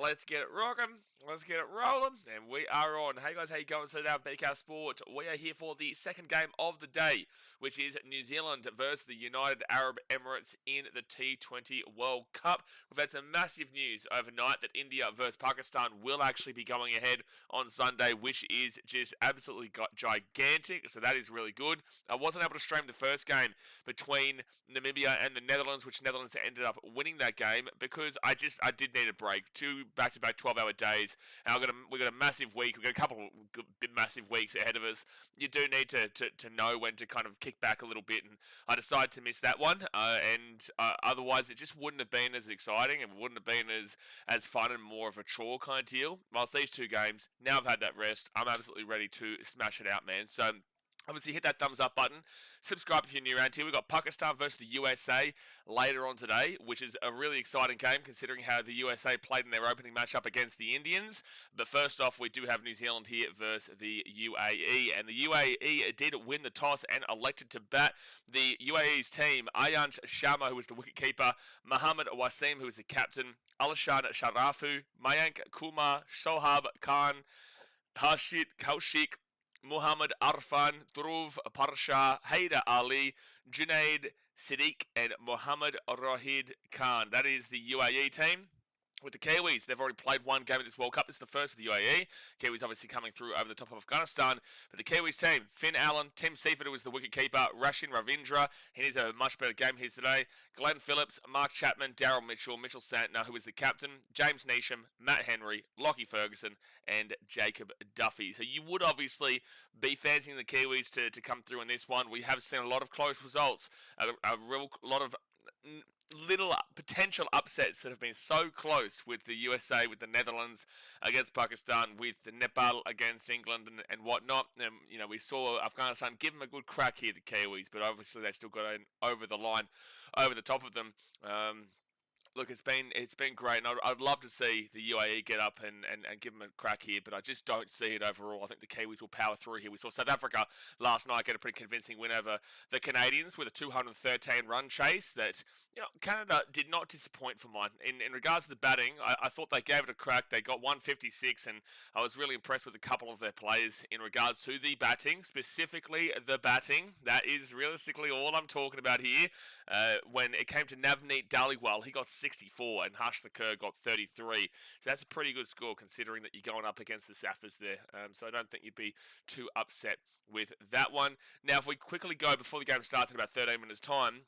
Let's get it rocking. Let's get it rolling. And we are on. Hey guys, how you going? So now BKRsport. We are here for the second game of the day, which is New Zealand versus the United Arab Emirates in the T20 World Cup. We've had some massive news overnight that India versus Pakistan will actually be going ahead on Sunday, which is just absolutely gigantic. So that is really good. I wasn't able to stream the first game between Namibia and the Netherlands, which Netherlands ended up winning that game because I did need a break. Two back-to-back 12-hour days. And we got a massive week. We've got a couple of massive weeks ahead of us. You do need to know when to kind of kick back a little bit, and I decided to miss that one. Otherwise, it just wouldn't have been as exciting and wouldn't have been as fun and more of a chore kind of deal. Whilst these two games, now I've had that rest, I'm absolutely ready to smash it out, man. So obviously, hit that thumbs up button. Subscribe if you're new around here. We've got Pakistan versus the USA later on today, which is a really exciting game considering how the USA played in their opening matchup against the Indians. But first off, we do have New Zealand here versus the UAE. And the UAE did win the toss and elected to bat. The UAE's team, Ayant Sharma, who was the wicketkeeper, Mohammad Wasim, who was the captain, Alishan Sharafu, Mayank Kumar, Shohab Khan, Harshit Kaushik, Muhammad Arfan, Dhruv Parsha, Haider Ali, Junaid Siddiq, and Muhammad Rohid Khan. That is the UAE team. With the Kiwis, they've already played one game at this World Cup. This is the first for the UAE. Kiwis obviously coming through over the top of Afghanistan. But the Kiwis team, Finn Allen, Tim Seifert, who was the wicketkeeper, Rashin Ravindra, he needs a much better game here today. Glenn Phillips, Mark Chapman, Daryl Mitchell, Mitchell Santner, who was the captain, James Neesham, Matt Henry, Lockie Ferguson, and Jacob Duffy. So you would obviously be fancying the Kiwis to come through in this one. We have seen a lot of close results, a real lot of little potential upsets that have been so close with the USA, with the Netherlands against Pakistan, with Nepal against England and whatnot. We saw Afghanistan give them a good crack here, the Kiwis, but obviously they still got over the line, over the top of them. Look, it's been great, and I'd love to see the UAE get up and give them a crack here, but I just don't see it overall. I think the Kiwis will power through here. We saw South Africa last night get a pretty convincing win over the Canadians with a 213-run chase that, Canada did not disappoint for mine. In regards to the batting, I thought they gave it a crack. They got 156, and I was really impressed with a couple of their players in regards to the batting, specifically the batting. That is realistically all I'm talking about here. When it came to Navneet Dhaliwal, he got 64, and Harsh Thakur got 33. So that's a pretty good score considering that you're going up against the Saffers there. So I don't think you'd be too upset with that one. Now, if we quickly go before the game starts in about 13 minutes' time,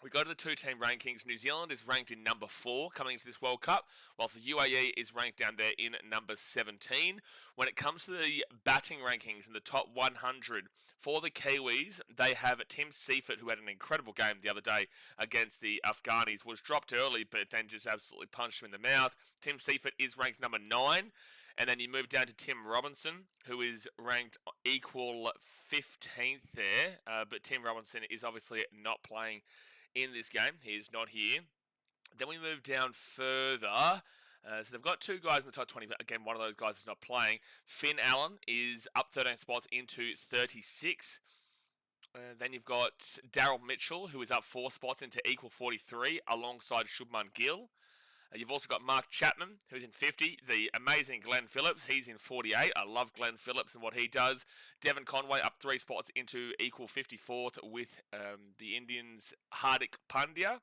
we go to the two-team rankings. New Zealand is ranked in number 4 coming into this World Cup, whilst the UAE is ranked down there in number 17. When it comes to the batting rankings in the top 100, for the Kiwis, they have Tim Seifert, who had an incredible game the other day against the Afghanis, was dropped early, but then just absolutely punched him in the mouth. Tim Seifert is ranked number 9. And then you move down to Tim Robinson, who is ranked equal 15th there. But Tim Robinson is obviously not playing in this game. He is not here. Then we move down further. So they've got 2 guys in the top 20, but again, one of those guys is not playing. Finn Allen is up 13 spots into 36. Then you've got Daryl Mitchell, who is up 4 spots into equal 43, alongside Shubman Gill. You've also got Mark Chapman, who's in 50. The amazing Glenn Phillips, he's in 48. I love Glenn Phillips and what he does. Devon Conway up 3 spots into equal 54th with the Indians' Hardik Pandya.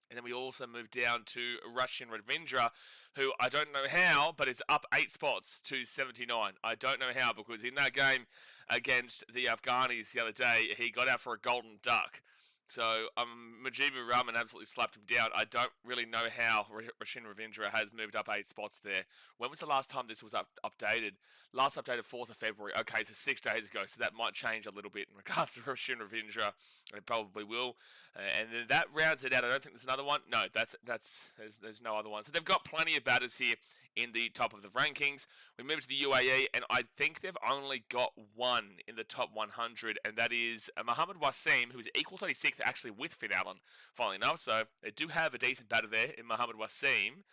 And then we also move down to Rashin Ravindra, who I don't know how, but is up 8 spots to 79. I don't know how, because in that game against the Afghanis the other day, he got out for a golden duck. So Mujibu Rahman absolutely slapped him down. I don't really know how Rashin Ravindra has moved up 8 spots there. When was the last time this was updated? Last updated 4th of February. Okay, so 6 days ago. So that might change a little bit in regards to Rashin Ravindra. It probably will. And then that rounds it out. I don't think there's another one. No, there's no other one. So they've got plenty of batters here in the top of the rankings. We move to the UAE, and I think they've only got one in the top 100, and that is Mohammad Wasim, who is equal 36th actually with Finn Allen, funnily enough. So they do have a decent batter there in Mohammad Wasim.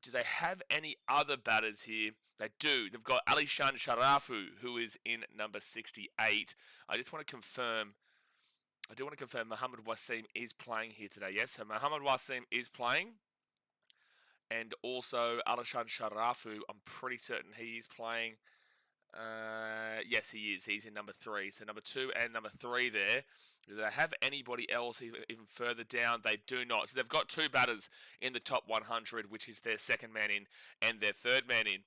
Do they have any other batters here? They do. They've got Alishan Sharafu, who is in number 68. I just want to confirm. I do want to confirm Mohammad Wasim is playing here today. Yes, so Mohammad Wasim is playing. and also Alishan Sharafu. I'm pretty certain he is playing. Yes, he is. He's in number 3. So number 2 and number 3 there. Do they have anybody else even further down? They do not. So they've got 2 batters in the top 100, which is their second man in and their third man in.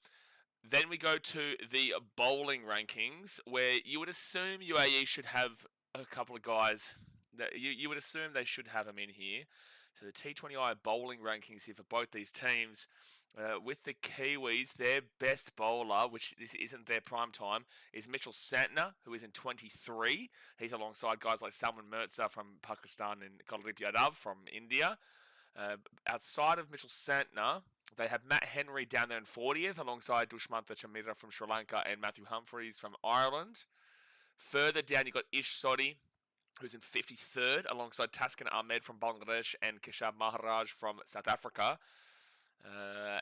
Then we go to the bowling rankings, where you would assume UAE should have a couple of guys that you would assume they should have them in here. So the T20I bowling rankings here for both these teams. With the Kiwis, their best bowler, which this isn't their prime time, is Mitchell Santner, who is in 23. He's alongside guys like Salman Mirza from Pakistan and Kuldeep Yadav from India. Outside of Mitchell Santner, they have Matt Henry down there in 40th, alongside Dushmantha Chamira from Sri Lanka and Matthew Humphreys from Ireland. Further down, you've got Ish Sodhi, who's in 53rd, alongside Taskin Ahmed from Bangladesh and Keshab Maharaj from South Africa.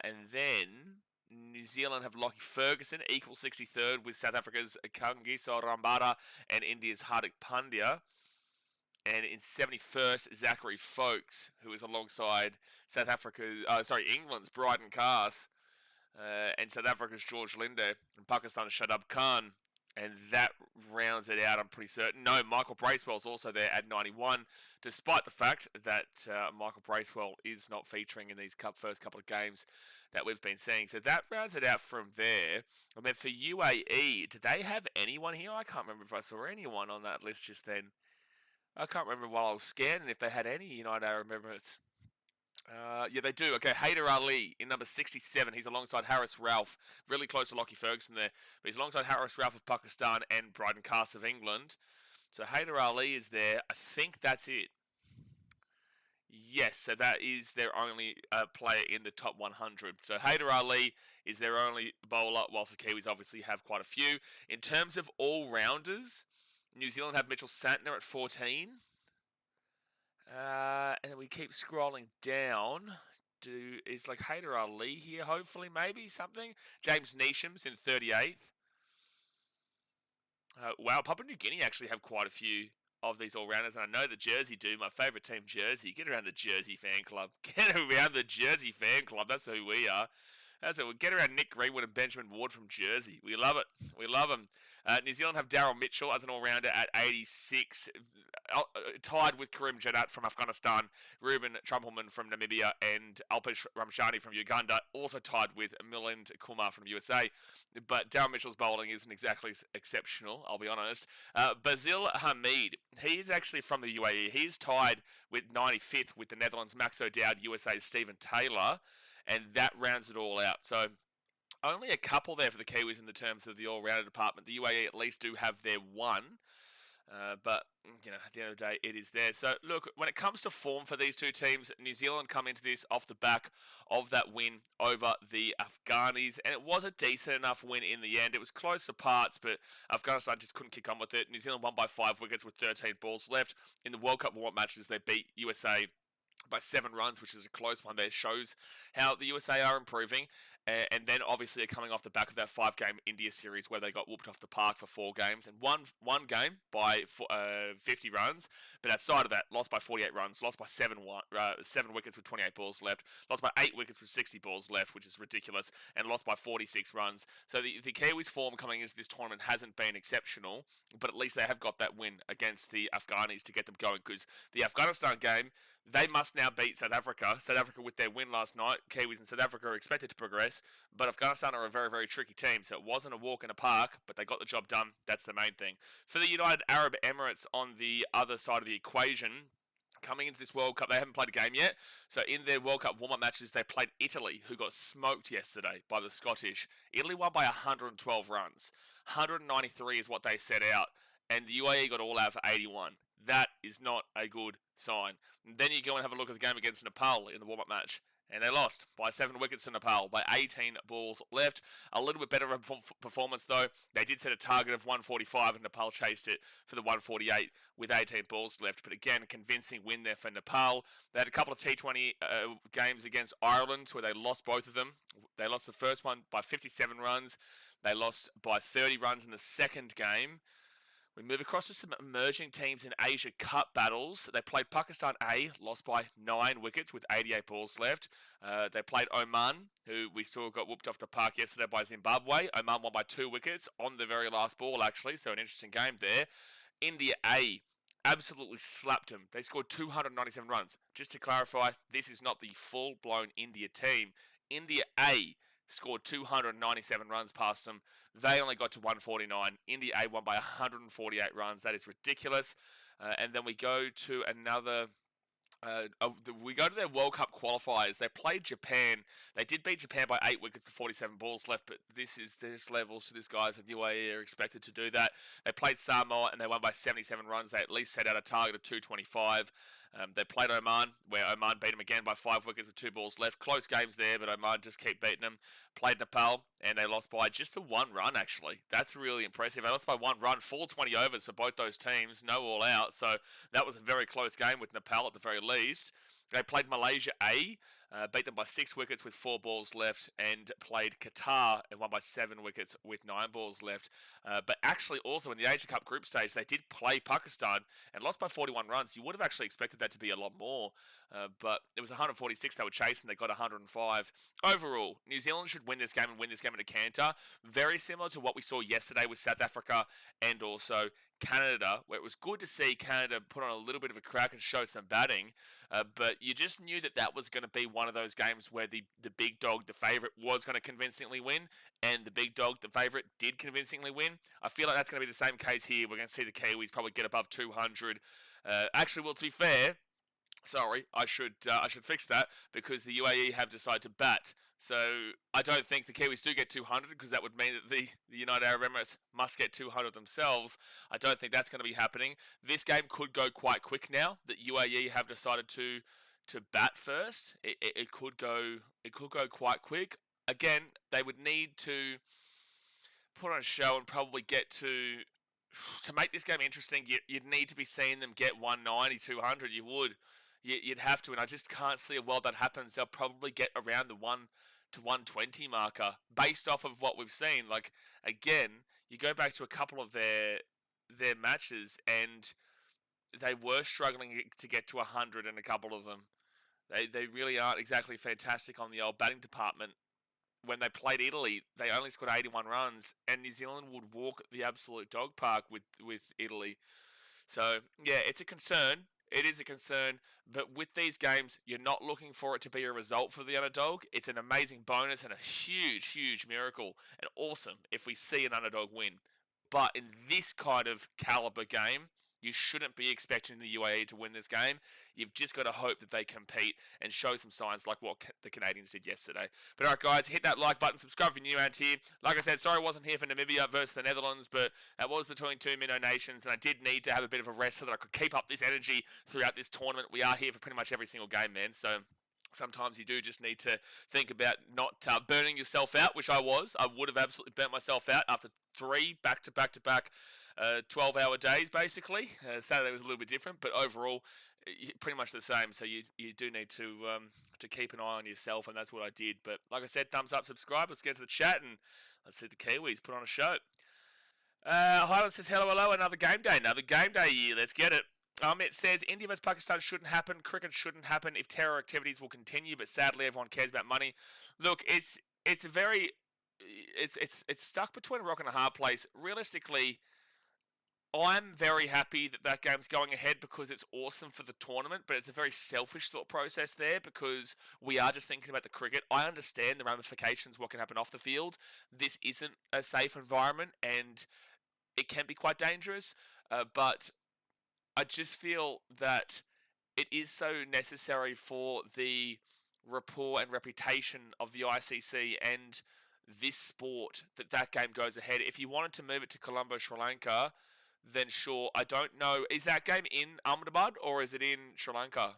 And then New Zealand have Lockie Ferguson, equal 63rd, with South Africa's Kangiso Rambara and India's Hardik Pandya. And in 71st, Zachary Folkes, who is alongside England's Bryden Cars, and South Africa's George Linde, and Pakistan's Shadab Khan. And that rounds it out, I'm pretty certain. No, Michael Bracewell's also there at 91, despite the fact that Michael Bracewell is not featuring in these first couple of games that we've been seeing. So that rounds it out from there. And then for UAE, do they have anyone here? I can't remember if I saw anyone on that list just then. I can't remember while I was scanning if they had any United Arab Emirates. Yeah, they do. Okay, Haider Ali in number 67. He's alongside Harris Ralph. Really close to Lockie Ferguson there. But he's alongside Harris Ralph of Pakistan and Bryden Cast of England. So Haider Ali is there. I think that's it. Yes, so that is their only player in the top 100. So Haider Ali is their only bowler, whilst the Kiwis obviously have quite a few. In terms of all-rounders, New Zealand have Mitchell Santner at 14. And then we keep scrolling down. Is like Haider Ali here, hopefully, maybe, something? James Neesham's in 38th. Wow, Papua New Guinea actually have quite a few of these all-rounders, and I know the Jersey do. My favourite team, Jersey. Get around the Jersey fan club. Get around the Jersey fan club. That's who we are. That's it. We'll get around Nick Greenwood and Benjamin Ward from Jersey. We love it. We love them. New Zealand have Daryl Mitchell as an all-rounder at 86, tied with Karim Jannat from Afghanistan, Ruben Trumpelman from Namibia, and Alpesh Ramshani from Uganda, also tied with Milind Kumar from USA. But Daryl Mitchell's bowling isn't exactly exceptional, I'll be honest. Basil Hamid, he is actually from the UAE. He's tied with 95th with the Netherlands' Max O'Dowd, USA's Stephen Taylor. And that rounds it all out. So only a couple there for the Kiwis in the terms of the all-rounder department. The UAE at least do have their one. But, you know, at the end of the day, it is there. So, look, when it comes to form for these two teams, New Zealand come into this off the back of that win over the Afghanis. And it was a decent enough win in the end. It was close to parts, but Afghanistan just couldn't kick on with it. New Zealand won by 5 wickets with 13 balls left. In the World Cup warm-up matches, they beat USA by 7 runs, which is a close one there. Shows how the USA are improving. And then obviously are coming off the back of that 5-game India series where they got whooped off the park for 4 games and won one game by 50 runs. But outside of that, lost by 48 runs, lost by 7 wickets with 28 balls left, lost by 8 wickets with 60 balls left, which is ridiculous, and lost by 46 runs. So the Kiwis' form coming into this tournament hasn't been exceptional, but at least they have got that win against the Afghanis to get them going, because the Afghanistan game, they must now beat South Africa. South Africa, with their win last night, Kiwis and South Africa are expected to progress, but Afghanistan are a very, very tricky team, so it wasn't a walk in a park, but they got the job done. That's the main thing. For the United Arab Emirates on the other side of the equation, coming into this World Cup, they haven't played a game yet. So in their World Cup warm-up matches, they played Italy, who got smoked yesterday by the Scottish. Italy won by 112 runs. 193 is what they set out, and the UAE got all out for 81. That is not a good sign. And then you go and have a look at the game against Nepal in the warm-up match, and they lost by 7 wickets to Nepal by 18 balls left. A little bit better of a performance, though. They did set a target of 145, and Nepal chased it for the 148 with 18 balls left. But again, a convincing win there for Nepal. They had a couple of T20 games against Ireland where they lost both of them. They lost the first one by 57 runs. They lost by 30 runs in the second game, We move across to some emerging teams in Asia Cup battles. They played Pakistan A, lost by 9 wickets with 88 balls left. They played Oman, who we saw got whooped off the park yesterday by Zimbabwe. Oman won by 2 wickets on the very last ball, actually, so an interesting game there. India A absolutely slapped them. They scored 297 runs. Just to clarify, this is not the full-blown India team. India A scored 297 runs past them. They only got to 149. India A won by 148 runs. That is ridiculous. And then we go to another. We go to their World Cup qualifiers. They played Japan. They did beat Japan by 8 wickets to 47 balls left, but this level, so these guys at UAE are expected to do that. They played Samoa and they won by 77 runs. They at least set out a target of 225. They played Oman, where Oman beat them again by 5 wickets with 2 balls left. Close games there, but Oman just keep beating them. Played Nepal, and they lost by just the 1 run, actually. That's really impressive. They lost by 1 run, full 20 overs for both those teams, no all out. So that was a very close game with Nepal at the very least. They played Malaysia A, beat them by 6 wickets with 4 balls left, and played Qatar and won by 7 wickets with 9 balls left. But actually, also in the Asia Cup group stage, they did play Pakistan and lost by 41 runs. You would have actually expected that to be a lot more, but it was 146 they were chasing. They got 105. Overall, New Zealand should win this game and win this game in a canter. Very similar to what we saw yesterday with South Africa and also Canada, where it was good to see Canada put on a little bit of a crack and show some batting, but you just knew that was going to be one of those games where the big dog, the favourite, was going to convincingly win, and the big dog, the favourite, did convincingly win. I feel like that's going to be the same case here. We're going to see the Kiwis probably get above 200. Actually, well, to be fair, sorry, I should fix that, because the UAE have decided to bat. So I don't think the Kiwis do get 200, because that would mean that the United Arab Emirates must get 200 themselves. I don't think that's going to be happening. This game could go quite quick now that UAE have decided to bat first. It could go quite quick. Again, they would need to put on a show and probably get to make this game interesting. You'd need to be seeing them get 190, 200. You would. You'd have to, and I just can't see a world that happens. They'll probably get around the 1 to 120 marker based off of what we've seen. Like, again, you go back to a couple of their matches, and they were struggling to get to 100 in a couple of them. They really aren't exactly fantastic on the old batting department. When they played Italy, they only scored 81 runs, and New Zealand would walk the absolute dog park with Italy. So, yeah, it's a concern. It is a concern, but with these games, you're not looking for it to be a result for the underdog. It's an amazing bonus and a huge, huge miracle, and awesome if we see an underdog win. But in this kind of caliber game, you shouldn't be expecting the UAE to win this game. You've just got to hope that they compete and show some signs like what the Canadians did yesterday. But alright guys, hit that like button, subscribe if you're new around here. Like I said, sorry I wasn't here for Namibia versus the Netherlands, but that was between 2 minnow nations, and I did need to have a bit of a rest so that I could keep up this energy throughout this tournament. We are here for pretty much every single game, man, so sometimes you do just need to think about not burning yourself out, which I was. I would have absolutely burnt myself out after 3 back-to-back 12-hour days, basically. Saturday was a little bit different, but overall, pretty much the same. So you do need to keep an eye on yourself, and that's what I did. But like I said, thumbs up, subscribe. Let's get to the chat, and let's see the Kiwis put on a show. Highland says, hello, another game day year. Let's get it. It says India vs Pakistan shouldn't happen. Cricket shouldn't happen if terror activities will continue. But sadly, everyone cares about money. Look, it's stuck between a rock and a hard place. Realistically, I'm very happy that game's going ahead because it's awesome for the tournament. But it's a very selfish thought process there because we are just thinking about the cricket. I understand the ramifications, what can happen off the field. This isn't a safe environment, and it can be quite dangerous. But I just feel that it is so necessary for the rapport and reputation of the ICC and this sport that game goes ahead. If you wanted to move it to Colombo, Sri Lanka, then sure. I don't know. Is that game in Ahmedabad or is it in Sri Lanka?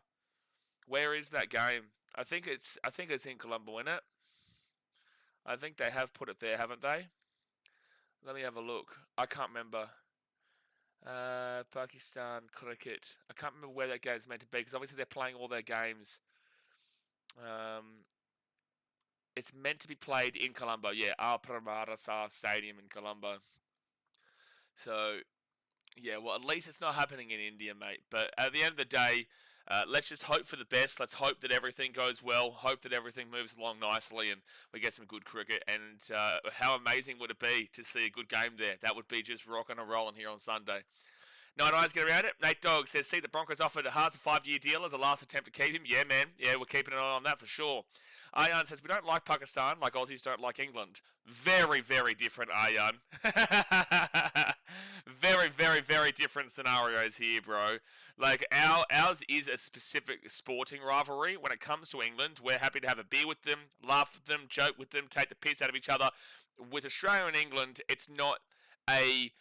Where is that game? I think it's in Colombo, isn't it? I think they have put it there, haven't they? Let me have a look. I can't remember. Pakistan cricket. I can't remember where that game's meant to be because obviously they're playing all their games. It's meant to be played in Colombo. Yeah, Al Pramarasa Stadium in Colombo. So Yeah, well, at least it's not happening in India, mate. But at the end of the day, let's just hope for the best. Let's hope that everything goes well. Hope that everything moves along nicely and we get some good cricket. And how amazing would it be to see a good game there? That would be just rocking and rolling here on Sunday. Nine eyes get around it. Nate Dogg says, see the Broncos offered Haas a 5-year deal as a last attempt to keep him. Yeah, man. Yeah, we're keeping an eye on that for sure. Ayan says, we don't like Pakistan like Aussies don't like England. Very, very different, Ayan. Very, very, very different scenarios here, bro. Like, ours is a specific sporting rivalry. When it comes to England, we're happy to have a beer with them, laugh with them, joke with them, take the piss out of each other. With Australia and England, it's not a,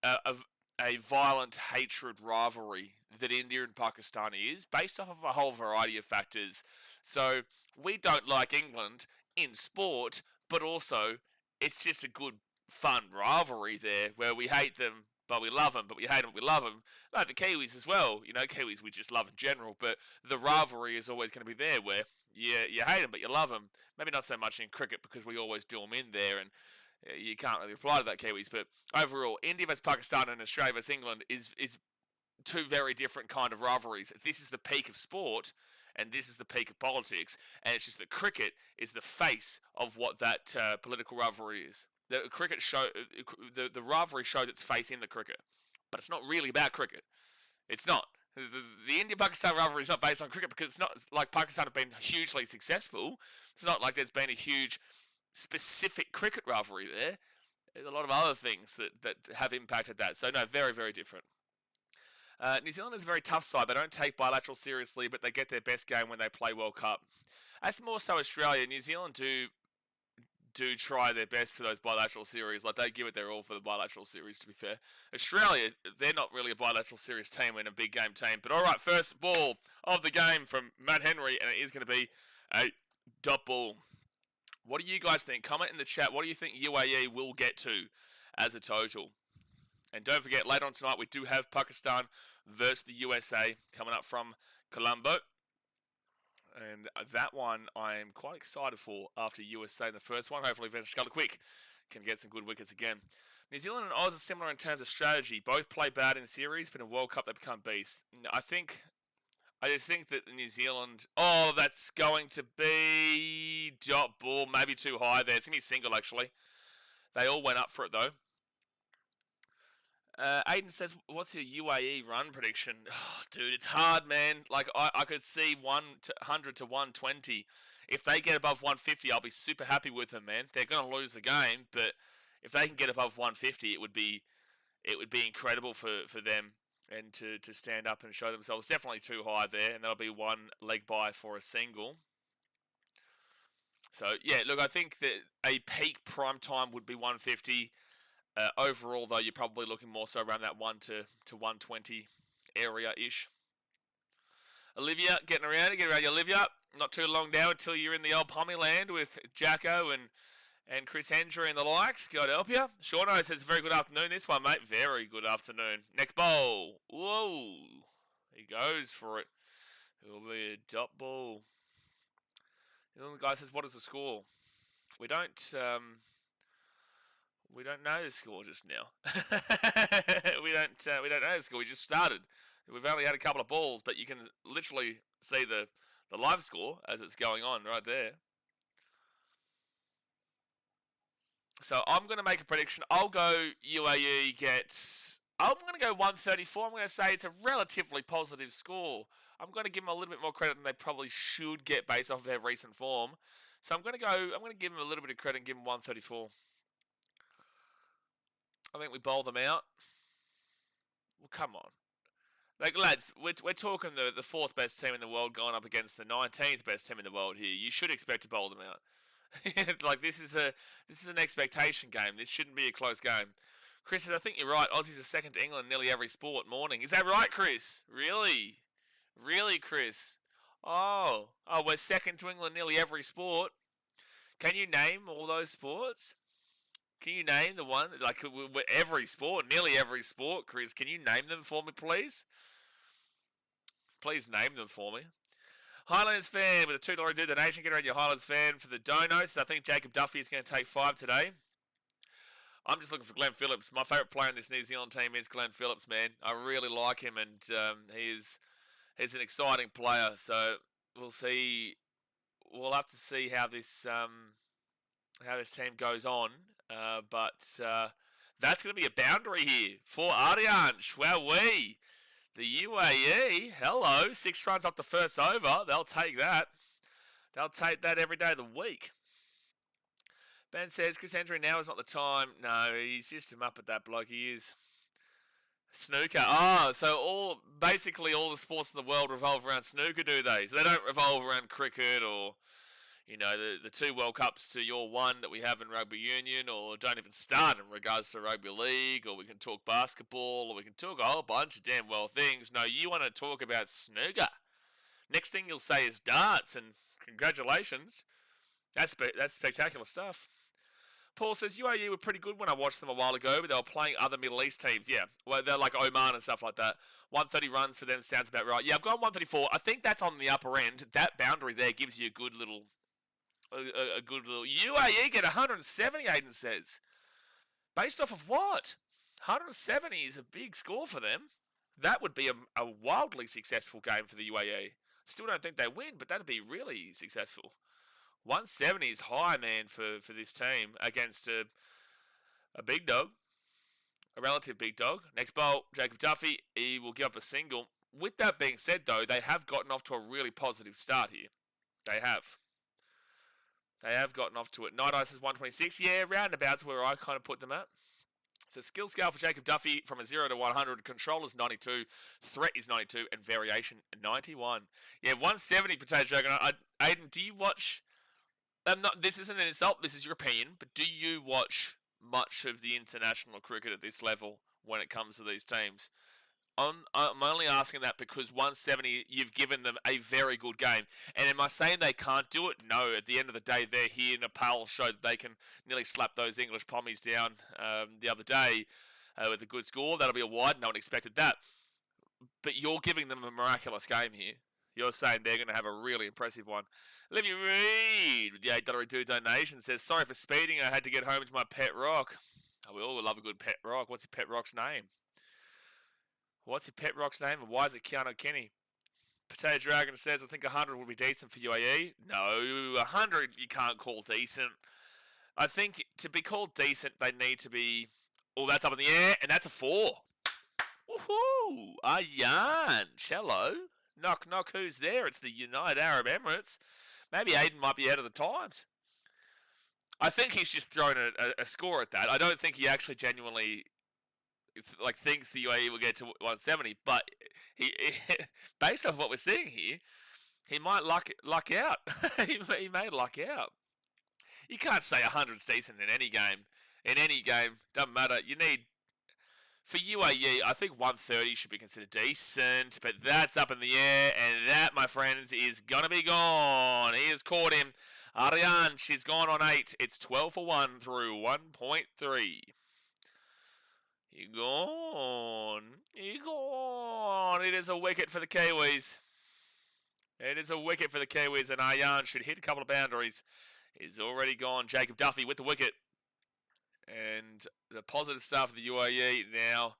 a, a violent hatred rivalry that India and Pakistan is, based off of a whole variety of factors. So, we don't like England in sport, but also it's just a good, fun rivalry there where we hate them, but we love them, but we hate them, but we love them. Like the Kiwis as well. You know, Kiwis we just love in general, but the rivalry is always going to be there where you hate them, but you love them. Maybe not so much in cricket because we always do them in there, and you can't really reply to that, Kiwis. But overall, India vs Pakistan and Australia vs England is two very different kind of rivalries. This is the peak of sport, and this is the peak of politics, and it's just that cricket is the face of what that political rivalry is. The cricket show, the rivalry showed its face in the cricket, but it's not really about cricket. It's not. The India-Pakistan rivalry is not based on cricket because it's not like Pakistan have been hugely successful. It's not like there's been a huge specific cricket rivalry there. There's a lot of other things that have impacted that. So no, very, very different. New Zealand is a very tough side. They don't take bilateral seriously, but they get their best game when they play World Cup. That's more so Australia. New Zealand do try their best for those bilateral series. Like, they give it their all for the bilateral series, to be fair. Australia, they're not really a bilateral series team and a big game team. But all right, first ball of the game from Matt Henry, and it is going to be a dot ball. What do you guys think? Comment in the chat. What do you think UAE will get to as a total? And don't forget, later on tonight, we do have Pakistan versus the USA coming up from Colombo. And that one I am quite excited for after USA in the first one. Hopefully, Vince Quick can get some good wickets again. New Zealand and Oz are similar in terms of strategy. Both play bad in series, but in World Cup they become beasts. I just think that New Zealand... Oh, that's going to be... dot ball, maybe too high there. It's going to be single, actually. They all went up for it, though. Aiden says, what's your UAE run prediction? Oh, dude, it's hard, man. Like, I could see 100 to 120. If they get above 150, I'll be super happy with them, man. They're going to lose the game, but if they can get above 150, it would be incredible for them and to stand up and show themselves. Definitely too high there, and that'll be one leg bye for a single. So, yeah, look, I think that a peak prime time would be 150. Overall, though, you're probably looking more so around that 1 to 120 area-ish. Olivia, getting around it. Get around you, Olivia. Not too long now until you're in the old Pommy land with Jacko and Chris Hendry and the likes. God help you. Shauno says, very good afternoon this one, mate. Very good afternoon. Next bowl. Whoa. He goes for it. It'll be a dot ball. The guy says, what is the score? We don't know the score just now. we don't know the score. We just started. We've only had a couple of balls, but you can literally see the live score as it's going on right there. So I'm going to make a prediction. I'll go UAE I'm going to go 134. I'm going to say it's a relatively positive score. I'm going to give them a little bit more credit than they probably should get based off of their recent form. So I'm going to give them a little bit of credit and give them 134. I think we bowl them out. Well, come on. Like, lads, we're talking the fourth best team in the world going up against the 19th best team in the world here. You should expect to bowl them out. Like, this is an expectation game. This shouldn't be a close game. Chris says, I think you're right. Aussies are second to England in nearly every sport. Morning. Is that right, Chris? Really? Really, Chris? Oh, we're second to England in nearly every sport. Can you name all those sports? Can you name the one, like, every sport, nearly every sport, Chris? Can you name them for me, please? Please name them for me. Highlands fan with a $2 donation. Get around your Highlands fan for the donos. I think Jacob Duffy is going to take 5 today. I'm just looking for Glenn Phillips. My favourite player in this New Zealand team is Glenn Phillips, man. I really like him, and he's an exciting player. So we'll see. We'll have to see how this team goes on. But that's going to be a boundary here for Ariange. Wowee. The UAE, hello, 6 runs off the first over. They'll take that. They'll take that every day of the week. Ben says, Chris Hendry, now is not the time. No, he's just him up at that bloke. He is. Snooker. So basically all the sports in the world revolve around snooker, do they? So they don't revolve around cricket or, the 2 World Cups to your 1 that we have in rugby union, or don't even start in regards to rugby league, or we can talk basketball, or we can talk a whole bunch of damn well things. No, you want to talk about snooker. Next thing you'll say is darts, and congratulations. That's spectacular stuff. Paul says, UAE were pretty good when I watched them a while ago, but they were playing other Middle East teams. Yeah, well, they're like Oman and stuff like that. 130 runs for them sounds about right. Yeah, I've got 134. I think that's on the upper end. That boundary there gives you a good little... UAE get 170, Aiden says. Based off of what? 170 is a big score for them. That would be a wildly successful game for the UAE. Still don't think they win, but that'd be really successful. 170 is high, man, for this team against a big dog, a relative big dog. Next bowl, Jacob Duffy. He will give up a single. With that being said, though, they have gotten off to a really positive start here. They have. They have gotten off to it. Night Ice is 126. Yeah, roundabouts where I kind of put them at. So skill scale for Jacob Duffy from a 0 to 100. Control is 92. Threat is 92. And variation 91. Yeah, 170 Potato Dragon. Aiden, do you watch... this isn't an insult, this is your opinion, but do you watch much of the international cricket at this level when it comes to these teams? I'm only asking that because 170, you've given them a very good game. And am I saying they can't do it? No, at the end of the day, they're here. Nepal showed that they can nearly slap those English pommies down the other day with a good score. That'll be a wide, no one expected that. But you're giving them a miraculous game here. You're saying they're going to have a really impressive one. Olivia Reed with the $8.02 donation says, sorry for speeding, I had to get home to my pet rock. Oh, we all love a good pet rock. What's your pet rock's name? What's your pet rock's name, and why is it Keanu Kenny? Potato Dragon says, I think 100 will be decent for UAE. No, 100 you can't call decent. I think to be called decent, they need to be... Oh, that's up in the air, and that's a 4. Woohoo! Ayan, hello. Knock, knock, who's there? It's the United Arab Emirates. Maybe Aiden might be out of the times. I think he's just thrown a score at that. I don't think he actually genuinely thinks the UAE will get to 170, but he based off what we're seeing here, he might luck out. he may luck out. You can't say 100's decent in any game. In any game, doesn't matter. You need... For UAE, I think 130 should be considered decent, but that's up in the air, and that, my friends, is going to be gone. He has caught him. Ariane, she's gone on 8. It's 12 for 1 through 1.3. You're gone. You're gone. It is a wicket for the Kiwis. It is a wicket for the Kiwis, and Ariane should hit a couple of boundaries. He's already gone. Jacob Duffy with the wicket. And the positive stuff of the UAE now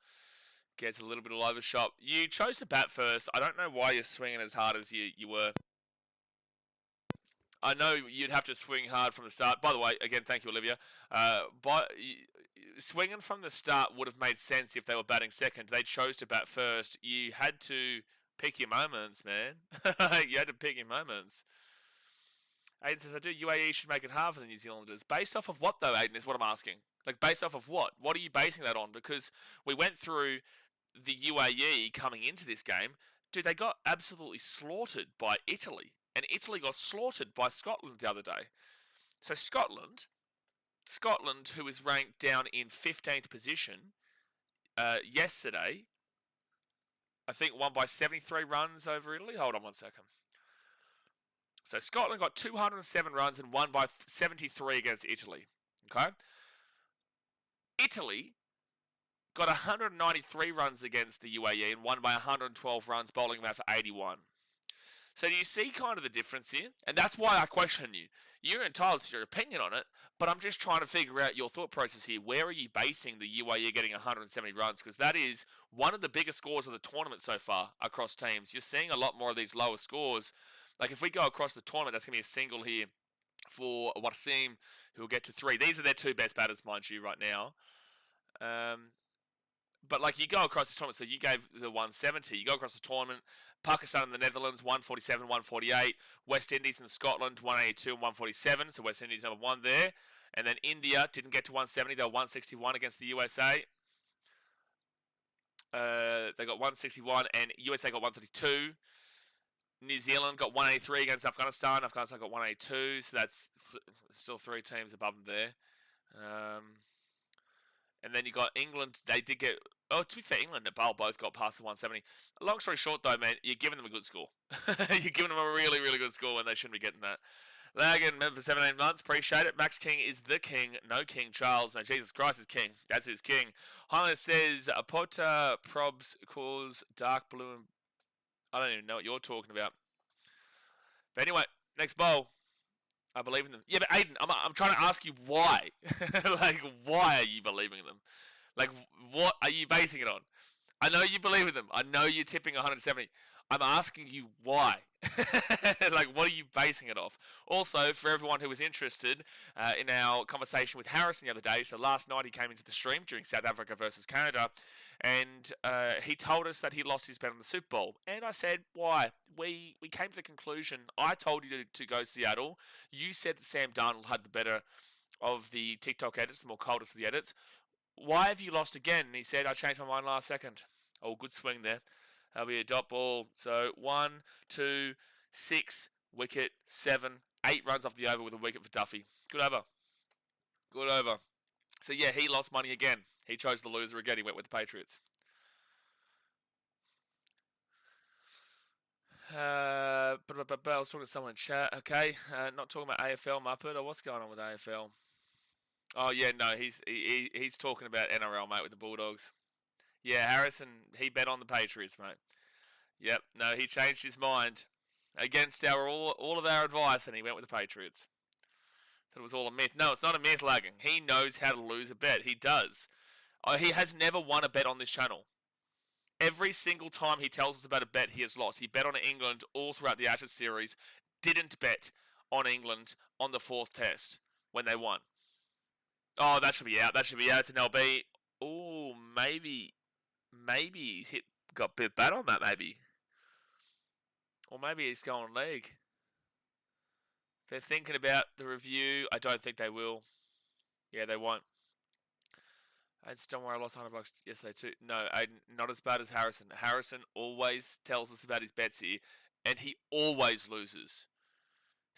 gets a little bit all overshot. You chose to bat first. I don't know why you're swinging as hard as you were. I know you'd have to swing hard from the start. By the way, again, thank you, Olivia. But swinging from the start would have made sense if they were batting second. They chose to bat first. You had to pick your moments, man. You had to pick your moments. Aiden says, I do. UAE should make it hard for the New Zealanders. Based off of what, though, Aiden, is what I'm asking. Based off of what? What are you basing that on? Because we went through the UAE coming into this game. Dude, they got absolutely slaughtered by Italy. And Italy got slaughtered by Scotland the other day. So Scotland, who is ranked down in 15th position yesterday, I think won by 73 runs over Italy. Hold on one second. So Scotland got 207 runs and won by 73 against Italy. Okay? Italy got 193 runs against the UAE and won by 112 runs, bowling them out for 81. So do you see kind of the difference here? And that's why I question you. You're entitled to your opinion on it, but I'm just trying to figure out your thought process here. Where are you basing the UAE getting 170 runs? Because that is one of the biggest scores of the tournament so far across teams. You're seeing a lot more of these lower scores. Like if we go across the tournament, that's going to be a single here for Wasim, who will get to 3. These are their 2 best batters, mind you, right now. But like you go across the tournament, so you gave the 170. You go across the tournament, Pakistan and the Netherlands 147, 148, West Indies and Scotland 182 and 147. So West Indies number 1 there, and then India didn't get to 170. They were 161 against the USA. They got 161, and USA got 132. New Zealand got 183 against Afghanistan. Afghanistan got 182, so that's still 3 teams above them there. And then you got England. They did get. Oh, to be fair, England and Nepal both got past the 170. Long story short, though, man, you're giving them a good score. You're giving them a really, really good score when they shouldn't be getting that. Lagan, member for 17 months. Appreciate it. Max King is the king. No King Charles. No, Jesus Christ is king. That's who's king. Highlander says, Apota probs calls dark blue and... I don't even know what you're talking about. But anyway, next bowl. I believe in them. Yeah, but Aiden, I'm trying to ask you why. Like, why are you believing in them? Like, what are you basing it on? I know you believe in them. I know you're tipping 170. I'm asking you why. Like, what are you basing it off? Also, for everyone who was interested in our conversation with Harrison the other day, so last night he came into the stream during South Africa versus Canada, and he told us that he lost his bet on the Super Bowl. And I said, why? We came to the conclusion, I told you to go Seattle. You said that Sam Darnold had the better of the TikTok edits, the more coldest of the edits. Why have you lost again? And he said, I changed my mind last second. Oh, good swing there. That'll be a dot ball. So 1, 2, 6, wicket, 7, 8 runs off the over with a wicket for Duffy. Good over. Good over. So yeah, he lost money again. He chose the loser again. He went with the Patriots. I was talking to someone in chat. Okay, not talking about AFL Muppet or what's going on with AFL. Oh yeah, no, he's talking about NRL, mate, with the Bulldogs. Yeah, Harrison, he bet on the Patriots, mate. Yep, no, he changed his mind against all of our advice, and he went with the Patriots. That it was all a myth. No, it's not a myth, Lagging. He knows how to lose a bet. He does. He has never won a bet on this channel. Every single time he tells us about a bet, he has lost. He bet on England all throughout the Ashes series. Didn't bet on England on the 4th test when they won. Oh, that should be out. That should be out. It's an LB. Oh, maybe he's got a bit bad on that, maybe. Or maybe he's going leg. They're thinking about the review. I don't think they will. Yeah, they won't. I just don't worry, I lost $100 yesterday too. No, not as bad as Harrison. Harrison always tells us about his bets here, and he always loses.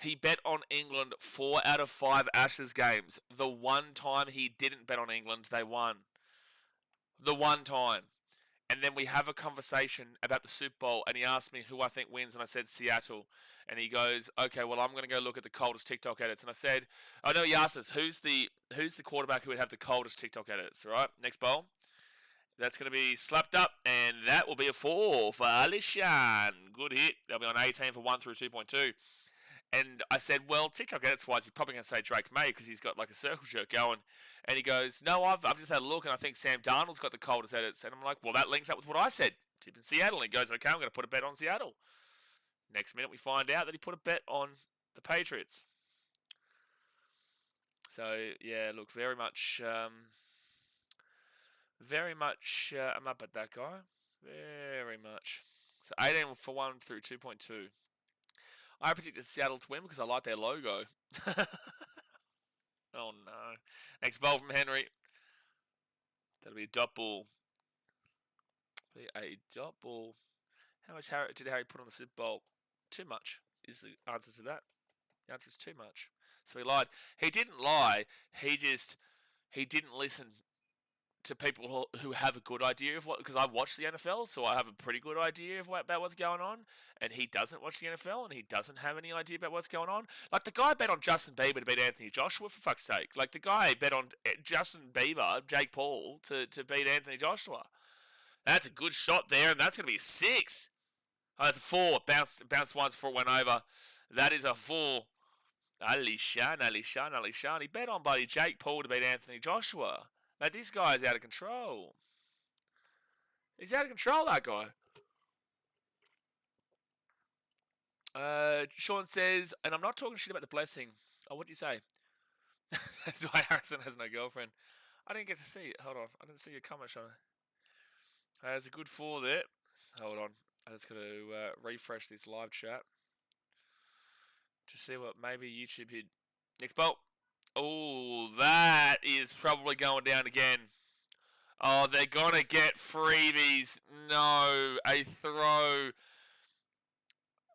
He bet on England 4 out of 5 Ashes games. The one time he didn't bet on England, they won. The one time. And then we have a conversation about the Super Bowl, and he asked me who I think wins, and I said Seattle. And he goes, okay, well, I'm going to go look at the coldest TikTok edits. And I said, I know he asked us, who's the quarterback who would have the coldest TikTok edits, right? Next bowl. That's going to be slapped up, and that will be a 4 for Alishan. Good hit. They'll be on 18 for 1 through 2.2. And I said, well, TikTok edits-wise, he's probably going to say Drake May because he's got like a circle jerk going. And he goes, no, I've just had a look, and I think Sam Darnold's got the coldest edits. And I'm like, well, that links up with what I said. Tip in Seattle. And he goes, okay, I'm going to put a bet on Seattle. Next minute, we find out that he put a bet on the Patriots. So, yeah, look, very much, I'm up at that guy. Very much. So, 18 for 1 through 2.2. I predicted Seattle to win because I like their logo. Oh, no. Next ball from Henry. That'll be a dot ball. Be a dot ball. How much did Harry put on the Super Bowl? Too much is the answer to that. The answer is too much. So he lied. He didn't lie. He didn't listen to people who have a good idea of what, because I watch the NFL, so I have a pretty good idea about what's going on, and he doesn't watch the NFL, and he doesn't have any idea about what's going on. Like, the guy bet on Justin Bieber to beat Anthony Joshua, for fuck's sake. Like, the guy bet on Justin Bieber, Jake Paul, to beat Anthony Joshua. That's a good shot there, and that's going to be 6. Oh, that's a 4. Bounce once before it went over. That is a 4. Alishan. He bet on buddy Jake Paul to beat Anthony Joshua. Mate, this guy is out of control. He's out of control, that guy. Sean says, and I'm not talking shit about the blessing. Oh, what do you say? That's why Harrison has no girlfriend. I didn't get to see it. Hold on. I didn't see your comment, Sean. There's a good 4 there. Hold on. I'm just going to refresh this live chat to see what maybe YouTube hit. Next bolt. Oh, that is probably going down again. Oh, they're going to get freebies. No, a throw.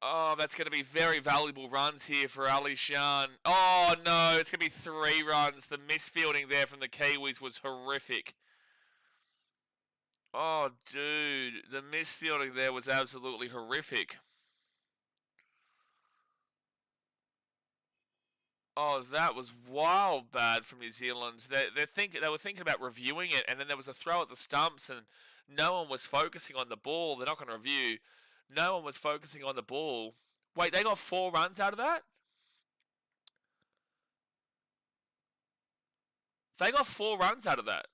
Oh, that's going to be very valuable runs here for Ali Shan. Oh, no, it's going to be 3 runs. The misfielding there from the Kiwis was horrific. Oh, dude, the misfielding there was absolutely horrific. Oh, that was wild bad from New Zealand. They were thinking about reviewing it, and then there was a throw at the stumps, and no one was focusing on the ball. They're not going to review. No one was focusing on the ball. Wait, they got 4 runs out of that? They got 4 runs out of that.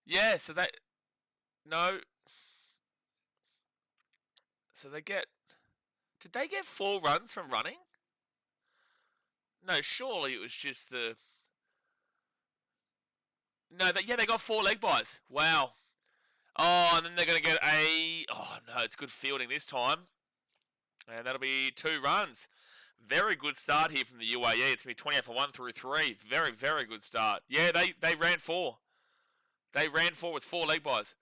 Yeah, so they... No. So they get... Did they get 4 runs from running? No, surely it was just the... No, they got 4 leg byes. Wow. Oh, and then they're going to get a... Oh, no, it's good fielding this time. And that'll be 2 runs. Very good start here from the UAE. It's going to be 28 for 1 through 3. Very, very good start. Yeah, they ran 4. They ran 4 with 4 leg byes.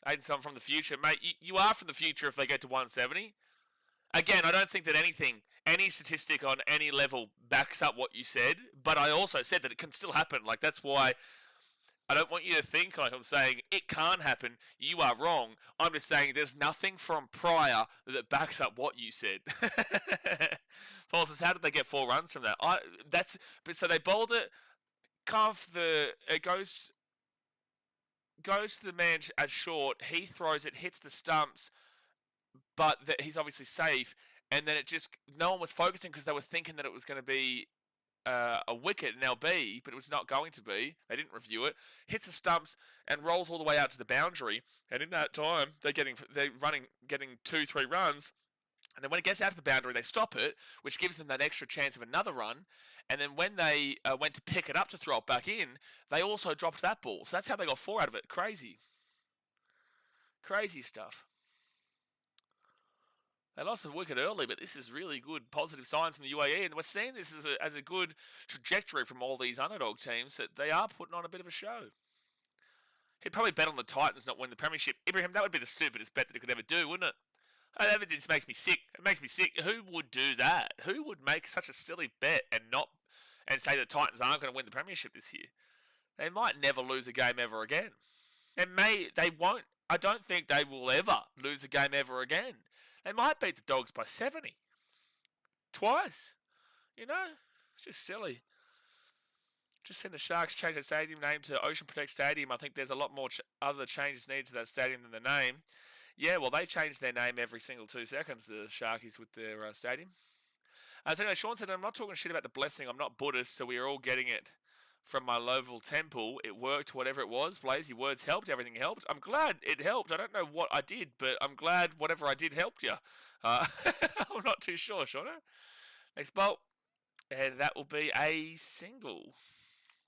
Aiden, someone from the future. Mate, you are from the future if they get to 170. Again, I don't think that any statistic on any level backs up what you said, but I also said that it can still happen. Like, that's why I don't want you to think like I'm saying it can't happen. You are wrong. I'm just saying there's nothing from prior that backs up what you said. Paul says, how did they get 4 runs from that? So they bowled it. It goes to the man as short. He throws it, hits the stumps, but he's obviously safe. And then no one was focusing because they were thinking that it was going to be a wicket in LB, but it was not going to be. They didn't review it. Hits the stumps and rolls all the way out to the boundary. And in that time, they're getting 2-3 runs. And then when it gets out to the boundary, they stop it, which gives them that extra chance of another run. And then when they went to pick it up to throw it back in, they also dropped that ball. So that's how they got 4 out of it. Crazy. Crazy stuff. They lost the wicket early, but this is really good positive signs from the UAE. And we're seeing this as a good trajectory from all these underdog teams that they are putting on a bit of a show. He'd probably bet on the Titans not win the premiership. Ibrahim, that would be the stupidest bet that he could ever do, wouldn't it? That just makes me sick. It makes me sick. Who would do that? Who would make such a silly bet and say the Titans aren't going to win the premiership this year? They might never lose a game ever again. They won't. I don't think they will ever lose a game ever again. They might beat the Dogs by 70. Twice. You know? It's just silly. Just seen the Sharks change their stadium name to Ocean Protect Stadium. I think there's a lot more other changes needed to that stadium than the name. Yeah, well, they change their name every single 2 seconds, the Sharkies, with their stadium. So anyway, Sean said, I'm not talking shit about the blessing. I'm not Buddhist, so we are all getting it from my local temple. It worked, whatever it was. Blaze, your words helped. Everything helped. I'm glad it helped. I don't know what I did, but I'm glad whatever I did helped you. I'm not too sure, Shauna. Next bolt. And that will be a single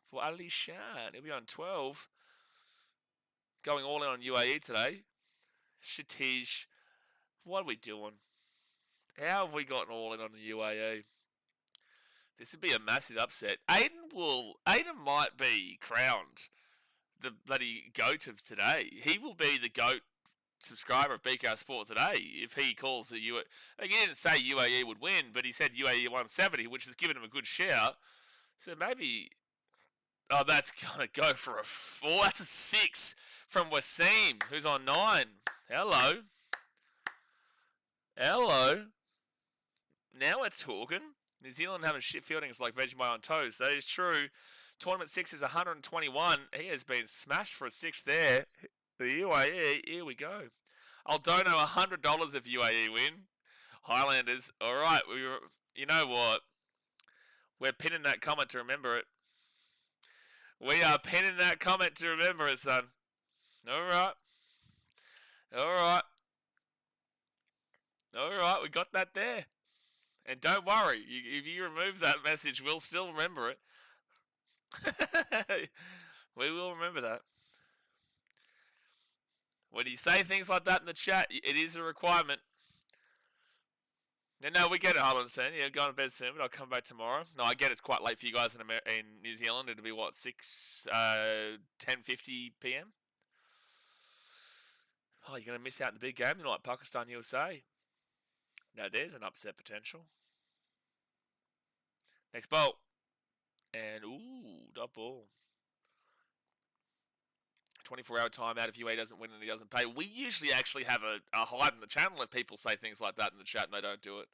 for Ali Shan. He'll be on 12. Going all in on UAE today. Shatij. What are we doing? How have we gotten all in on the UAE? This would be a massive upset. Aiden might be crowned the bloody GOAT of today. He will be the GOAT subscriber of BKRsport today if he calls the UAE. Like, he didn't say UAE would win, but he said UAE 170, which has given him a good shout. So maybe... Oh, that's going to go for a 4. That's a 6 from Wasim, who's on 9. Hello. Hello. Now we're talking. New Zealand having shit fielding is like Vegemite on toast. That is true. Tournament 6 is 121. He has been smashed for a 6 there. The UAE, here we go. I'll donate $100 if UAE win. Highlanders, all right. You know what? We're pinning that comment to remember it. We are pinning that comment to remember it, son. All right. All right. All right, we got that there. And don't worry, if you remove that message, we'll still remember it. We will remember that. When you say things like that in the chat, it is a requirement. No, we get it, Harlan Sen. Yeah, go to bed soon, but I'll come back tomorrow. No, I get it's quite late for you guys in New Zealand. It'll be, what, 10:50 p.m.? Oh, you're going to miss out on the big game tonight, Pakistan, USA. Now, there's an upset potential. Next ball. And, ooh, dot ball. 24-hour timeout if UAE doesn't win and he doesn't pay. We usually actually have a hide in the channel if people say things like that in the chat and they don't do it.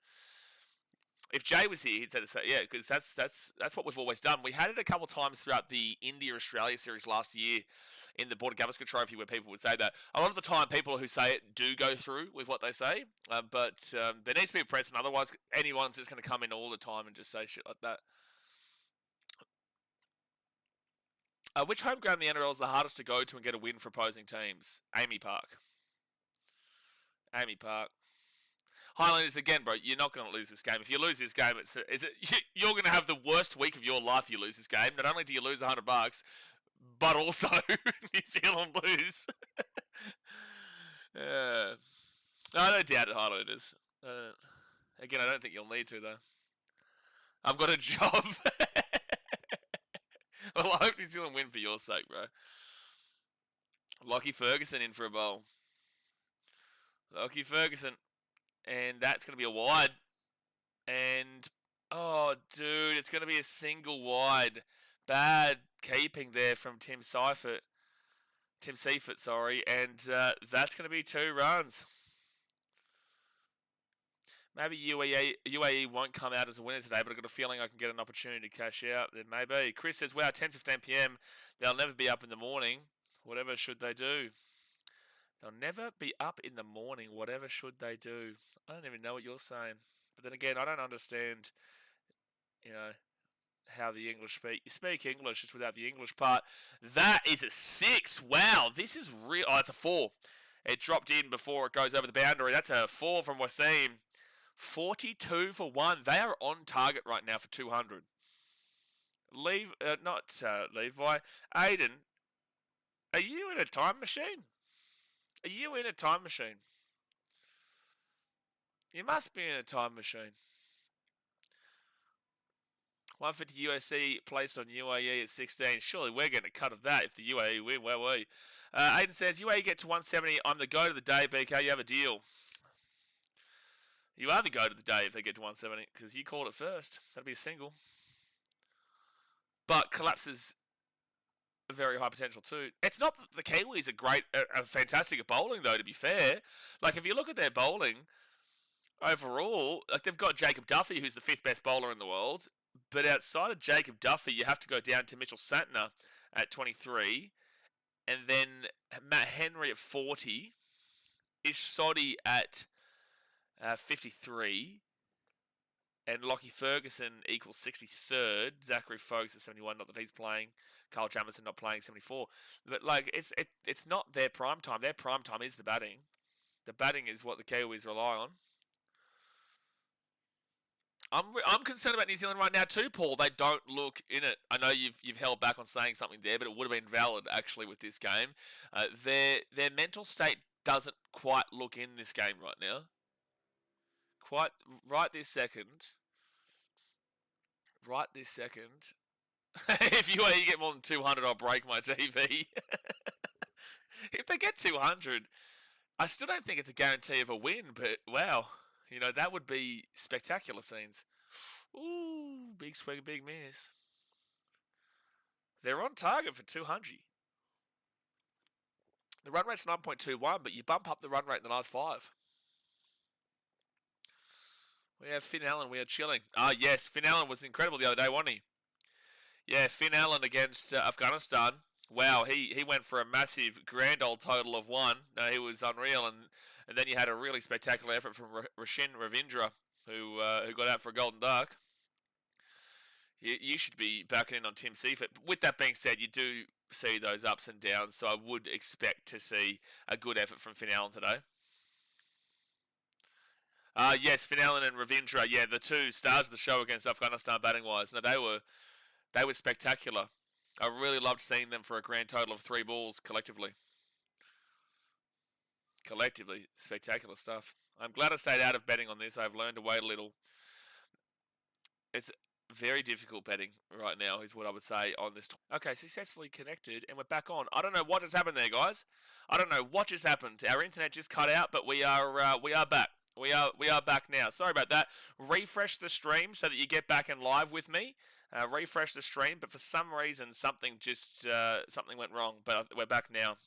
If Jay was here, he'd say the same. Yeah, because that's what we've always done. We had it a couple of times throughout the India-Australia series last year in the Border Gavaskar Trophy where people would say that. A lot of the time, people who say it do go through with what they say, but there needs to be a precedent. Otherwise, anyone's just going to come in all the time and just say shit like that. Which home ground in the NRL is the hardest to go to and get a win for opposing teams? Amy Park. Amy Park. Highlanders, again, bro, you're not going to lose this game. If you lose this game, you're going to have the worst week of your life if you lose this game. Not only do you lose $100, but also New Zealand lose. I don't doubt it, Highlanders. Again, I don't think you'll need to, though. I've got a job. Well, I hope New Zealand win for your sake, bro. Lockie Ferguson in for a bowl. Lockie Ferguson. And that's going to be a wide. And, oh, dude, it's going to be a single wide. Bad keeping there from Tim Seifert. And that's going to be 2 runs. Maybe UAE won't come out as a winner today, but I've got a feeling I can get an opportunity to cash out. Then maybe. Chris says, wow, 10:15 p.m. They'll never be up in the morning. Whatever should they do? They'll never be up in the morning. Whatever should they do? I don't even know what you're saying. But then again, I don't understand, how the English speak. You speak English just without the English part. That is a 6. Wow, this is real. Oh, it's a 4. It dropped in before it goes over the boundary. That's a 4 from Wasim. 42 for 1. They are on target right now for 200. Levi. Aiden, are you in a time machine? Are you in a time machine? You must be in a time machine. 150 USC placed on UAE at 16. Surely we're getting a cut of that if the UAE win, where we? Aiden says, UAE get to 170. I'm the goat of the day, BK. You have a deal. You are the goat of the day if they get to 170, because you called it first. That'd be a single. But collapses a very high potential too. It's not that the Kiwis are fantastic at bowling, though, to be fair. Like, if you look at their bowling, overall, like, they've got Jacob Duffy, who's the 5th best bowler in the world. But outside of Jacob Duffy, you have to go down to Mitchell Santner at 23. And then Matt Henry at 40. Ish Soddy at 53, and Lockie Ferguson equals 63rd. Zachary Foakes at 71, not that he's playing. Carl Jamison not playing, 74. But like, it's not their prime time. Their prime time is the batting. The batting is what the Kiwis rely on. I'm concerned about New Zealand right now too, Paul. They don't look in it. I know you've held back on saying something there, but it would have been valid actually with this game. Their mental state doesn't quite look in this game right now. Quite right this second. Right this second. If you get more than 200, I'll break my TV. If they get 200, I still don't think it's a guarantee of a win, but wow. That would be spectacular scenes. Ooh, big swing, big miss. They're on target for 200. The run rate's 9.21, but you bump up the run rate in the last 5. We have Finn Allen. We are chilling. Ah, yes. Finn Allen was incredible the other day, wasn't he? Yeah, Finn Allen against Afghanistan. Wow, he went for a massive grand old total of one. He was unreal, and then you had a really spectacular effort from Rashin Ravindra, who got out for a golden duck. You should be backing in on Tim Seifert. With that being said, you do see those ups and downs, so I would expect to see a good effort from Finn Allen today. Yes, Finn Allen and Ravindra, yeah, the two stars of the show against Afghanistan batting wise. No, they were spectacular. I really loved seeing them for a grand total of 3 balls collectively. Collectively, spectacular stuff. I'm glad I stayed out of betting on this. I've learned to wait a little. It's very difficult betting right now, is what I would say on this. Okay, successfully connected, and we're back on. I don't know what just happened there, guys. I don't know what just happened. Our internet just cut out, but we are back. We are back now. Sorry about that. Refresh the stream so that you get back in live with me. Refresh the stream, but for some reason something went wrong. But we're back now.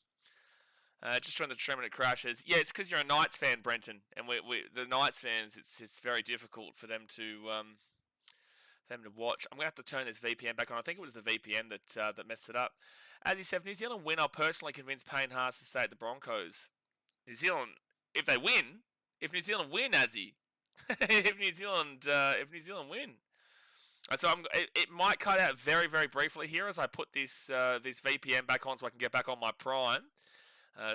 Just trying to stream and it crashes. Yeah, it's because you're a Knights fan, Brenton, and the Knights fans. It's very difficult for them to watch. I'm gonna have to turn this VPN back on. I think it was the VPN that messed it up. As he said, if New Zealand win, I'll personally convince Payne Haas to stay at the Broncos. New Zealand, if New Zealand win, Azzy, if New Zealand win. So it might cut out very, very briefly here as I put this VPN back on so I can get back on my Prime.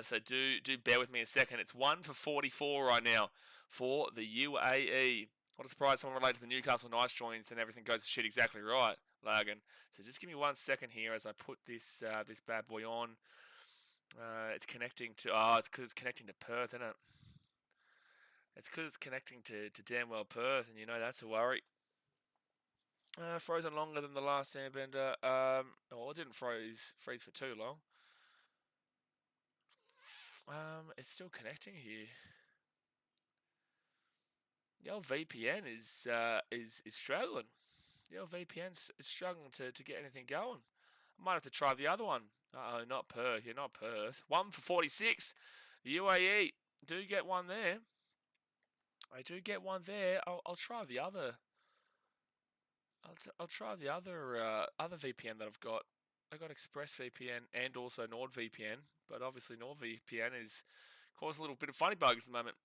So do bear with me a second. It's 1 for 44 right now for the UAE. What a surprise! Someone related to the Newcastle Knights joins and everything goes to shit exactly right, Lagan. So just give me 1 second here as I put this bad boy on. It's connecting to it's because it's connecting to Perth, isn't it? It's because it's connecting to damn well Perth, and you know that's a worry. Frozen longer than the last airbender. It didn't freeze for too long. It's still connecting here. The old VPN is struggling. The old VPN's is struggling to get anything going. I might have to try the other one. Uh-oh, not Perth. You're not Perth. 1 for 46. UAE do get one there. I do get one there. I'll try the other. I'll try the other VPN that I've got. I got ExpressVPN and also NordVPN, but obviously NordVPN is causing a little bit of funny bugs at the moment.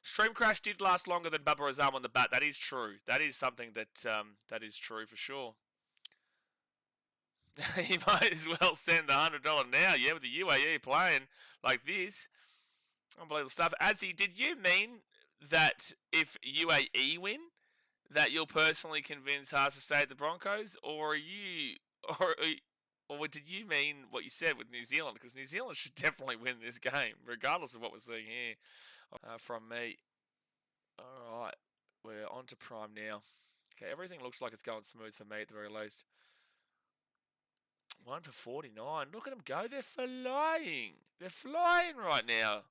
Stream crash did last longer than Babar Azam on the bat. That is true. That is something that is true for sure. You might as well send $100 now. Yeah, with the UAE playing like this, unbelievable stuff. Adzi, did you mean that if UAE win, that you'll personally convince Haas to stay at the Broncos, or did you mean what you said with New Zealand? Because New Zealand should definitely win this game, regardless of what we're seeing here from me. All right, we're on to Prime now. Okay, everything looks like it's going smooth for me at the very least. 1 for 49. Look at them go. They're flying. They're flying right now.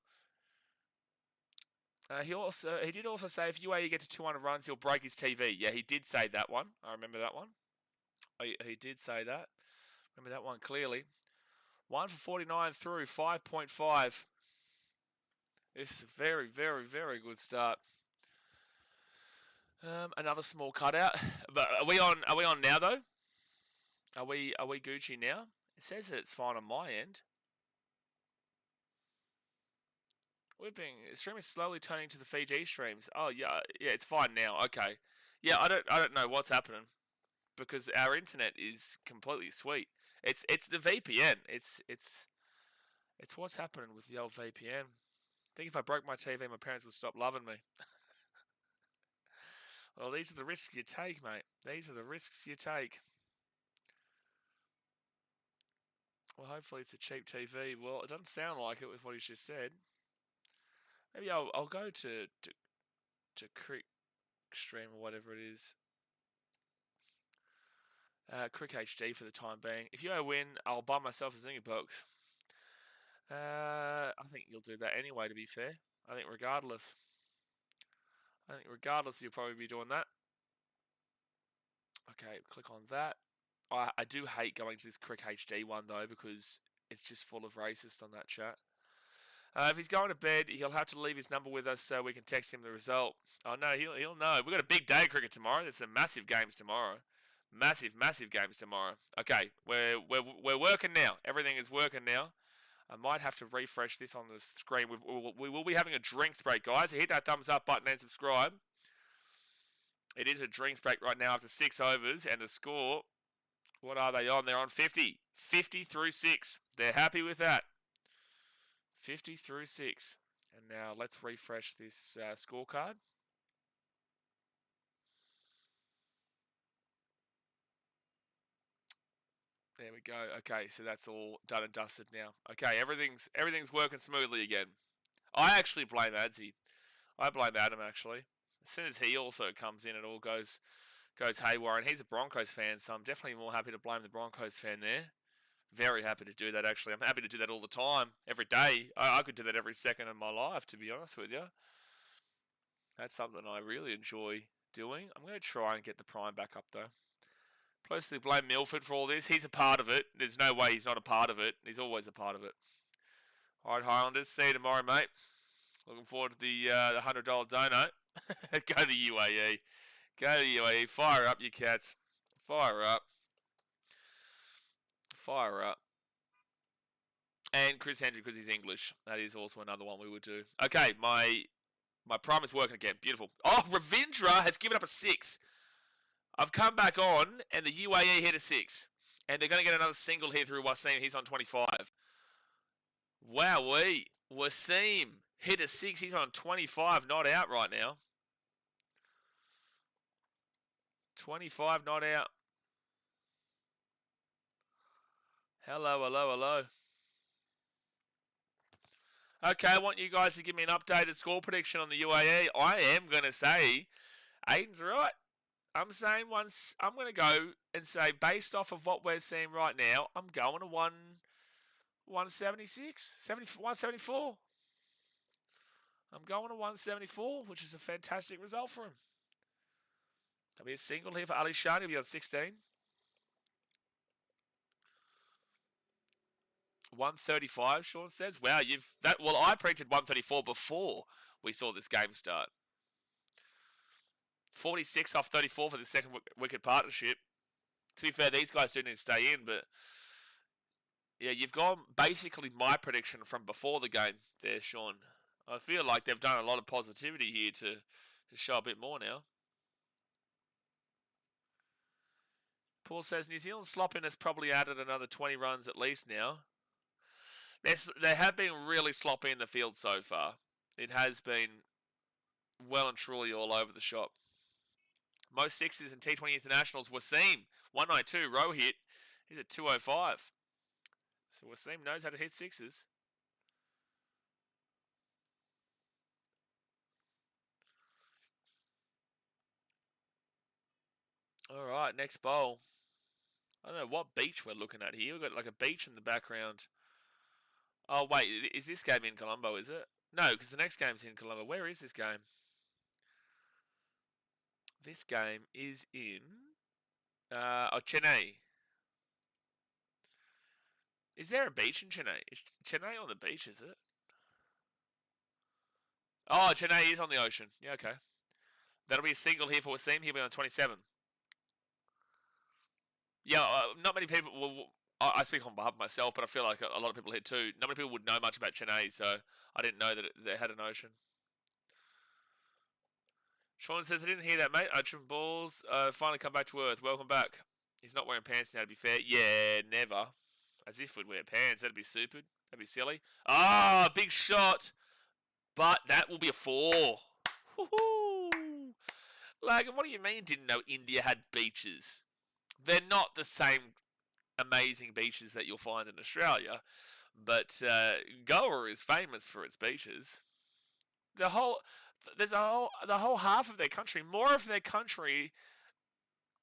He did also say if UAE get to 200 runs, he'll break his TV. Yeah, he did say that one. I remember that one. He did say that. Remember that one clearly. 1 for 49 through 5.5. This is a very, very, very good start. Another small cutout. But are we on now though? Are we Gucci now? It says that it's fine on my end. Stream is slowly turning to the Fiji streams. Oh yeah, it's fine now. Okay. Yeah, I don't know what's happening because our internet is completely sweet. It's the VPN. It's what's happening with the old VPN. I think if I broke my TV, my parents would stop loving me. Well, these are the risks you take, mate. These are the risks you take. Well, hopefully it's a cheap TV. Well, it doesn't sound like it with what he's just said. Maybe I'll go to Crick Stream or whatever it is. Crick HD for the time being. If you win, I'll buy myself a Zinger box. I think you'll do that anyway, to be fair. I think regardless, you'll probably be doing that. Okay, click on that. I do hate going to this Crick HD one though because it's just full of racists on that chat. If he's going to bed, he'll have to leave his number with us so we can text him the result. Oh no, he'll know. We've got a big day of cricket tomorrow. There's some massive games tomorrow. Massive, massive games tomorrow. Okay, we're working now. Everything is working now. I might have to refresh this on the screen. We will be having a drinks break, guys. So hit that thumbs up button and subscribe. It is a drinks break right now after 6 overs, and the score, what are they on? They're on 50. 50 through 6. They're happy with that. 50 through 6. And now let's refresh this scorecard. There we go. Okay, so that's all done and dusted now. Okay, everything's working smoothly again. I actually blame Adzi. I blame Adam actually. As soon as he also comes in, it all goes haywire. And he's a Broncos fan, so I'm definitely more happy to blame the Broncos fan there. Very happy to do that actually. I'm happy to do that all the time, every day. I could do that every second of my life, to be honest with you. That's something I really enjoy doing. I'm going to try and get the prime back up though. Closely blame Milford for all this. He's a part of it. There's no way he's not a part of it. He's always a part of it. All right, Highlanders. See you tomorrow, mate. Looking forward to the $100 donut. Go to the UAE. Go to the UAE. Fire up, you cats. Fire up. Fire up. And Chris Hendry because he's English. That is also another one we would do. Okay, my prime is working again. Beautiful. Oh, Ravindra has given up a 6. I've come back on, and the UAE hit a 6. And they're going to get another single here through Wasim. He's on 25. Wowee. Wasim hit a 6. He's on 25, not out right now. 25, not out. Hello, hello, hello. Okay, I want you guys to give me an updated score prediction on the UAE. I am going to say Aiden's right. I'm saying I'm going to go and say, based off of what we're seeing right now, I'm going to 176, 174. I'm going to 174, which is a fantastic result for him. There'll be a single here for Ali Shani. He'll be on 16. 135, Sean says. Wow, well, I predicted 134 before we saw this game start. 46 off 34 for the second wicket partnership. To be fair, these guys do need to stay in, but yeah, you've gone basically my prediction from before the game there, Sean. I feel like they've done a lot of positivity here to show a bit more now. Paul says New Zealand slopping has probably added another 20 runs at least now. They have been really sloppy in the field so far. It has been well and truly all over the shop. Most sixes in T20 internationals. Wasim, 192. Rohit, he's at 205. So Wasim knows how to hit sixes. All right, next bowl. I don't know what beach we're looking at here. We've got like a beach in the background. Oh, wait, is this game in Colombo, is it? No, because the next game's in Colombo. Where is this game? This game is in Chennai. Is there a beach in Chennai? Is Chennai on the beach, is it? Oh, Chennai is on the ocean. Yeah, okay. That'll be a single here for Wasim. He'll be on 27. Yeah, not many people will... I speak on behalf of myself, but I feel like a lot of people here too. Not many people would know much about Chennai, so I didn't know that they had an ocean. Sean says, I didn't hear that, mate. Ocean balls finally come back to earth. Welcome back. He's not wearing pants now, to be fair. Yeah, never. As if we'd wear pants. That'd be stupid. That'd be silly. Ah, big shot. But that will be a 4. Woohoo! Like, what do you mean didn't know India had beaches? They're not the same amazing beaches that you'll find in Australia, but Goa is famous for its beaches. The whole half of their country, more of their country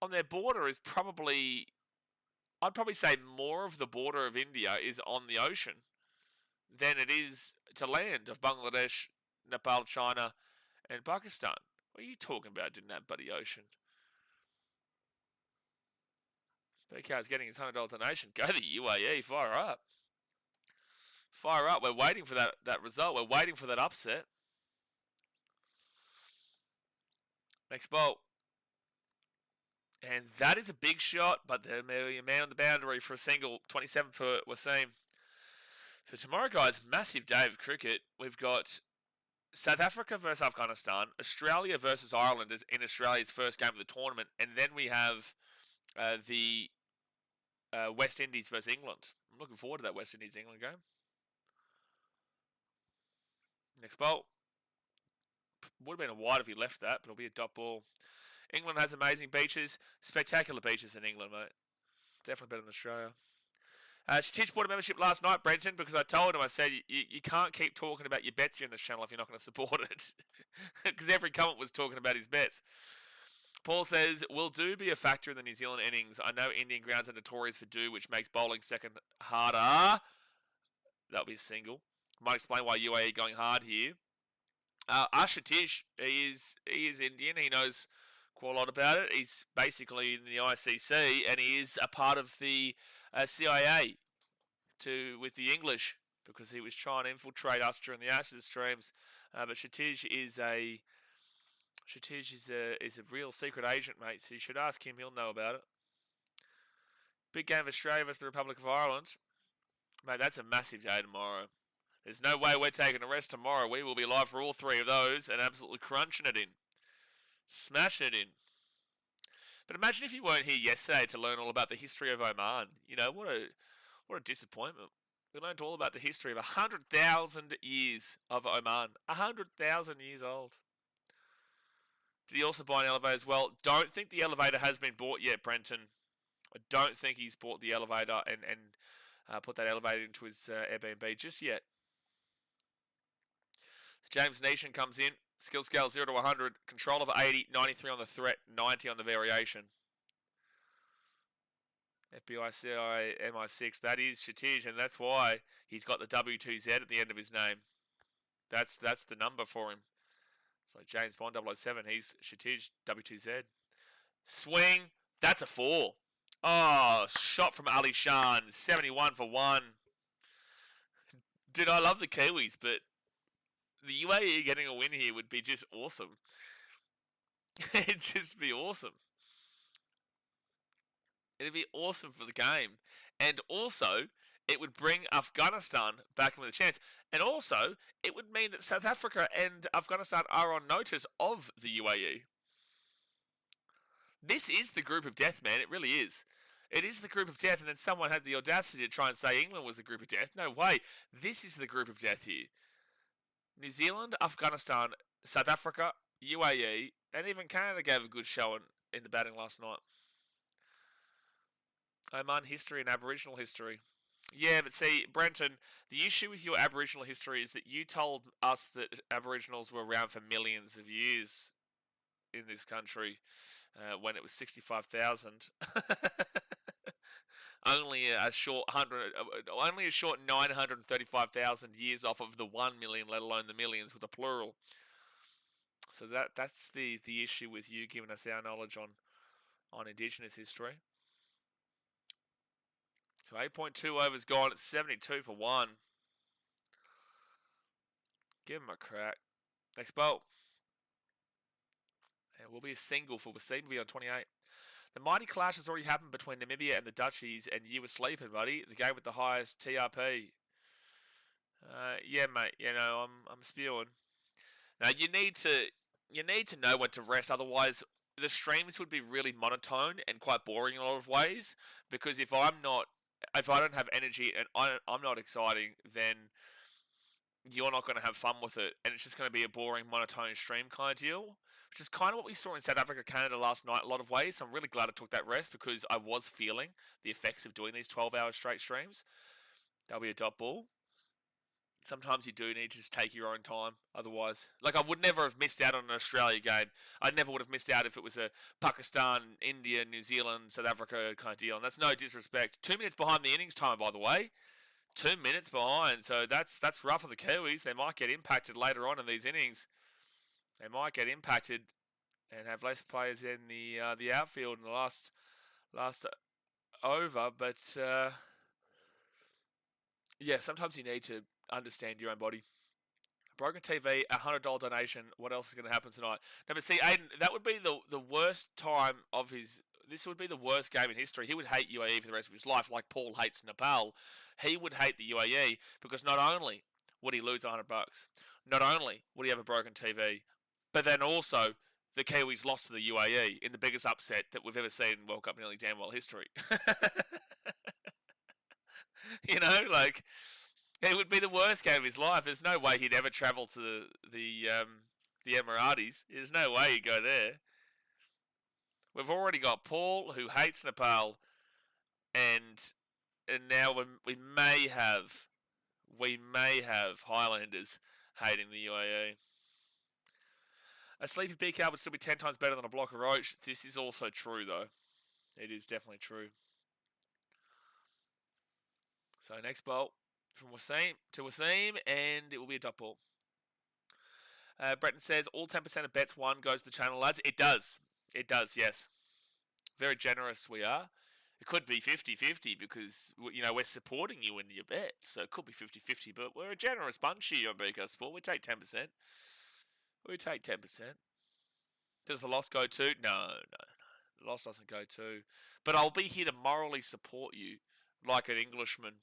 on their border is probably, I'd probably say more of the border of India is on the ocean than it is to land of Bangladesh, Nepal, China, and Pakistan. What are you talking about? Didn't have bloody ocean. BK's getting his $100 donation. Go to the UAE. Fire up. Fire up. We're waiting for that result. We're waiting for that upset. Next bowl. And that is a big shot, but the man on the boundary for a single, 27 for Wasim. So tomorrow, guys, massive day of cricket. We've got South Africa versus Afghanistan, Australia versus Ireland is in Australia's first game of the tournament, and then we have the West Indies versus England. I'm looking forward to that West Indies-England game. Next ball. Would have been a wide if he left that, but it'll be a dot ball. England has amazing beaches. Spectacular beaches in England, mate. Definitely better than Australia. She bought a membership last night, Brenton, because I told him, I said, you can't keep talking about your bets here on this channel if you're not going to support it. Because every comment was talking about his bets. Paul says, will do be a factor in the New Zealand innings? I know Indian grounds are notorious for do, which makes bowling second harder. That'll be a single. Might explain why UAE going hard here. Ashatish, he is Indian. He knows quite a lot about it. He's basically in the ICC, and he is a part of the CIA with the English, because he was trying to infiltrate us during the Ashes streams. But Shatish is a real secret agent, mate. So you should ask him; he'll know about it. Big game of Australia versus the Republic of Ireland, mate. That's a massive day tomorrow. There's no way we're taking a rest tomorrow. We will be live for all three of those and absolutely crunching it in, smashing it in. But imagine if you weren't here yesterday to learn all about the history of Oman. You know, what a disappointment. We learned all about the history of 100,000 years of Oman. 100,000 years old. Did he also buy an elevator as well? Don't think the elevator has been bought yet, Brenton. I don't think he's bought the elevator and put that elevator into his Airbnb just yet. James Neesham comes in. Skill scale 0 to 100. Control of 80. 93 on the threat. 90 on the variation. FBI, CIA, MI6. That is Shatij, and that's why he's got the W2Z at the end of his name. That's the number for him. So James Bond 007. He's Shatij W2Z. Swing. That's a 4. Oh, shot from Ali Shan. 71 for 1. Dude, I love the Kiwis, but the UAE getting a win here would be just awesome. It'd just be awesome. It'd be awesome for the game. And also, it would bring Afghanistan back in with a chance. And also, it would mean that South Africa and Afghanistan are on notice of the UAE. This is the group of death, man. It really is. It is the group of death, and then someone had the audacity to try and say England was the group of death. No way. This is the group of death here. New Zealand, Afghanistan, South Africa, UAE, and even Canada gave a good showing in the batting last night. Oman history and Aboriginal history. Yeah, but see, Brenton, the issue with your Aboriginal history is that you told us that Aboriginals were around for millions of years in this country when it was 65,000. Only a short 935,000 years off of the 1 million, let alone the millions with a plural. So that's the issue with you giving us our knowledge on Indigenous history. So 8.2 overs gone. It's 72 for 1. Give him a crack. Next bolt. And it will be a single for Wasim. Will be on 28. The mighty clash has already happened between Namibia and the Dutchies, and you were sleeping, buddy. The game with the highest TRP. Yeah, mate. You know, I'm spewing. Now you need to know when to rest. Otherwise, the streams would be really monotone and quite boring in a lot of ways. Because if I don't have energy and I'm not exciting, then you're not going to have fun with it, and it's just going to be a boring, monotone stream kind of deal. Which is kind of what we saw in South Africa, Canada last night, a lot of ways. So I'm really glad I took that rest because I was feeling the effects of doing these 12-hour straight streams. That'll be a dot ball. Sometimes you do need to just take your own time. Otherwise, like I would never have missed out on an Australia game. I never would have missed out if it was a Pakistan, India, New Zealand, South Africa kind of deal. And that's no disrespect. 2 minutes behind the innings time, by the way. 2 minutes behind. So that's rough for the Kiwis. They might get impacted later on in these innings. They might get impacted and have less players in the outfield in the last over. But yeah, sometimes you need to understand your own body. Broken TV, $100 donation. What else is going to happen tonight? No, but see, Aiden, that would be the worst time of his. this would be the worst game in history. He would hate UAE for the rest of his life, like Paul hates Nepal. He would hate the UAE because not only would he lose $100, not only would he have a broken TV, but then also the Kiwis lost to the UAE in the biggest upset that we've ever seen in World Cup nearly damn well history. You know, like, it would be the worst game of his life. There's no way he'd ever travel to the Emiratis. There's no way he'd go there. We've already got Paul, who hates Nepal, and now we may have Highlanders hating the UAE. A sleepy BKR would still be 10 times better than a block of roach. This is also true, though. It is definitely true. So next bolt from Wasim to Wasim, and it will be a dot ball. Breton says, all 10% of bets won goes to the channel, lads. It does. It does, yes. Very generous we are. It could be 50-50 because, you know, we're supporting you in your bets. So it could be 50-50, but we're a generous bunch here on BKRsport. We take 10%. We take 10%. Does the loss go to? No. The loss doesn't go to. But I'll be here to morally support you like an Englishman.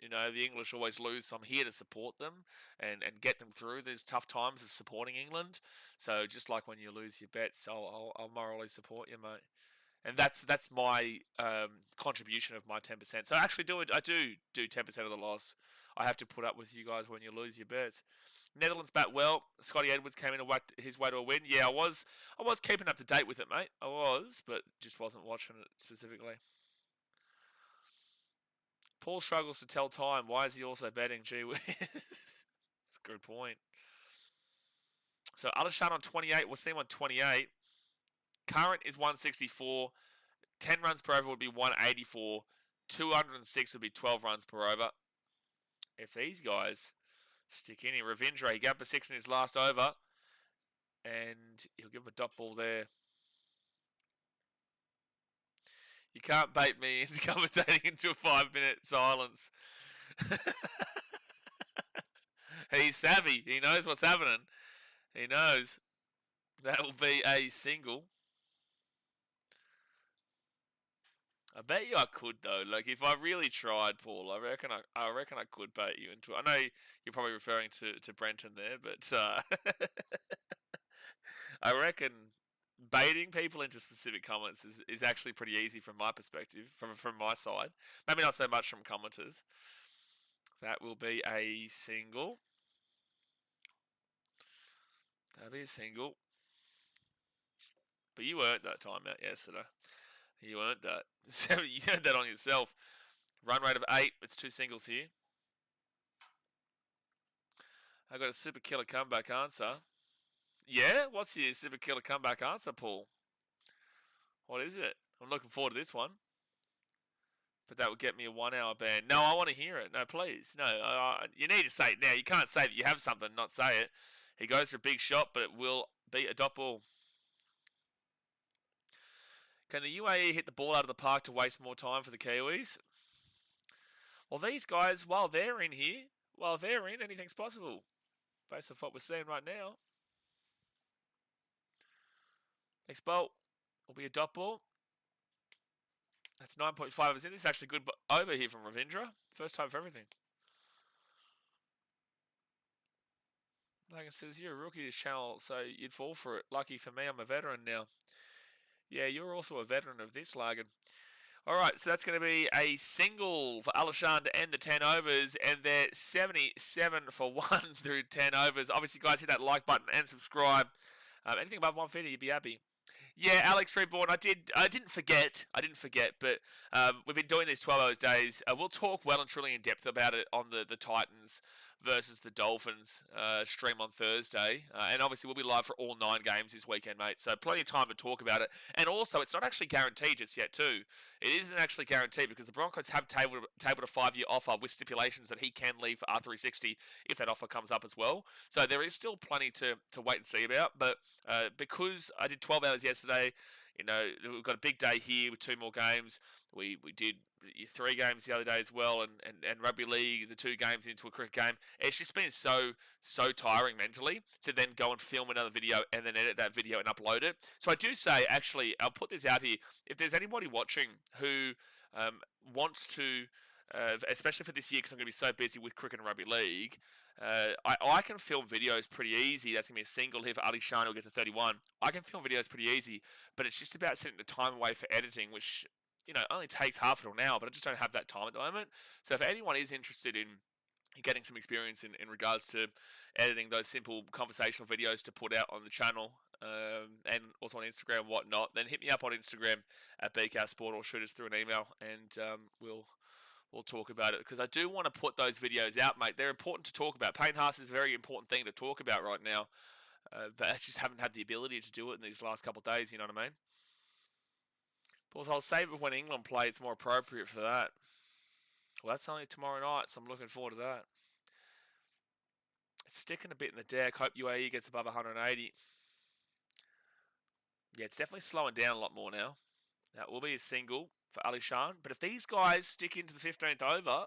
You know, the English always lose, so I'm here to support them and get them through these tough times of supporting England. So just like when you lose your bets, I'll morally support you, mate. And that's my contribution of my 10%. So I actually do 10% of the loss. I have to put up with you guys when you lose your bets. Netherlands bat well. Scotty Edwards came in and whacked his way to a win. Yeah, I was keeping up to date with it, mate. I was, but just wasn't watching it specifically. Paul struggles to tell time. Why is he also betting? Gee whiz. That's a good point. So Alishan on 28. Wasim on 28. Current is 164. 10 runs per over would be 184. 206 would be 12 runs per over. If these guys stick in here. Ravindra, he got for 6 in his last over. And he'll give him a dot ball there. You can't bait me into commentating into a 5-minute silence. He's savvy. He knows what's happening. He knows. That will be a single. I bet you I could though. Like if I really tried, Paul, I reckon I could bait you into it. I know you're probably referring to Brenton there, but I reckon baiting people into specific comments is actually pretty easy from my perspective, from my side. Maybe not so much from commenters. That will be a single. That'll be a single. But you earned that time out yesterday. You earned that. You earned that on yourself. Run rate of 8. It's 2 singles here. I got a super killer comeback answer. Yeah? What's your super killer comeback answer, Paul? What is it? I'm looking forward to this one. But that would get me a 1-hour ban. No, I want to hear it. No, please. No, you need to say it now. You can't say that you have something and not say it. He goes for a big shot, but it will be a dot ball. Can the UAE hit the ball out of the park to waste more time for the Kiwis? Well, these guys, while they're in here, anything's possible. Based off what we're seeing right now. Next bolt will be a dot ball. That's 9.5 is in. This is actually good over here from Ravindra. First time for everything. Like I says, you're a rookie to this channel, so you'd fall for it. Lucky for me, I'm a veteran now. Yeah, you're also a veteran of this, Lagan. Alright, so that's going to be a single for Alishan to end the 10 overs, and they're 77 for 1 through 10 overs. Obviously, guys, hit that like button and subscribe. Anything above 150, you'd be happy. Yeah, Alex Reborn, I didn't forget, but we've been doing these 12 hours days. We'll talk well and truly in depth about it on the Titans versus the Dolphins stream on Thursday. And obviously we'll be live for all 9 games this weekend, mate. So plenty of time to talk about it. And also, it's not actually guaranteed just yet, too. It isn't actually guaranteed because the Broncos have tabled a 5-year offer with stipulations that he can leave for R360 if that offer comes up as well. So there is still plenty to wait and see about. But because I did 12 hours yesterday, we've got a big day here with 2 more games. We did 3 games the other day as well, and rugby league, the 2 games into a cricket game. It's just been so tiring mentally to then go and film another video and then edit that video and upload it. So I do say, actually, I'll put this out here. If there's anybody watching who wants to, especially for this year, because I'm going to be so busy with cricket and rugby league, I can film videos pretty easy. That's going to be a single here for Ali Shan, who'll get to 31. I can film videos pretty easy, but it's just about setting the time away for editing, which, only takes half an hour, but I just don't have that time at the moment. So if anyone is interested in getting some experience in regards to editing those simple conversational videos to put out on the channel, and also on Instagram and whatnot, then hit me up on Instagram at BKRsport or shoot us through an email, and we'll talk about it, because I do want to put those videos out, mate. They're important to talk about. Payne Haas is a very important thing to talk about right now, but I just haven't had the ability to do it in these last couple of days, you know what I mean? But I'll save it when England play. It's more appropriate for that. Well, that's only tomorrow night, so I'm looking forward to that. It's sticking a bit in the deck. Hope UAE gets above 180. Yeah, it's definitely slowing down a lot more now. That will be a single for Ali Shan. But if these guys stick into the 15th over,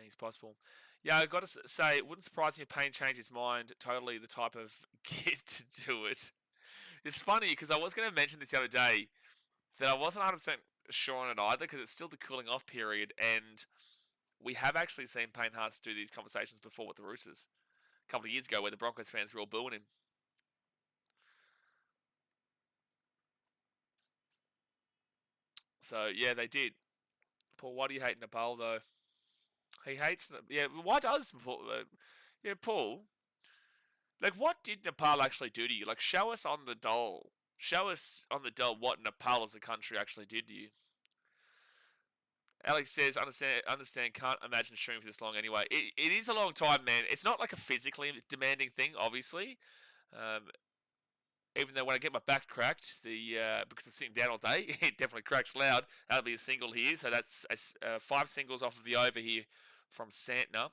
it's possible. Yeah, I've got to say, it wouldn't surprise me if Payne changed his mind. Totally the type of kid to do it. It's funny, because I was going to mention this the other day, that I wasn't 100% sure on it either, because it's still the cooling off period, and we have actually seen Payne Haas do these conversations before with the Roosters a couple of years ago, where the Broncos fans were all booing him. So, yeah, they did. Paul, why do you hate Nepal, though? He hates... Yeah, why does... yeah, Paul... Like, what did Nepal actually do to you? Like, show us on the doll. Show us on the doll what Nepal as a country actually did to you. Alex says, understand, can't imagine streaming for this long anyway. It is a long time, man. It's not like a physically demanding thing, obviously. Even though when I get my back cracked, because I'm sitting down all day, it definitely cracks loud. That'll be a single here. So that's 5 singles off of the over here from Santner.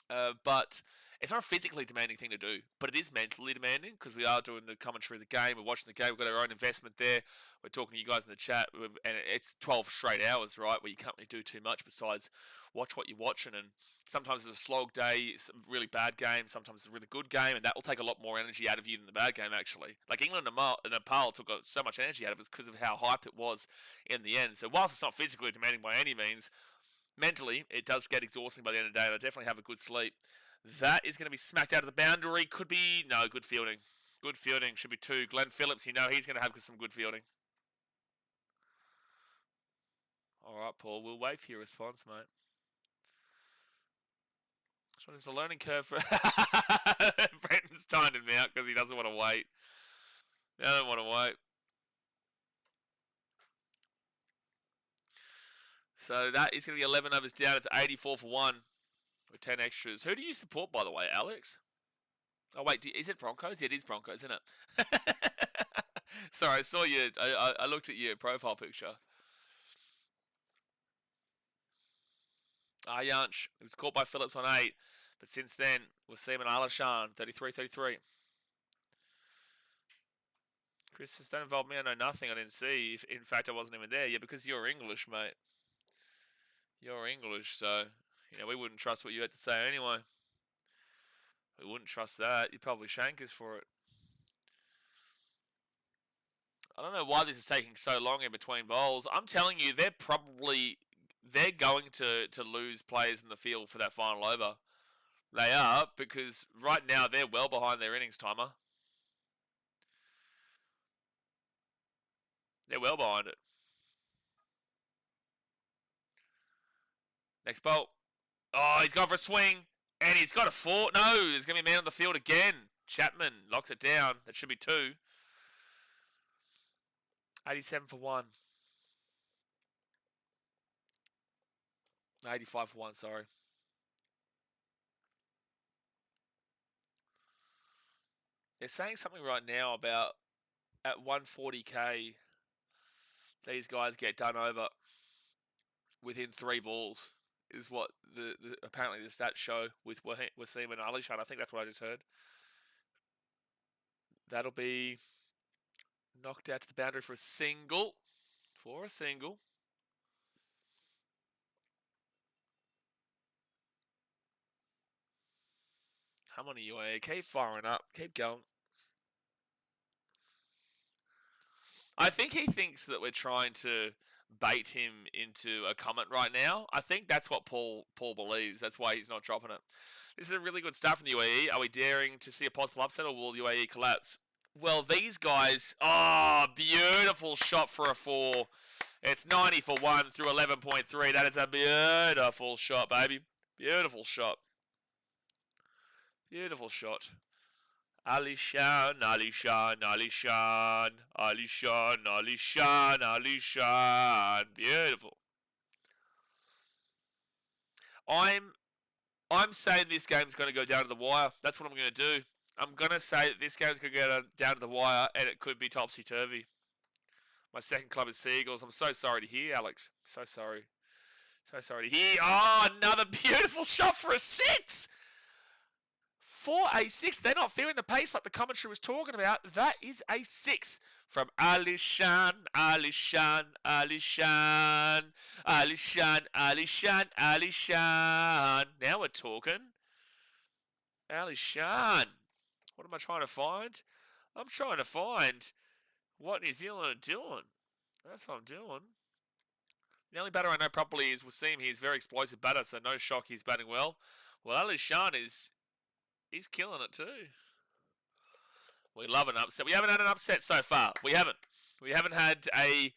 But it's not a physically demanding thing to do, but it is mentally demanding, because we are doing the commentary of the game, we're watching the game, we've got our own investment there, we're talking to you guys in the chat, and it's 12 straight hours, right, where you can't really do too much besides watch what you're watching, and sometimes it's a slog day, it's a really bad game, sometimes it's a really good game, and that will take a lot more energy out of you than the bad game, actually. Like, England and Nepal took so much energy out of us because of how hype it was in the end. So whilst it's not physically demanding by any means, mentally, it does get exhausting by the end of the day, and I definitely have a good sleep. That is going to be smacked out of the boundary. Could be... No, good fielding. Good fielding. Should be 2. Glenn Phillips, he's going to have some good fielding. Alright, Paul. We'll wait for your response, mate. This one is a learning curve for... Brenton's timed him out because he doesn't want to wait. I don't want to wait. So that is going to be 11 overs down. It's 84 for 1. With 10 extras. Who do you support, by the way, Alex? Oh, wait, is it Broncos? Yeah, it is Broncos, isn't it? Sorry, I saw you. I looked at your profile picture. Yanch. It was caught by Phillips on 8. But since then, we're seeing Ali Shan, 33-33. Chris says, don't involve me. I know nothing. I didn't see. In fact, I wasn't even there. Yeah, because you're English, mate. You're English, so... we wouldn't trust what you had to say anyway. We wouldn't trust that. You'd probably shank us for it. I don't know why this is taking so long in between bowls. I'm telling you, they're going to lose players in the field for that final over. They are, because right now they're well behind their innings timer. They're well behind it. Next bolt. Oh, he's gone for a swing. And he's got a 4. No, there's going to be a man on the field again. Chapman locks it down. That should be 2. 87 for 1. 85 for 1, sorry. They're saying something right now about at 140k, these guys get done over within 3 balls. Is what apparently the stats show with Wasim and Ali Shan. I think that's what I just heard. That'll be Knocked out to the boundary for a single. Come on, UAE. Keep firing up. Keep going. I think he thinks that we're trying to bait him into a comment right now. I think that's what Paul believes. That's why he's not dropping it. This is a really good start from the UAE. Are we daring to see a possible upset, or will UAE collapse? Well, these guys... Oh, beautiful shot for a 4. It's 90 for 1 through 11.3. That is a beautiful shot, baby. Beautiful shot. Beautiful shot. Alishan, Alishan, Alishan, Alishan, Alishan, Alishan. Beautiful. I'm saying this game's going to go down to the wire. That's what I'm going to do. I'm going to say that this game's going to go down to the wire, and it could be topsy-turvy. My second club is Seagulls. I'm so sorry to hear, Alex. So sorry. So sorry to hear. Oh, another beautiful shot for a 6! For a 6, they're not feeling the pace like the commentary was talking about. That is a 6 from Alishan, Alishan, Alishan, Alishan, Alishan, Alishan. Now we're talking. Alishan. What am I trying to find? I'm trying to find what New Zealand are doing. That's what I'm doing. The only batter I know properly is Wasim. He's a very explosive batter, so no shock he's batting well. Well, Alishan he's killing it too. We love an upset. We haven't had an upset so far. We haven't. We haven't had a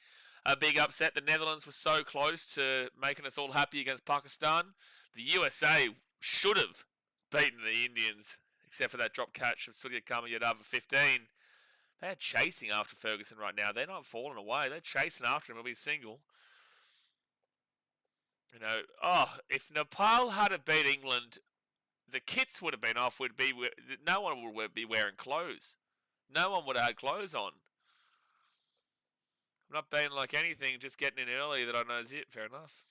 big upset. The Netherlands were so close to making us all happy against Pakistan. The USA should have beaten the Indians, except for that drop catch of Surya Kamayadava 15. They're chasing after Ferguson right now. They're not falling away. They're chasing after him. It'll be a single. You know, if Nepal had beat England, the kits would have been off. No one would be wearing clothes. No one would have had clothes on. I'm not being like anything, just getting in early that I know is it. Fair enough.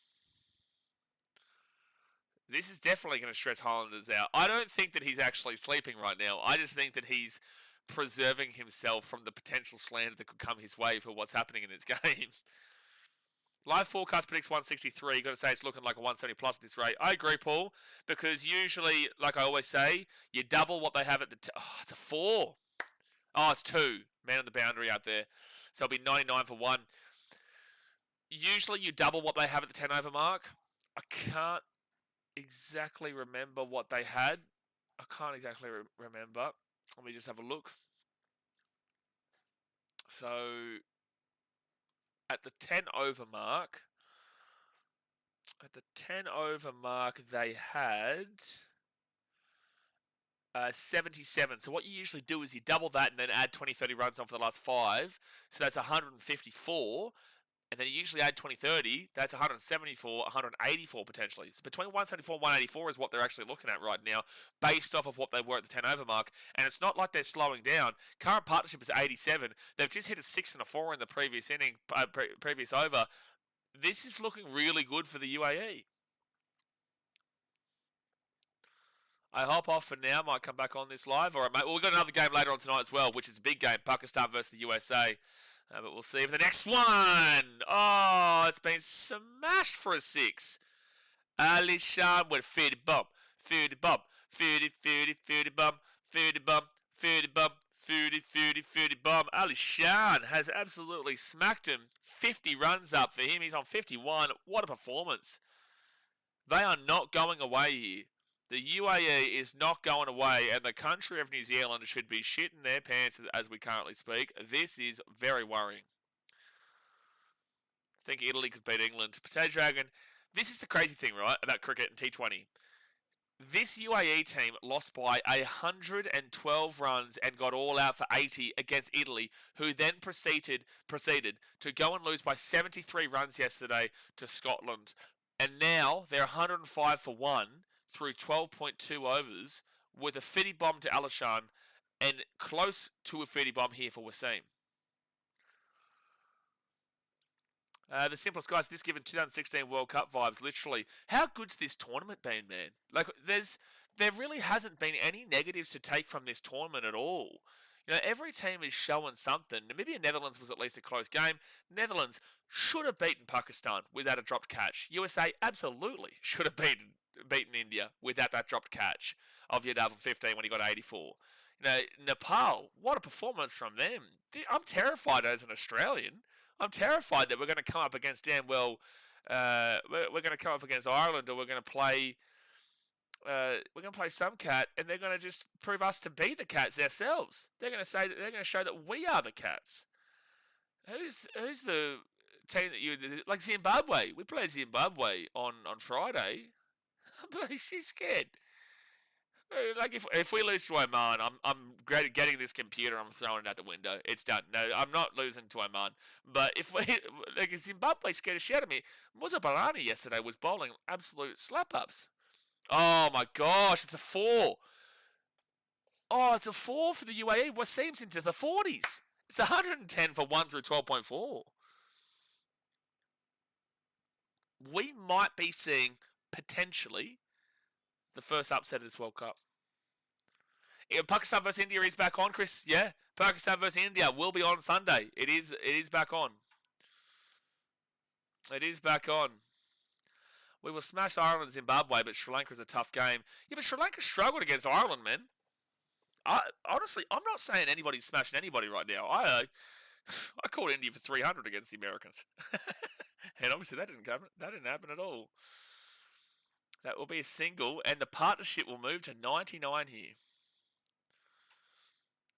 This is definitely going to stress Highlanders out. I don't think that he's actually sleeping right now. I just think that he's preserving himself from the potential slander that could come his way for what's happening in this game. Live forecast predicts 163. You've got to say it's looking like a 170 plus at this rate. I agree, Paul, because usually, like I always say, you double what they have at the... it's a 4. Oh, it's 2. Man on the boundary out there. So it'll be 99 for 1. Usually you double what they have at the 10 over mark. I can't exactly remember what they had. I can't exactly remember. Let me just have a look. So... At the 10 over mark, they had 77. So what you usually do is you double that and then add 20, 30 runs on for the last 5. So that's 154. And then you usually add 20, 30. That's 174, 184 potentially. So between 174 and 184 is what they're actually looking at right now, based off of what they were at the 10 over mark. And it's not like they're slowing down. Current partnership is 87. They've just hit a 6 and a 4 in the previous inning, previous over. This is looking really good for the UAE. I hop off for now. Might come back on this live. All right, mate. Well, we've got another game later on tonight as well, which is a big game. Pakistan versus the USA. But we'll see for the next one. Oh, it's been smashed for a 6. Alishan with 30 bump. 30 bump. 30 bump. 30 bump. 30 bump. 30 bump. Alishan has absolutely smacked him. 50 runs up for him. He's on 51. What a performance. They are not going away here. The UAE is not going away, and the country of New Zealand should be shitting their pants as we currently speak. This is very worrying. I think Italy could beat England. Potato Dragon, this is the crazy thing, right, about cricket and T20. This UAE team lost by 112 runs and got all out for 80 against Italy, who then proceeded to go and lose by 73 runs yesterday to Scotland. And now they're 105 for 1. Through 12.2 overs with a 50 bomb to Alishan and close to a 50 bomb here for Wasim. The simplest guys, this given 2016 World Cup vibes, literally. How good's this tournament been, man? Like, there really hasn't been any negatives to take from this tournament at all. Every team is showing something. Namibia Netherlands was at least a close game. Netherlands should have beaten Pakistan without a dropped catch. USA absolutely should have beaten India without that dropped catch of Yadav 15 when he got 84. Nepal, what a performance from them. I'm terrified as an Australian. I'm terrified that we're going to come up against damn well. We're going to come up against Ireland, or we're going to play some cat, and they're going to just prove us to be the cats ourselves. They're going to show that we are the cats. Who's the team that you like? Zimbabwe? We play Zimbabwe on Friday. She's scared. Like if we lose to Oman, I'm getting this computer. I'm throwing it out the window. It's done. No, I'm not losing to Oman. But if Zimbabwe scared the shit out of me. Musa Barani yesterday was bowling absolute slap ups. Oh my gosh, it's a 4. Oh, it's a 4 for the UAE. Wasim's into the 40s. It's 110 for 1 through 12.4. We might be seeing potentially the first upset of this World Cup. Pakistan versus India is back on, Chris. Yeah, Pakistan versus India will be on Sunday. It is back on. It is back on. We will smash Ireland and Zimbabwe, but Sri Lanka is a tough game. Yeah, but Sri Lanka struggled against Ireland, man. Honestly, I'm not saying anybody's smashing anybody right now. I called India for 300 against the Americans. And obviously that didn't happen at all. That will be a single, and the partnership will move to 99 here.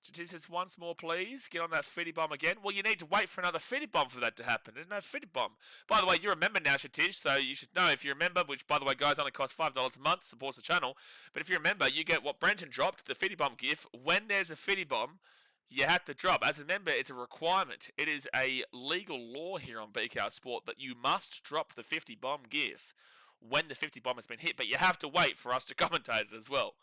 Satish says, once more, please. Get on that fitty bomb again. Well, you need to wait for another fitty bomb for that to happen. There's no fitty bomb. By the way, you're a member now, Satish, so you should know if you're a member, which, by the way, guys, only costs $5 a month, supports the channel. But if you're a member, you get what Brenton dropped, the fitty bomb GIF. When there's a fitty bomb, you have to drop. As a member, it's a requirement. It is a legal law here on BKRsport that you must drop the 50 bomb GIF when the 50 bomb has been hit, but you have to wait for us to commentate it as well.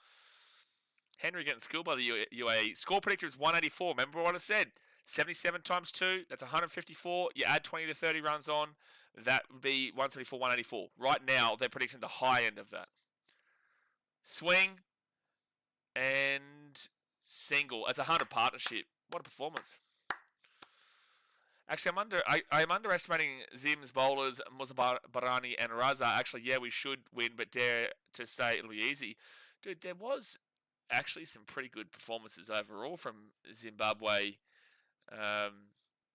Henry getting schooled by the UAE. Score predictor is 184. Remember what I said? 77 times 2, that's 154. You add 20 to 30 runs on, that would be 174, 184. Right now, they're predicting the high end of that. Swing and single. It's a 100 partnership. What a performance. Actually, I'm underestimating Zim's bowlers, Musa Barani and Raza. Actually, yeah, we should win, but dare to say it'll be easy. Dude, there was actually some pretty good performances overall from Zimbabwe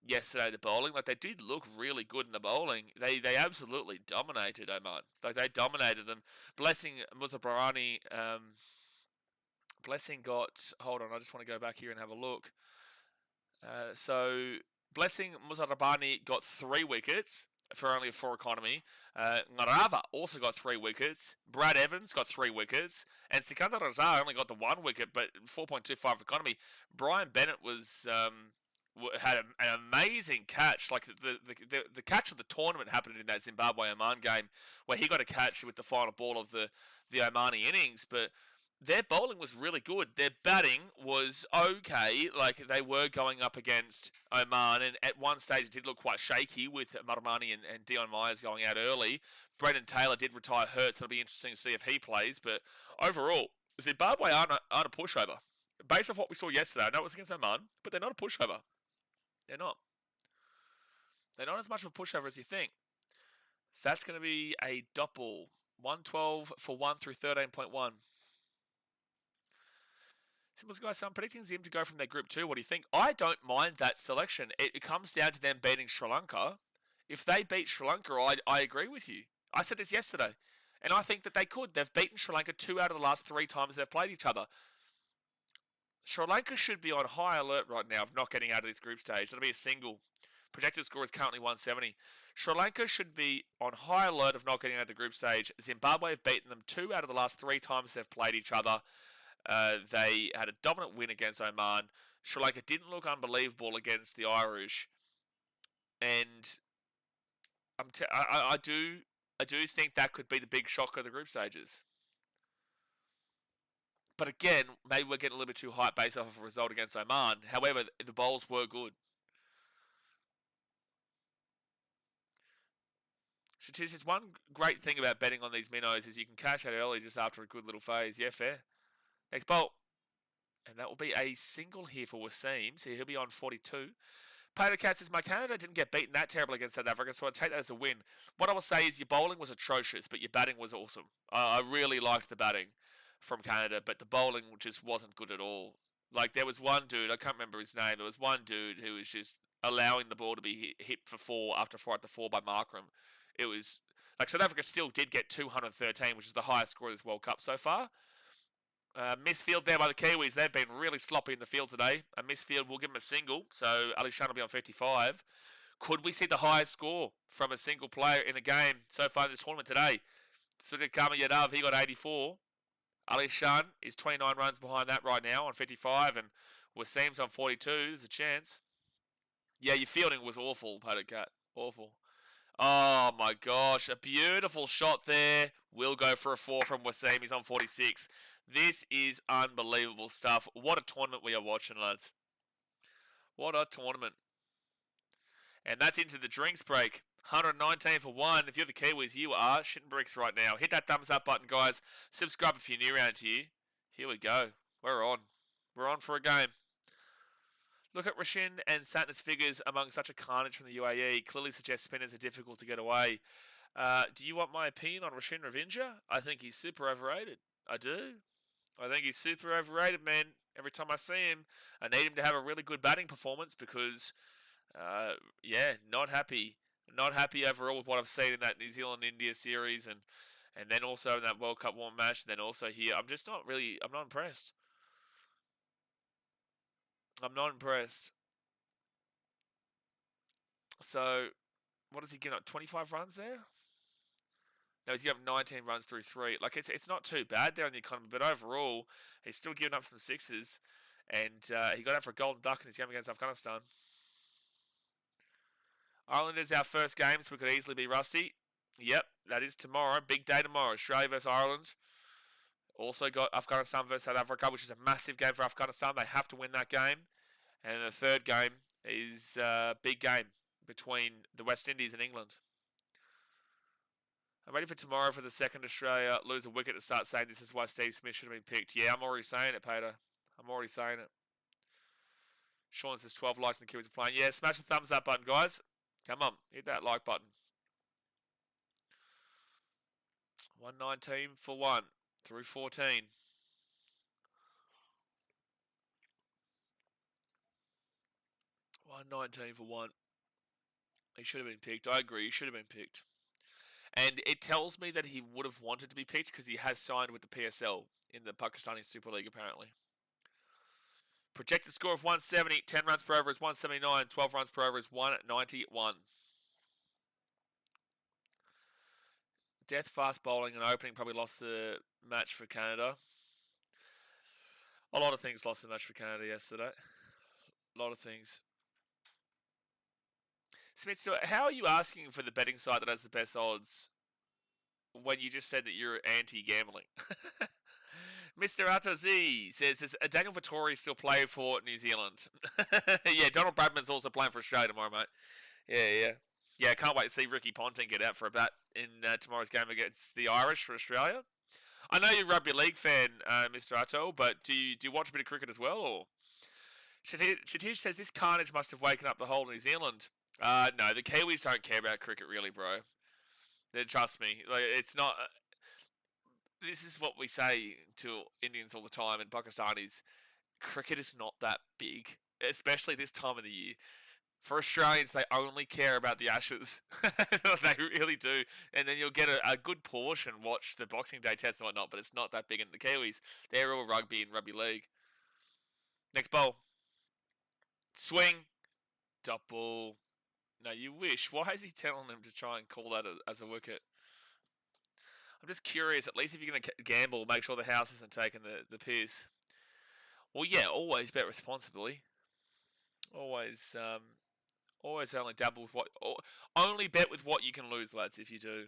yesterday. The bowling, like, they did look really good in the bowling. They absolutely dominated Oman. Like, they dominated them. Blessing Musa Barani. Blessing got. Hold on, I just want to go back here and have a look. So Blessing Musarabani got 3 wickets for only a 4 economy. Ngarava also got 3 wickets. Brad Evans got 3 wickets. And Sikandar Raza only got the 1 wicket, but 4.25 economy. Brian Bennett was had an amazing catch. Like the catch of the tournament happened in that Zimbabwe-Oman game, where he got a catch with the final ball of the Omani innings. But their bowling was really good. Their batting was okay. Like, they were going up against Oman, and at one stage it did look quite shaky with Marmani and Dion Myers going out early. Brendan Taylor did retire hurt, so it'll be interesting to see if he plays. But overall, Zimbabwe aren't a pushover. Based off what we saw yesterday, I know it was against Oman, but they're not a pushover. They're not. They're not as much of a pushover as you think. That's going to be a dot ball. 112 for 1 through 13.1. Simple guys, so I'm predicting Zim to go from their group 2. What do you think? I don't mind that selection. It comes down to them beating Sri Lanka. If they beat Sri Lanka, I agree with you. I said this yesterday. And I think that they could. They've beaten Sri Lanka 2 out of the last 3 times they've played each other. Sri Lanka should be on high alert right now of not getting out of this group stage. It'll be a single. Projected score is currently 170. Sri Lanka should be on high alert of not getting out of the group stage. Zimbabwe have beaten them 2 out of the last 3 times they've played each other. They had a dominant win against Oman. Sri Lanka didn't look unbelievable against the Irish, and I do think that could be the big shock of the group stages. But again, maybe we're getting a little bit too hyped based off of a result against Oman. However, the bowls were good. Shatish says, one great thing about betting on these minnows is you can cash out early just after a good little phase. Yeah, fair. Next bowl. And that will be a single here for Wasim. So he'll be on 42. Pato Cat says, my Canada didn't get beaten that terribly against South Africa, so I'd take that as a win. What I will say is your bowling was atrocious, but your batting was awesome. I really liked the batting from Canada, but the bowling just wasn't good at all. Like, there was one dude, I can't remember his name, there was one dude who was just allowing the ball to be hit for 4 after 4 by Markram. It was, like, South Africa still did get 213, which is the highest score of this World Cup so far. Misfield there by the Kiwis. They've been really sloppy in the field today. A misfield will give them a single, so Ali Shan will be on 55. Could we see the highest score from a single player in a game so far in this tournament today? Sudhakama Yadav, he got 84. Ali Shan is 29 runs behind that right now on 55, and Wasim's on 42. There's a chance. Yeah, your fielding was awful, Pato Cat. Awful. Oh my gosh, a beautiful shot there. Will go for a 4 from Wasim. He's on 46. This is unbelievable stuff. What a tournament we are watching, lads. What a tournament. And that's into the drinks break. 119 for 1. If you're the Kiwis, you are shitting bricks right now. Hit that thumbs up button, guys. Subscribe if you're new around here. Here we go. We're on. We're on for a game. Look at Rashin and Santner's figures among such a carnage from the UAE. Clearly suggests spinners are difficult to get away. Do you want my opinion on Rashin Ravinja? I think he's super overrated. I do. I think he's super overrated, man. Every time I see him, I need him to have a really good batting performance because, yeah, not happy. Not happy overall with what I've seen in that New Zealand-India series and then also in that World Cup one match and then also here. I'm not impressed. I'm not impressed. So, what does he get up? 25 runs there? No, he's given up 19 runs through 3. Like, it's not too bad there in the economy, but overall, he's still giving up some sixes. And he got out for a golden duck in his game against Afghanistan. Ireland is our first game, so we could easily be rusty. Yep, that is tomorrow. Big day tomorrow. Australia versus Ireland. Also got Afghanistan versus South Africa, which is a massive game for Afghanistan. They have to win that game. And the third game is a big game between the West Indies and England. I'm ready for tomorrow for the second Australia lose a wicket to start saying this is why Steve Smith should have been picked. Yeah, I'm already saying it, Peter. I'm already saying it. Sean says 12 likes and the Kiwis are playing. Yeah, smash the thumbs up button, guys. Come on, hit that like button. 119 for 1 through 14. $119 for 1. He should have been picked. I agree, he should have been picked. And it tells me that he would have wanted to be picked because he has signed with the PSL in the Pakistani Super League, apparently. Projected score of 170. 10 runs per over is 179. 12 runs per over is 191. Death fast bowling and opening probably lost the match for Canada. A lot of things lost the match for Canada yesterday. A lot of things. Smith, so how are you asking for the betting site that has the best odds when you just said that you're anti-gambling? Mr. Atazi says, does Daniel Vettori still play for New Zealand? Yeah, Donald Bradman's also playing for Australia tomorrow, mate. Yeah. Yeah, I can't wait to see Ricky Ponting get out for a bat in tomorrow's game against the Irish for Australia. I know you're a rugby league fan, Mr. Atto, but do you watch a bit of cricket as well? Or Shatij says, this carnage must have woken up the whole New Zealand. No, the Kiwis don't care about cricket really, bro. Trust me. Like, it's not... This is what we say to Indians all the time and Pakistanis. Cricket is not that big, especially this time of the year. For Australians, they only care about the Ashes. They really do. And then you'll get a good portion, watch the Boxing Day test and whatnot, but it's not that big in the Kiwis. They're all rugby and rugby league. Next bowl. Swing. Dot ball. No, you wish. Why is he telling them to try and call that as a wicket? I'm just curious. At least if you're going to gamble, make sure the house isn't taking the piss. Well, yeah, always bet responsibly. Always only dabble with what... Only bet with what you can lose, lads, if you do.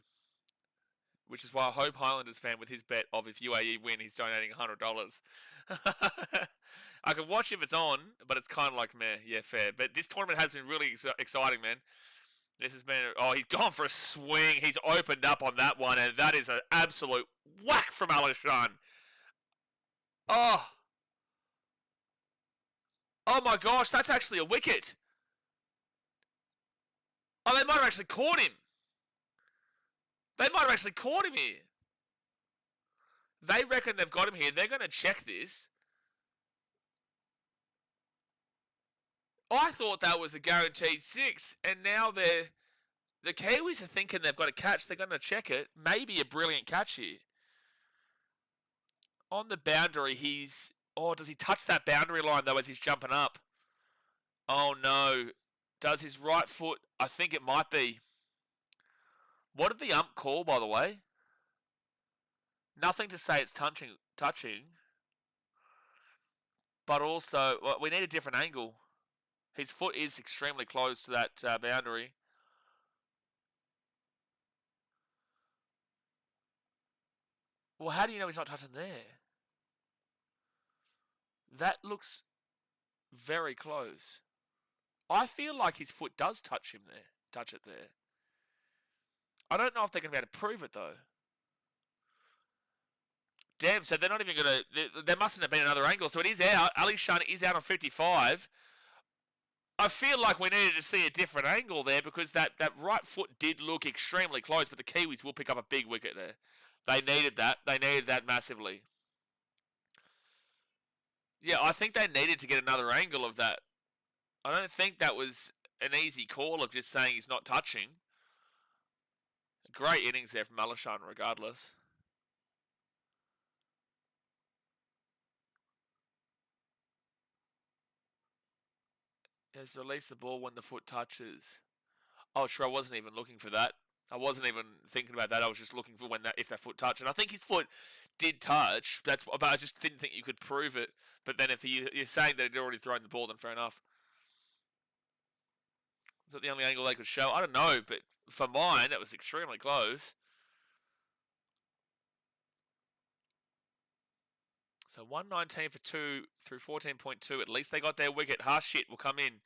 Which is why I hope Highlanders fan with his bet of if UAE win, he's donating $100. I can watch if it's on, but it's kind of like, meh, yeah, fair. But this tournament has been really exciting, man. This has been... Oh, he's gone for a swing. He's opened up on that one, and that is an absolute whack from Alishan. Oh. Oh my gosh, that's actually a wicket. Oh, they might have actually caught him. They might have actually caught him here. They reckon they've got him here. They're going to check this. I thought that was a guaranteed 6, and now the Kiwis are thinking they've got a catch. They're going to check it. Maybe a brilliant catch here. On the boundary, he's... Oh, does he touch that boundary line, though, as he's jumping up? Oh, no. Does his right foot... I think it might be. What did the ump call, by the way? Nothing to say it's touching. But also, well, we need a different angle. His foot is extremely close to that boundary. Well, how do you know he's not touching there? That looks very close. I feel like his foot does touch it there. I don't know if they're going to be able to prove it, though. Damn, so they're not even going to... There mustn't have been another angle, so it is out. Ali Shan is out on 55. I feel like we needed to see a different angle there because that right foot did look extremely close, but the Kiwis will pick up a big wicket there. They needed that. They needed that massively. Yeah, I think they needed to get another angle of that. I don't think that was an easy call of just saying he's not touching. Great innings there from Alishan regardless. Has released the ball when the foot touches. Oh, sure, I wasn't even looking for that. I wasn't even thinking about that. I was just looking for if that foot touched. And I think his foot did touch. But I just didn't think you could prove it. But then if you're saying that he'd already thrown the ball, then fair enough. Is that the only angle they could show? I don't know, but for mine, that was extremely close. So 119 for 2 through 14.2. At least they got their wicket. Harshit will come in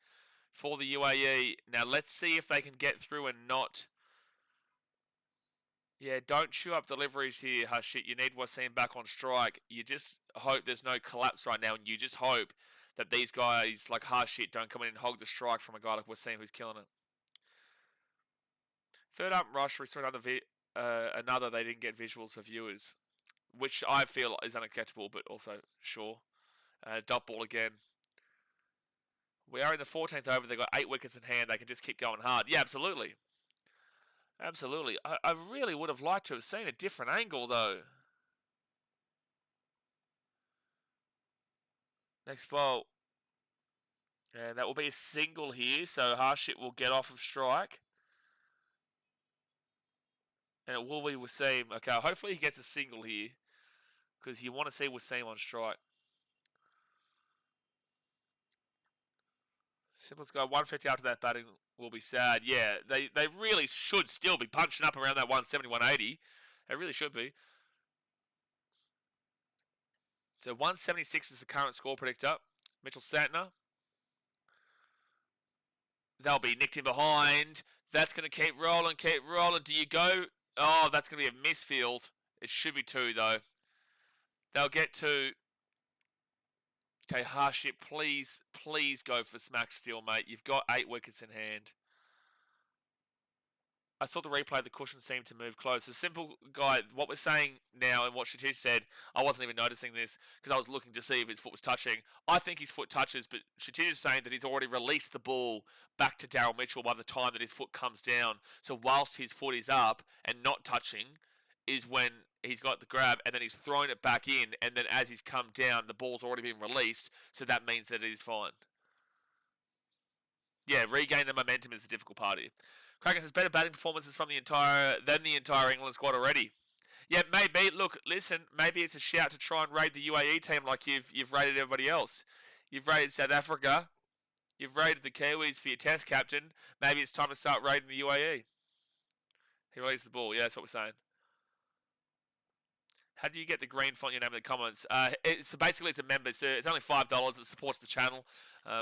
for the UAE. Now let's see if they can get through and not... Yeah, don't chew up deliveries here, Harshit. You need Wasim back on strike. You just hope there's no collapse right now, and you just hope that these guys like Harshit don't come in and hog the strike from a guy like Wasim who's killing it. Third up rush, we saw another they didn't get visuals for viewers, which I feel is unacceptable, but also sure. Dot ball again. We are in the 14th over. They've got 8 wickets in hand. They can just keep going hard. Yeah, absolutely. Absolutely. I really would have liked to have seen a different angle, though. Next ball. And that will be a single here, so Harshit will get off of strike. And it will be Wasim. Okay, hopefully he gets a single here, because you want to see Wasim on strike. Simple's got 150 after that batting will be sad. Yeah, they really should still be punching up around that 170, 180. They really should be. So 176 is the current score predictor. Mitchell Santner. They'll be nicked in behind. That's going to keep rolling, keep rolling. Do you go? Oh, that's going to be a misfield. It should be 2, though. They'll get 2. Okay, Harshit, please go for smack still, mate. You've got 8 wickets in hand. I saw the replay. The cushion seemed to move close. The simple guy, what we're saying now and what Shatish said, I wasn't even noticing this because I was looking to see if his foot was touching. I think his foot touches, but Shatish is saying that he's already released the ball back to Daryl Mitchell by the time that his foot comes down. So whilst his foot is up and not touching is when he's got the grab and then he's thrown it back in, and then as he's come down, the ball's already been released, so that means that it is fine. Yeah, regain the momentum is the difficult part here. Kraken has better batting performances than the entire England squad already. Yeah, maybe. Look, listen, maybe it's a shout to try and raid the UAE team like you've raided everybody else. You've raided South Africa. You've raided the Kiwis for your test captain. Maybe it's time to start raiding the UAE. He released the ball. Yeah, that's what we're saying. How do you get the green font in your name in the comments? So basically, it's a member. So it's only $5. It supports the channel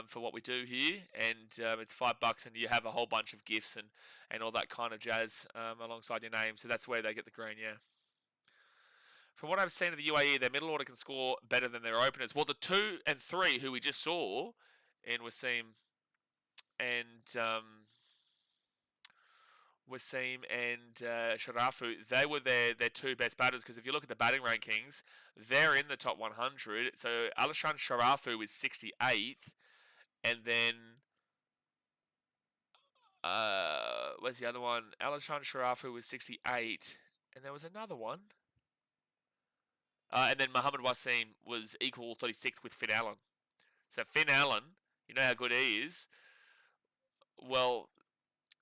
for what we do here, and it's $5, and you have a whole bunch of gifts and all that kind of jazz alongside your name. So that's where they get the green. Yeah. From what I've seen of the UAE, their middle order can score better than their openers. Well, the 2 and 3 who we just saw in Wasim and Sharafu. They were their two best batters, because if you look at the batting rankings, they're in the top 100. So Alishan Sharafu is 68th, and then where's the other one? Alishan Sharafu was 68, and there was another one. And then Muhammad Wasim was equal 36th with Finn Allen. So Finn Allen, you know how good he is. Well,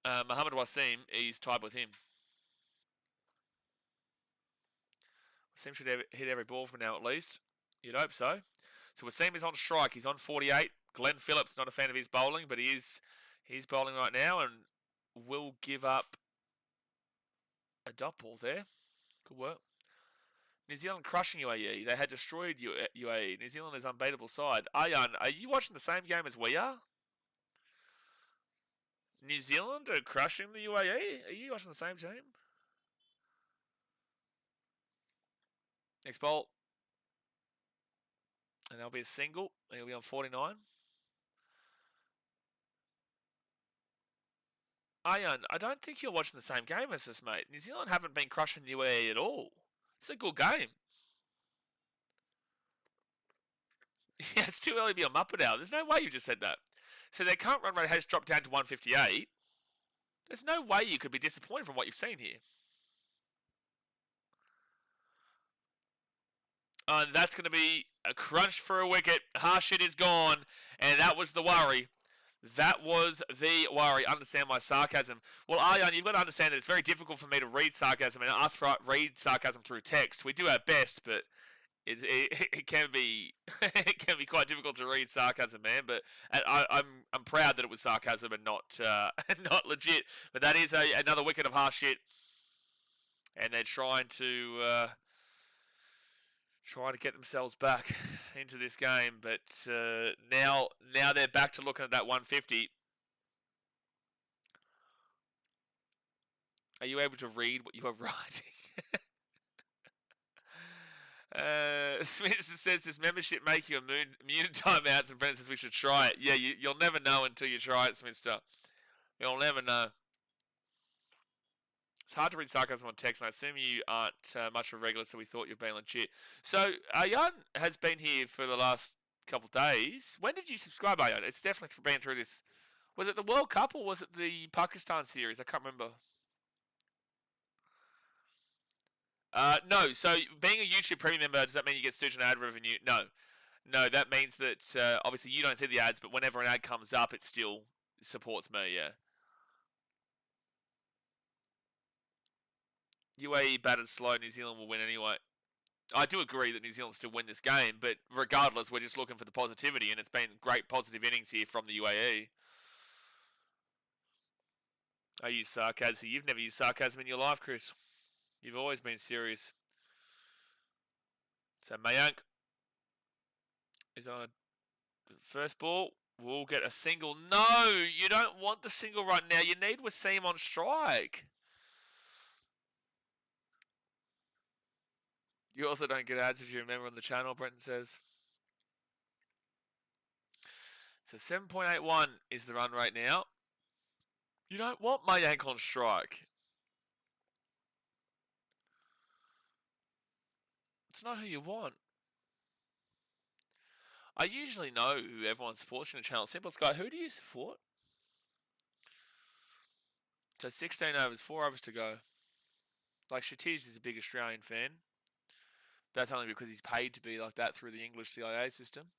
Muhammad Wasim is tied with him. Wasim should hit every ball from now at least. You'd hope so. So Wasim is on strike. He's on 48. Glenn Phillips, not a fan of his bowling, but he's bowling right now and will give up a dot ball there. Good work. New Zealand crushing UAE. They had destroyed UAE. New Zealand is unbeatable side. Aryan, are you watching the same game as we are? New Zealand are crushing the UAE? Are you watching the same team? Next ball. And there'll be a single. He'll be on 49. Aryan, I don't think you're watching the same game as us, mate. New Zealand haven't been crushing the UAE at all. It's a good game. Yeah, it's too early to be a Muppet Hour. There's no way you just said that. So their current run rate has dropped down to 158. There's no way you could be disappointed from what you've seen here. And that's going to be a crunch for a wicket. Harshit is gone, and that was the worry. That was the worry. Understand my sarcasm. Well, Aryan, you've got to understand that it's very difficult for me to read sarcasm and ask for read sarcasm through text. We do our best, but it can be it can be quite difficult to read sarcasm, man. But I'm proud that it was sarcasm and not not legit. But that is another wicket of Harshit, and they're trying to get themselves back into this game. But now they're back to looking at that 150. Are you able to read what you are writing? Smith says, does membership make you immune to timeouts? And Brent says we should try it. Yeah, you'll never know until you try it, Smithster. You'll never know. It's hard to read sarcasm on text, and I assume you aren't much of a regular, so we thought you'd been legit. So, Aryan has been here for the last couple of days. When did you subscribe, Aryan? It's definitely been through this. Was it the World Cup or was it the Pakistan series? I can't remember. No, so being a YouTube premium member, does that mean you get student ad revenue? No. No, that means that obviously you don't see the ads, but whenever an ad comes up, it still supports me, yeah. UAE battered slow, New Zealand will win anyway. I do agree that New Zealand still win this game, but regardless, we're just looking for the positivity, and it's been great positive innings here from the UAE. I use sarcasm. You've never used sarcasm in your life, Chris. You've always been serious. So Mayank is on a first ball. We'll get a single. No, you don't want the single right now. You need Wasim on strike. You also don't get ads if you're a member on the channel, Brenton says. So 7.81 is the run rate now. You don't want Mayank on strike. It's not who you want. I usually know who everyone supports in the channel. Simple Sky, who do you support? So 16 overs, 4 overs to go. Like, Shatish is a big Australian fan. That's only because he's paid to be like that through the English CIA system.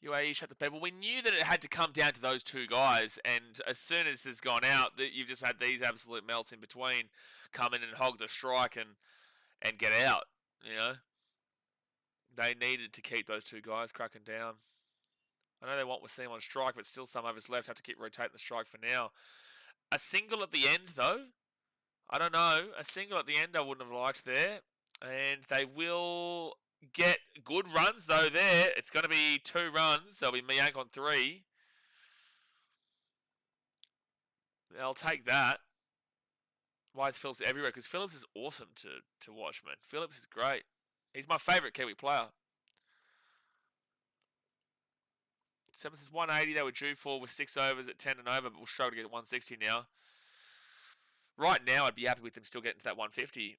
UAE shut the people. We knew that it had to come down to those two guys, and as soon as it's gone out, that you've just had these absolute melts in between come in and hog the strike and get out, you know. They needed to keep those two guys cracking down. I know they want Wasim on strike, but still some of us left have to keep rotating the strike for now. A single at the end, though. I don't know. A single at the end I wouldn't have liked there. And they will get good runs, though, there. It's going to be 2 runs. There'll be Mayank on 3. I'll take that. Why is Phillips everywhere? Because Phillips is awesome to watch, man. Phillips is great. He's my favourite Kiwi player. Seventh is 180 they were due for with 6 overs at 10 and over, but we'll struggle to get 160 now. Right now, I'd be happy with them still getting to that 150.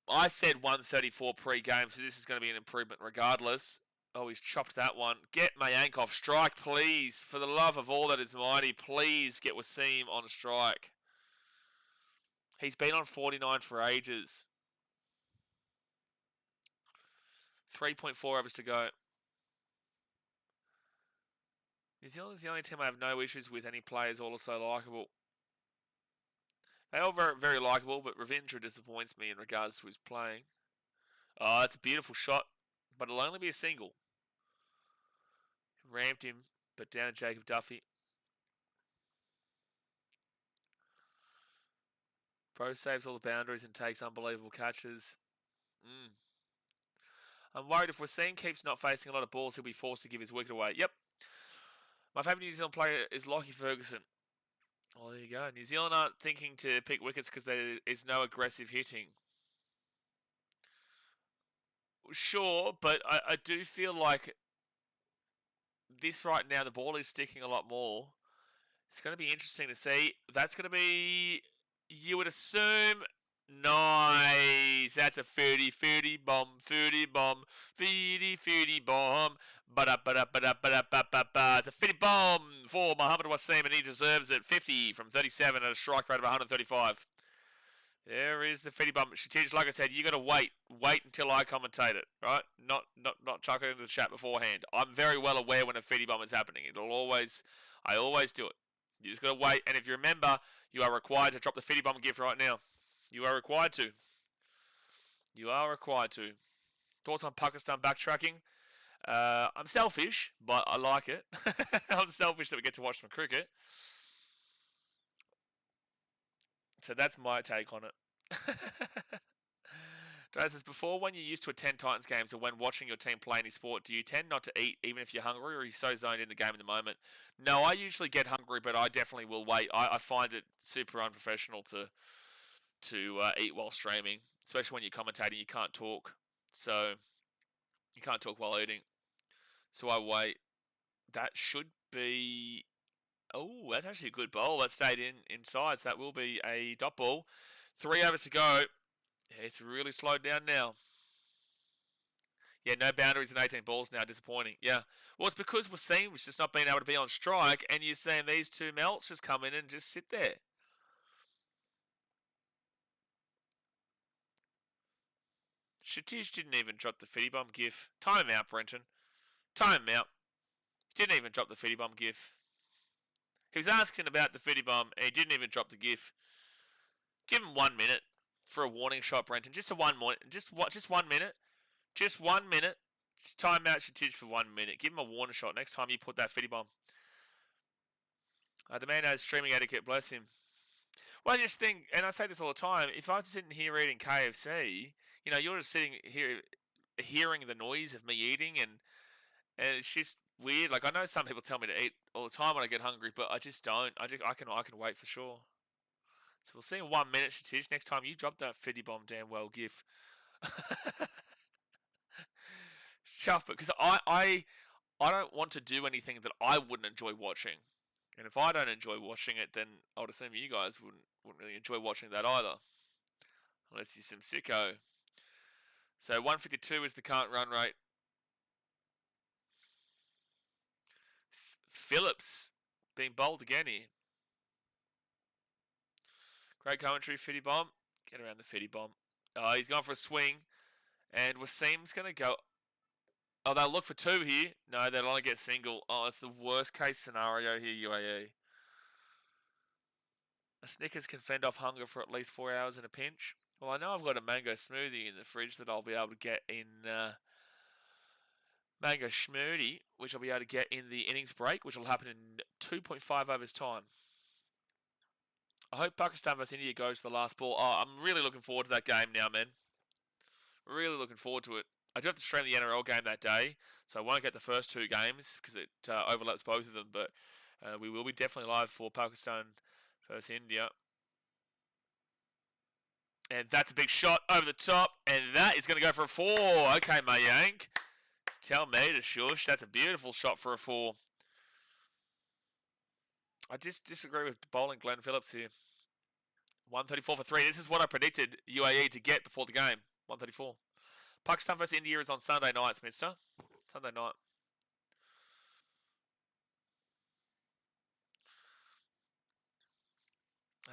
I said 134 pre-game, so this is going to be an improvement regardless. Oh, he's chopped that one. Get Mayankov. Strike, please. For the love of all that is mighty, please get Wasim on strike. He's been on 49 for ages. 3.4 overs to go. New Zealand's the only team I have no issues with. Any players all are so likeable. They are very, very likeable, but Ravindra disappoints me in regards to his playing. Oh, it's a beautiful shot, but it'll only be a single. Ramped him, but down to Jacob Duffy. Bro saves all the boundaries and takes unbelievable catches. I'm worried if Wasim keeps not facing a lot of balls, he'll be forced to give his wicket away. Yep. My favourite New Zealand player is Lockie Ferguson. Oh, there you go. New Zealand aren't thinking to pick wickets because there is no aggressive hitting. Sure, but I do feel like this right now, the ball is sticking a lot more. It's going to be interesting to see. That's going to be, you would assume, nice. That's a 30-30 bomb, 30 bomb, 30-30 bomb. It's a 50 bomb for Mohammed Wasim, and he deserves it. 50 from 37 at a strike rate of 135. There is the 50 bomb. Shatij, like I said, you got to wait until I commentate it, right? Not chuck it into the chat beforehand. I'm very well aware when a 50 bomb is happening. I always do it. You just got to wait, and if you remember, you are required to drop the 50 bomb gift right now. You are required to. You are required to. Thoughts on Pakistan backtracking? I'm selfish, but I like it. I'm selfish that we get to watch some cricket. So that's my take on it. Dad says, before when you used to attend Titans games or when watching your team play any sport, do you tend not to eat even if you're hungry, or are you so zoned in the game in the moment? No, I usually get hungry, but I definitely will wait. I find it super unprofessional to eat while streaming, especially when you're commentating. You can't talk, so you can't talk while eating. So I wait. That should be... Oh, that's actually a good bowl. That stayed inside, so that will be a dot ball. 3 overs to go. Yeah, it's really slowed down now. Yeah, no boundaries in 18 balls now. Disappointing. Yeah. Well, it's because Wasim's just not being able to be on strike, and you're saying these two melts just come in and just sit there. Shatij didn't even drop the 50 bomb gif. Time him out, Brenton. Time him out. He didn't even drop the 50 bomb gif. He was asking about the 50 bomb, and he didn't even drop the gif. Give him 1 minute for a warning shot, Brenton. Just 1 minute. Just 1 minute. Just 1 minute. Just time out Shatij for 1 minute. Give him a warning shot next time you put that 50 bomb. The man has streaming etiquette, bless him. Well, I just think, and I say this all the time, if I'm sitting here eating KFC, you know, you're just sitting here hearing the noise of me eating, and it's just weird. Like, I know some people tell me to eat all the time when I get hungry, but I just don't. I can wait for sure. So we'll see in 1 minute, Shatij. Next time you drop that 50 bomb damn well gif. Chuff it, because I don't want to do anything that I wouldn't enjoy watching. And if I don't enjoy watching it, then I would assume you guys wouldn't really enjoy watching that either. Unless you're some sicko. So 152 is the current run rate. Phillips being bowled again here. Great commentary, 50 bomb. Get around the 50 bomb. He's gone for a swing. And Wasim's going to go... Oh, they'll look for 2 here. No, they'll only get single. Oh, it's the worst case scenario here, UAE. A Snickers can fend off hunger for at least 4 hours in a pinch. Well, I know I've got a mango smoothie in the fridge that I'll be able to get in... mango smoothie, which I'll be able to get in the innings break, which will happen in 2.5 overs time. I hope Pakistan vs India goes to the last ball. Oh, I'm really looking forward to that game now, man. Really looking forward to it. I do have to stream the NRL game that day, so I won't get the first 2 games because it overlaps both of them, but we will be definitely live for Pakistan vs India. And that's a big shot over the top, and that is going to go for a 4. Okay, Mayank. Tell me to shush. That's a beautiful shot for a 4. I just disagree with bowling Glenn Phillips here. 134 for 3. This is what I predicted UAE to get before the game. 134. Pakistan vs India is on Sunday nights, mister. Sunday night.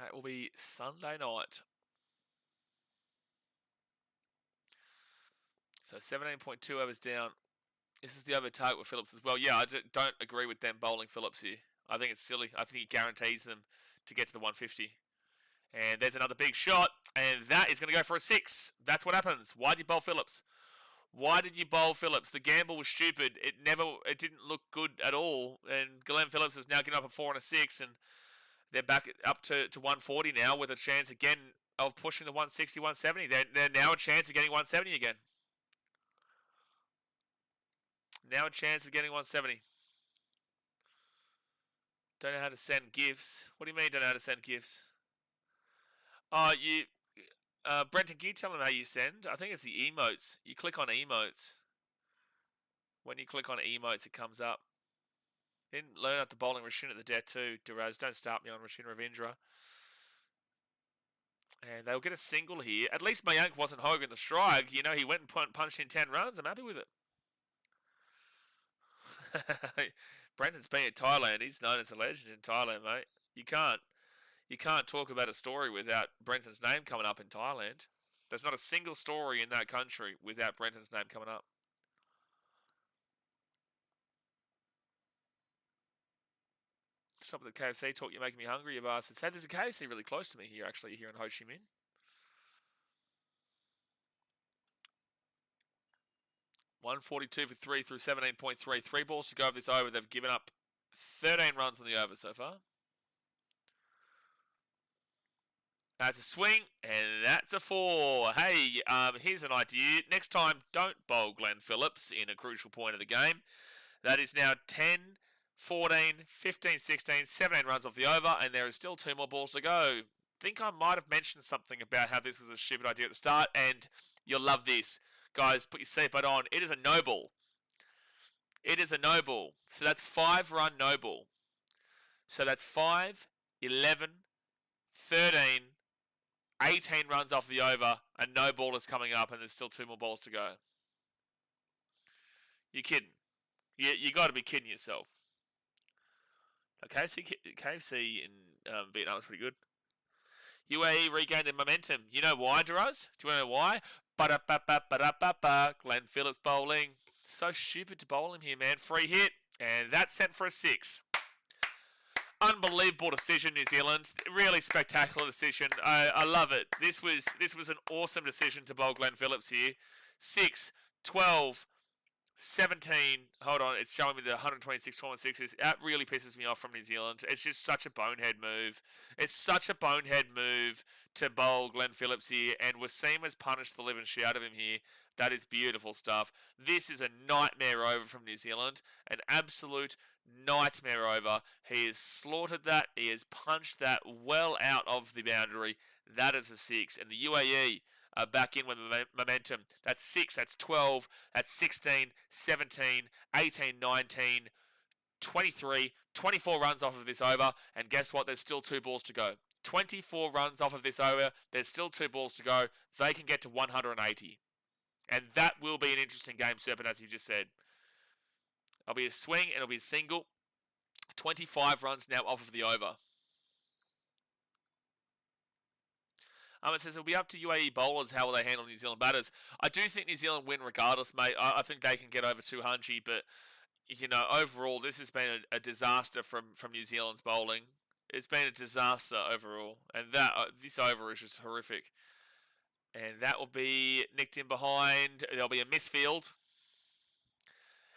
That will be Sunday night. So 17.2 overs down. This is the over target with Phillips as well. Yeah, I don't agree with them bowling Phillips here. I think it's silly. I think he guarantees them to get to the 150. And there's another big shot, and that is going to go for a 6. That's what happens. Why did you bowl Phillips? Why did you bowl Phillips? The gamble was stupid. It didn't look good at all. And Glenn Phillips is now getting up a 4 and a 6, and they're back up to 140 now with a chance again of pushing the 160, 170. They're now a chance of getting 170 again. Now a chance of getting 170. Don't know how to send gifts. What do you mean don't know how to send gifts? Brenton, can you tell them how you send? I think it's the emotes. You click on emotes. When you click on emotes, it comes up. Didn't learn how to bowling Rashin at the death too, Duraz. Don't start me on Rashin Ravindra. And they'll get a single here. At least Mayank wasn't hogging the strike. You know, he went and punched in 10 runs. I'm happy with it. Brendan's been in Thailand. He's known as a legend in Thailand, mate. You can't talk about a story without Brenton's name coming up in Thailand. There's not a single story in that country without Brenton's name coming up. Stop at the KFC talk. You're making me hungry, you bastards. Hey, there's a KFC really close to me here, actually, here in Ho Chi Minh. $142 for 3 through 17.3. 3 balls to go of this over. They've given up 13 runs on the over so far. That's a swing, and that's a 4. Hey, here's an idea. Next time, don't bowl Glenn Phillips in a crucial point of the game. That is now 10, 14, 15, 16, 17 runs off the over, and there are still 2 more balls to go. Think I might have mentioned something about how this was a stupid idea at the start, and you'll love this. Guys, put your seatbelt on. It is a no ball. It is a no ball. So that's 5-run no ball. So that's 5, 11, 13, 18 runs off the over, and no ball is coming up, and there's still 2 more balls to go. You're kidding. You got to be kidding yourself. KFC in Vietnam is pretty good. UAE regained their momentum. You know why, Duraz? Do you want to know why? Ba-da-ba-ba-ba-da-ba-ba. Glenn Phillips bowling. So stupid to bowl him here, man. Free hit, and that's sent for a 6. Unbelievable decision, New Zealand. Really spectacular decision. I love it. This was an awesome decision to bowl Glenn Phillips here. 6, 12, 17. Hold on, it's showing me the 126 1/6s. That really pisses me off from New Zealand. It's just such a bonehead move. It's such a bonehead move to bowl Glenn Phillips here, and Wasim has punished the living shit out of him here. That is beautiful stuff. This is a nightmare over from New Zealand. An absolute nightmare over. He has slaughtered that. He has punched that well out of the boundary. That is a 6. And the UAE are back in with momentum. That's 6. That's 12. That's 16, 17, 18, 19, 23, 24 runs off of this over. And guess what? There's still 2 balls to go. 24 runs off of this over. There's still 2 balls to go. They can get to 180. And that will be an interesting game, Serpent, as you just said. It'll be a swing and it'll be a single. 25 runs now off of the over. It says it'll be up to UAE bowlers how will they handle New Zealand batters. I do think New Zealand win regardless, mate. I think they can get over 200, but you know, overall this has been a disaster from New Zealand's bowling. It's been a disaster overall, and this over is just horrific. And that will be nicked in behind. There'll be a misfield.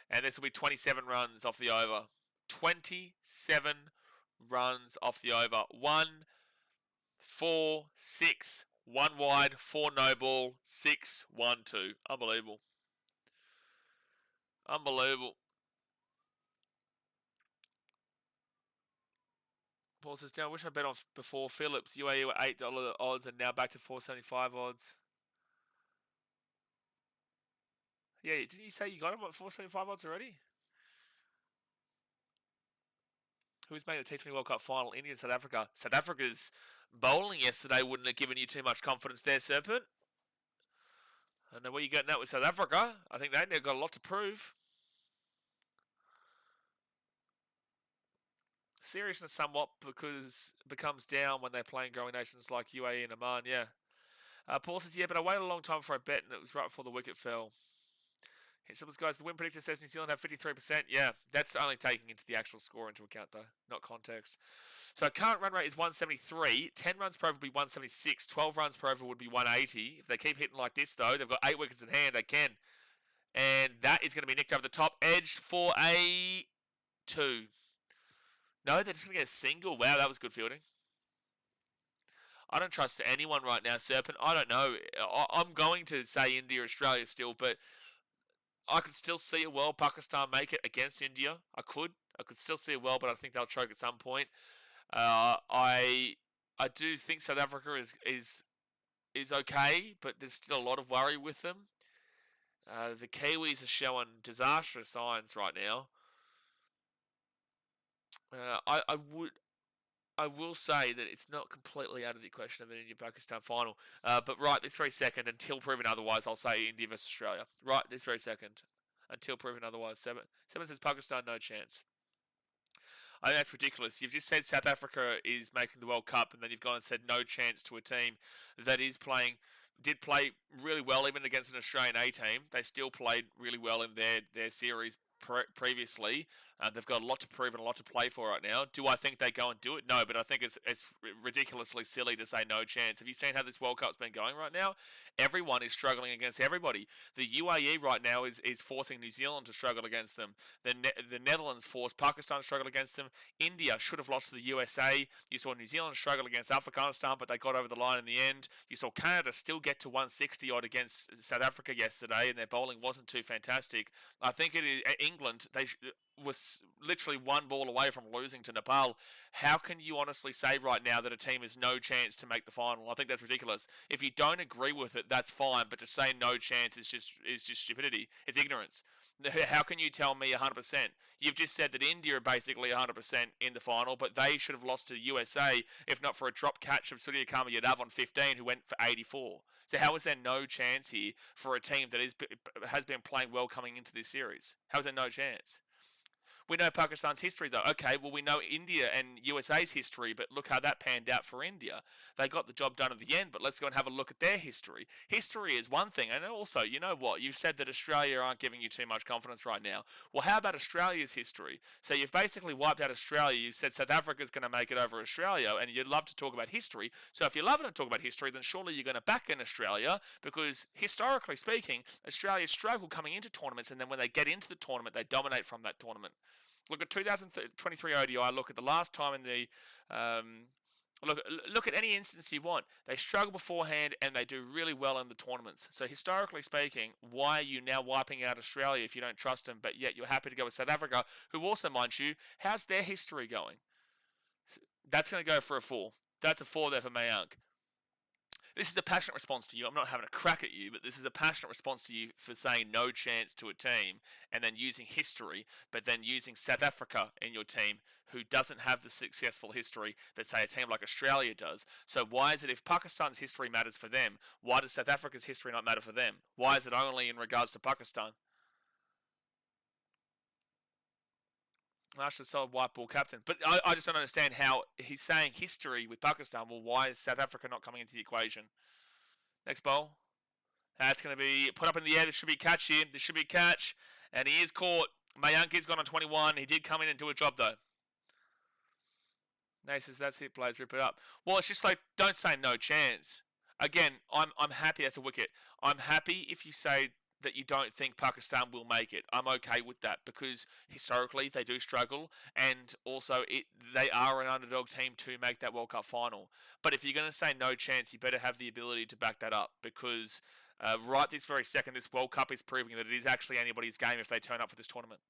And this will be 27 runs off the over. 27 runs off the over. 1, 4, 6. 1 wide, 4 no ball, 6, 1, 2. Unbelievable. Unbelievable. Paul says, I wish I bet on before Phillips. UAE were $8 odds and now back to $4.75 odds. Yeah, didn't you say you got him at 475 odds already? Who's made the T20 World Cup final? India and South Africa. South Africa's bowling yesterday wouldn't have given you too much confidence there, Serpent. I don't know where you're getting that with South Africa. I think they've got a lot to prove. Seriousness somewhat because it becomes down when they're playing growing nations like UAE and Oman, yeah. Paul says, yeah, but I waited a long time for a bet and it was right before the wicket fell. Here's some of guys. The win predictor says New Zealand have 53%. Yeah, that's only taking into the actual score into account, though, not context. So current run rate is 173. 10 runs per over would be 176. 12 runs per over would be 180. If they keep hitting like this, though, they've got 8 wickets in hand. They can. And that is going to be nicked over the top edge for a 2. No, they're just going to get a single. Wow, that was good fielding. I don't trust anyone right now, Serpent. I don't know. I'm going to say India, Australia still, but I could still see a world Pakistan make it against India. I could still see a world, but I think they'll choke at some point. I do think South Africa is okay, but there's still a lot of worry with them. The Kiwis are showing disastrous signs right now. I will say that it's not completely out of the question of an India-Pakistan final. But right this very second, until proven otherwise, I'll say India versus Australia. Right this very second, until proven otherwise. Seven says Pakistan, no chance. I think that's ridiculous. You've just said South Africa is making the World Cup, and then you've gone and said no chance to a team that did play really well even against an Australian A team. They still played really well in their series previously. They've got a lot to prove and a lot to play for right now. Do I think they go and do it? No, but I think it's ridiculously silly to say no chance. Have you seen how this World Cup's been going right now? Everyone is struggling against everybody. The UAE right now is forcing New Zealand to struggle against them. The Netherlands forced Pakistan to struggle against them. India should have lost to the USA. You saw New Zealand struggle against Afghanistan, but they got over the line in the end. You saw Canada still get to 160 odd against South Africa yesterday, and their bowling wasn't too fantastic. I think it is England. They was literally one ball away from losing to Nepal. How can you honestly say right now that a team has no chance to make the final? I think that's ridiculous. If you don't agree with it, that's fine, but to say no chance is just stupidity. It's ignorance. How can you tell me 100%? You've just said that India are basically 100% in the final, but they should have lost to the USA if not for a drop catch of Suryakama Yadav on 15, who went for 84. So how is there no chance here for a team that has been playing well coming into this series? How is there no chance? We know Pakistan's history, though. Okay, well, we know India and USA's history, but look how that panned out for India. They got the job done at the end, but let's go and have a look at their history. History is one thing, and also, you know what? You've said that Australia aren't giving you too much confidence right now. Well, how about Australia's history? So you've basically wiped out Australia. You said South Africa's going to make it over Australia, and you'd love to talk about history. So if you're loving to talk about history, then surely you're going to back in Australia, because historically speaking, Australia struggle coming into tournaments, and then when they get into the tournament, they dominate from that tournament. Look at 2023 ODI. Look at the last time in the look at any instance you want. They struggle beforehand and they do really well in the tournaments. So historically speaking, why are you now wiping out Australia if you don't trust them, but yet you're happy to go with South Africa, who also, mind you, how's their history going? That's going to go for a 4. That's a 4 there for Mayank. This is a passionate response to you. I'm not having a crack at you, but this is a passionate response to you for saying no chance to a team and then using history, but then using South Africa in your team who doesn't have the successful history that, say, a team like Australia does. So why is it if Pakistan's history matters for them, why does South Africa's history not matter for them? Why is it only in regards to Pakistan? Actually, solid white ball captain. But I just don't understand how he's saying history with Pakistan. Well, why is South Africa not coming into the equation? Next bowl. That's going to be put up in the air. This should be a catch here. This should be a catch. And he is caught. Mayank is gone on 21. He did come in and do a job, though. Nate says, that's it, players, rip it up. Well, it's just like, don't say no chance. Again, I'm happy that's a wicket. I'm happy if you say that you don't think Pakistan will make it. I'm okay with that because historically they do struggle, and also they are an underdog team to make that World Cup final. But if you're going to say no chance, you better have the ability to back that up because right this very second, this World Cup is proving that it is actually anybody's game if they turn up for this tournament.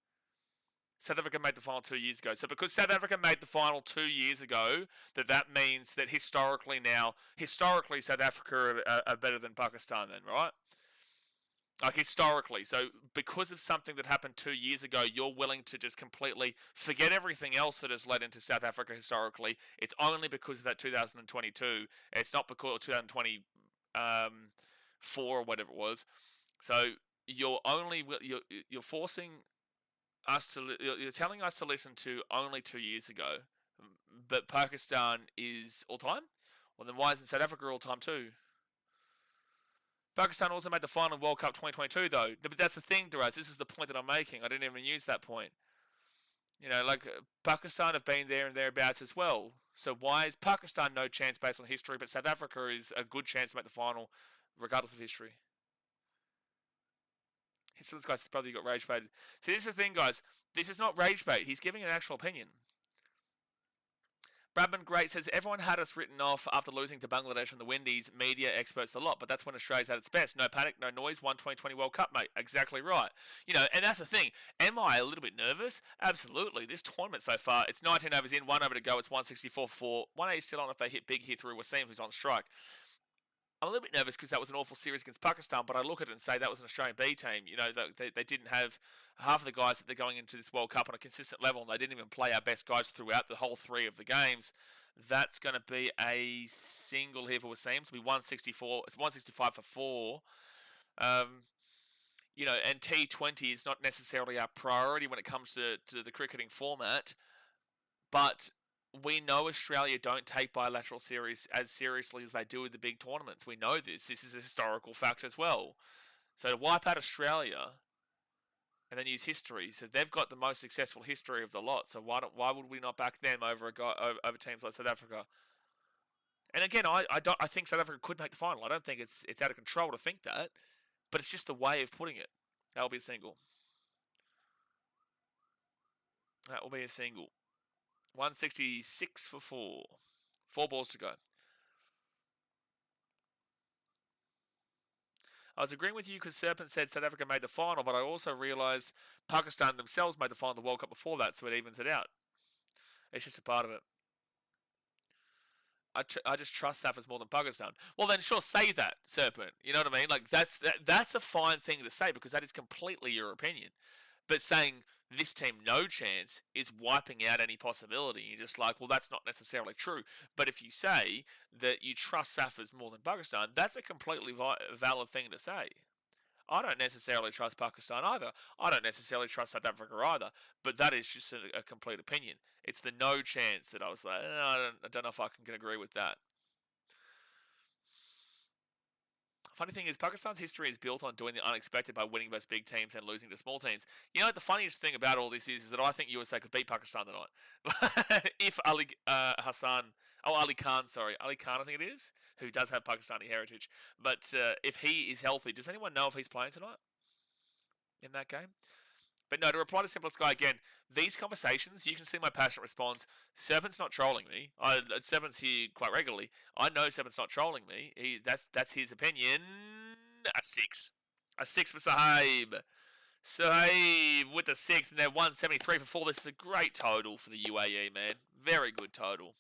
South Africa made the final 2 years ago. So because South Africa made the final 2 years ago, that means that historically South Africa are better than Pakistan then, right? Like historically. So because of something that happened 2 years ago, you're willing to just completely forget everything else that has led into South Africa historically. It's only because of that 2022. It's not because of 2024 or whatever it was. So you're forcing us to you're telling us to listen to only 2 years ago, but Pakistan is all time. Well, then why isn't South Africa all time too? Pakistan also made the final in World Cup 2022, though. But that's the thing, Duraz. This is the point that I'm making. I didn't even use that point. Pakistan have been there and thereabouts as well. So why is Pakistan no chance based on history, but South Africa is a good chance to make the final, regardless of history? So this guy's probably got rage baited. See, this is the thing, guys. This is not rage bait. He's giving an actual opinion. Bradman Great says, everyone had us written off after losing to Bangladesh and the Windies, media, experts, the lot, but that's when Australia's at its best. No panic, no noise, won 2020 World Cup, mate. Exactly right. And that's the thing. Am I a little bit nervous? Absolutely. This tournament so far, it's 19 overs in, 1 over to go, it's 164 for 180 still on if they hit big here through Wasim, who's on strike. I'm a little bit nervous because that was an awful series against Pakistan, but I look at it and say that was an Australian B team. They didn't have half of the guys that they're going into this World Cup on a consistent level, and they didn't even play our best guys throughout the whole 3 of the games. That's going to be a single here for Wasim. It'll be 164. It's 165 for 4. And T20 is not necessarily our priority when it comes to the cricketing format, but we know Australia don't take bilateral series as seriously as they do with the big tournaments. We know this. This is a historical fact as well. So to wipe out Australia and then use history, so they've got the most successful history of the lot. So why would we not back them over teams like South Africa? And again, I think South Africa could make the final. I don't think it's out of control to think that, but it's just the way of putting it. That will be a single. 166 for 4. 4 balls to go. I was agreeing with you because Serpent said South Africa made the final, but I also realised Pakistan themselves made the final of the World Cup before that, so it evens it out. It's just a part of it. I just trust Saffers more than Pakistan. Well, then sure, say that, Serpent. You know what I mean? Like, that's a fine thing to say because that is completely your opinion. But saying this team no chance is wiping out any possibility. You're just like, well, that's not necessarily true. But if you say that you trust Saffers more than Pakistan, that's a completely valid thing to say. I don't necessarily trust Pakistan either. I don't necessarily trust South Africa either. But that is just a complete opinion. It's the no chance that I was like, I don't know if I can agree with that. Funny thing is, Pakistan's history is built on doing the unexpected by winning versus big teams and losing to small teams. The funniest thing about all this is that I think USA could beat Pakistan tonight. If Ali Khan, I think it is, who does have Pakistani heritage. But if he is healthy, does anyone know if he's playing tonight in that game? But no, to reply to Simplest Guy again, these conversations, you can see my passionate response. Serpent's not trolling me. Serpent's here quite regularly. I know Serpent's not trolling me. That's his opinion. A 6. A 6 for Sahib. Sahib with the 6, and they're 173 for 4. This is a great total for the UAE, man. Very good total.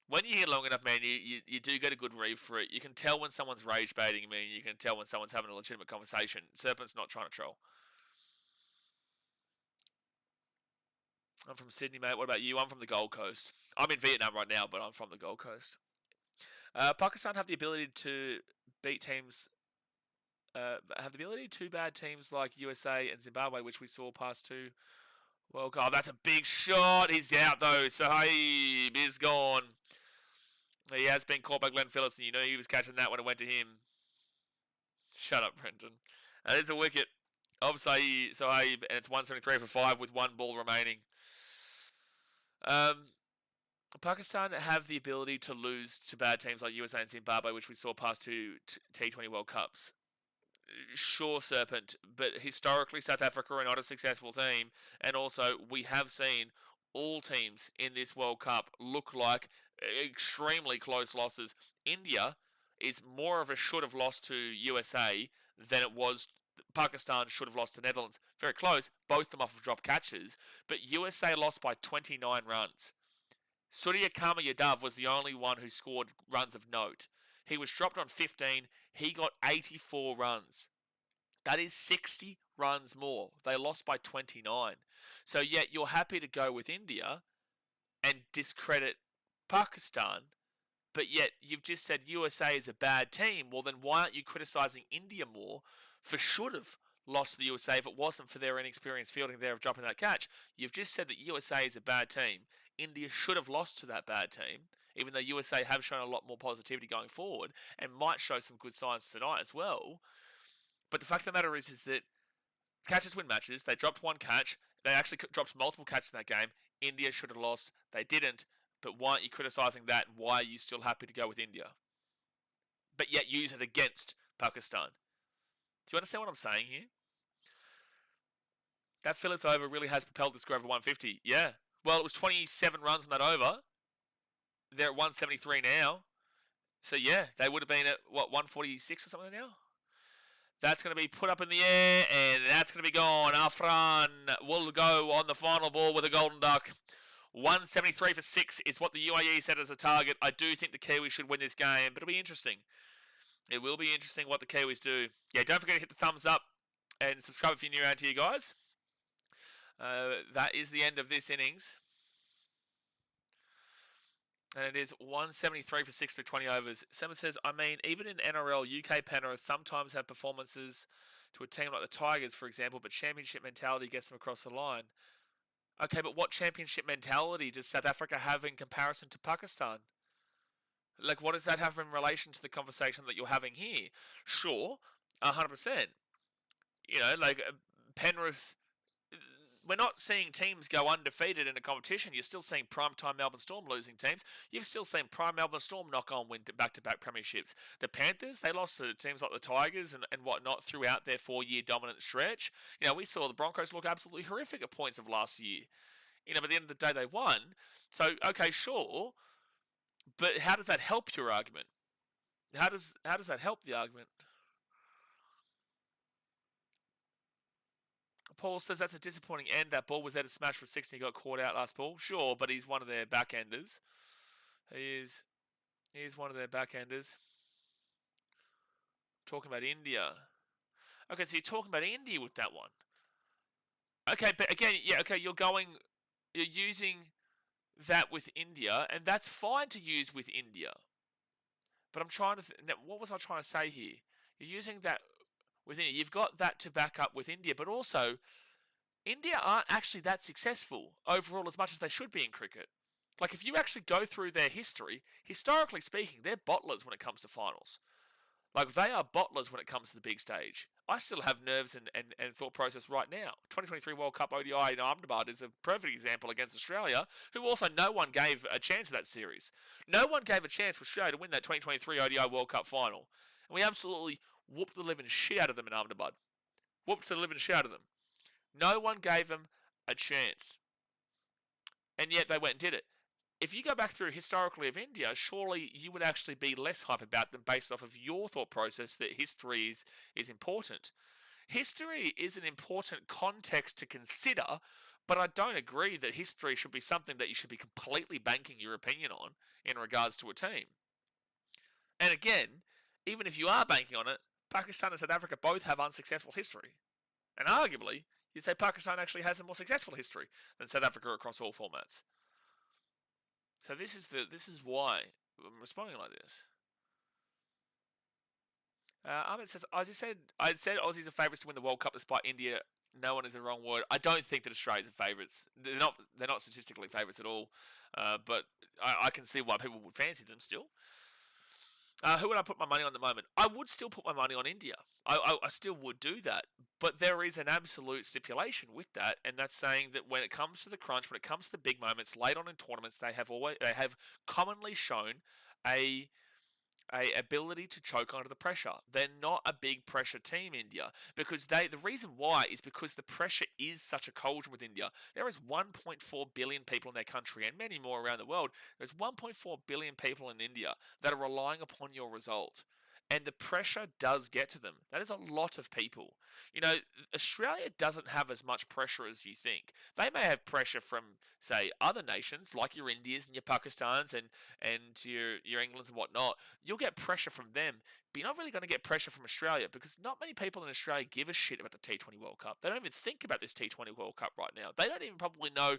When you hear long enough, man, you do get a good read for it. You can tell when someone's rage baiting, man. You can tell when someone's having a legitimate conversation. Serpent's not trying to troll. I'm from Sydney, mate. What about you? I'm from the Gold Coast. I'm in Vietnam right now, but I'm from the Gold Coast. Pakistan have the ability to beat teams. Have the ability to bad teams like USA and Zimbabwe, which we saw past 2 World Cup. That's a big shot. He's out though. Sahib is gone. He has been caught by Glenn Phillips, and you know he was catching that when it went to him. Shut up, Brenton. That is a wicket of Sahib, and it's 173 for 5 with 1 ball remaining. Pakistan have the ability to lose to bad teams like USA and Zimbabwe, which we saw past 2 T20 World Cups. Sure, Serpent, but historically South Africa are not a successful team, and also we have seen all teams in this World Cup look like extremely close losses. India is more of a should have lost to USA than it was Pakistan should have lost to Netherlands. Very close, both of them off of drop catches, but USA lost by 29 runs. Surya Kama Yadav was the only one who scored runs of note. He was dropped on 15. He got 84 runs. That is 60 runs more. They lost by 29. So yet you're happy to go with India and discredit Pakistan, but yet you've just said USA is a bad team. Well, then why aren't you criticising India more for should have lost to the USA if it wasn't for their inexperienced fielding there of dropping that catch? You've just said that USA is a bad team. India should have lost to that bad team, even though USA have shown a lot more positivity going forward and might show some good signs tonight as well. But the fact of the matter is that catches win matches. They dropped one catch. They actually dropped multiple catches in that game. India should have lost. They didn't. But why aren't you criticising that? And why are you still happy to go with India? But yet use it against Pakistan. Do you understand what I'm saying here? That Phillips over really has propelled the score over 150. Yeah. Well, it was 27 runs on that over. They're at 173 now. So, yeah, they would have been at, 146 or something now? That's going to be put up in the air, and that's going to be gone. Afran will go on the final ball with a golden duck. 173 for 6 is what the UAE set as a target. I do think the Kiwis should win this game, but it'll be interesting. It will be interesting what the Kiwis do. Yeah, don't forget to hit the thumbs up and subscribe if you're new around here, guys. That is the end of this innings. And it is 173 for 6 through 20 overs. Someone says, I mean, even in NRL, UK Penrith sometimes have performances to a team like the Tigers, for example, but championship mentality gets them across the line. Okay, but what championship mentality does South Africa have in comparison to Pakistan? Like, what does that have in relation to the conversation that you're having here? Sure, 100%. You know, like, Penrith... We're not seeing teams go undefeated in a competition. You're still seeing primetime Melbourne Storm losing teams. You've still seen prime Melbourne Storm knock on win back-to-back premierships. The Panthers, they lost to teams like the Tigers and whatnot throughout their 4-year dominant stretch. You know, we saw the Broncos look absolutely horrific at points of last year. You know, but at the end of the day, they won. So, okay, sure. But how does that help your argument? How does that help the argument? Paul says that's a disappointing end. That ball was there to smash for 6 and he got caught out last ball. Sure, but he's one of their back-enders. He is one of their back-enders. Talking about India. Okay, so you're talking about India with that one. Okay, but again, yeah, okay, you're using that with India, and that's fine to use with India. But I'm trying to... Now, what was I trying to say here? You're using that... with India. You've got that to back up with India, but also India aren't actually that successful overall as much as they should be in cricket. Like, if you actually go through their history, historically speaking, they're bottlers when it comes to finals. Like, they are bottlers when it comes to the big stage. I still have nerves and thought process right now. 2023 World Cup ODI in Ahmedabad is a perfect example against Australia, who also no one gave a chance of that series. No one gave a chance for Australia to win that 2023 ODI World Cup final. And we absolutely whooped the living shit out of them in Ahmedabad. Whooped the living shit out of them. No one gave them a chance. And yet they went and did it. If you go back through historically of India, surely you would actually be less hype about them based off of your thought process that history is important. History is an important context to consider, but I don't agree that history should be something that you should be completely banking your opinion on in regards to a team. And again, even if you are banking on it, Pakistan and South Africa both have unsuccessful history. And arguably, you'd say Pakistan actually has a more successful history than South Africa across all formats. So this is why I'm responding like this. Ahmed says, I said Aussies are favourites to win the World Cup despite India. No one is a wrong word. I don't think that Australia's are favourites. They're not statistically favourites at all. But I can see why people would fancy them still. Who would I put my money on at the moment? I would still put my money on India. I still would do that. But there is an absolute stipulation with that, and that's saying that when it comes to the crunch, when it comes to the big moments, late on in tournaments, they have commonly shown a ability to choke under the pressure. They're not a big pressure team, India, because the reason why is because the pressure is such a cauldron with India. There is 1.4 billion people in their country and many more around the world. There's 1.4 billion people in India that are relying upon your result. and the pressure does get to them. That is a lot of people. You know, Australia doesn't have as much pressure as you think. They may have pressure from, say, other nations like your Indias and your Pakistans and your Englands and whatnot. You'll get pressure from them, but you're not really going to get pressure from Australia because not many people in Australia give a shit about the T20 World Cup. They don't even think about this T20 World Cup right now. They don't even probably know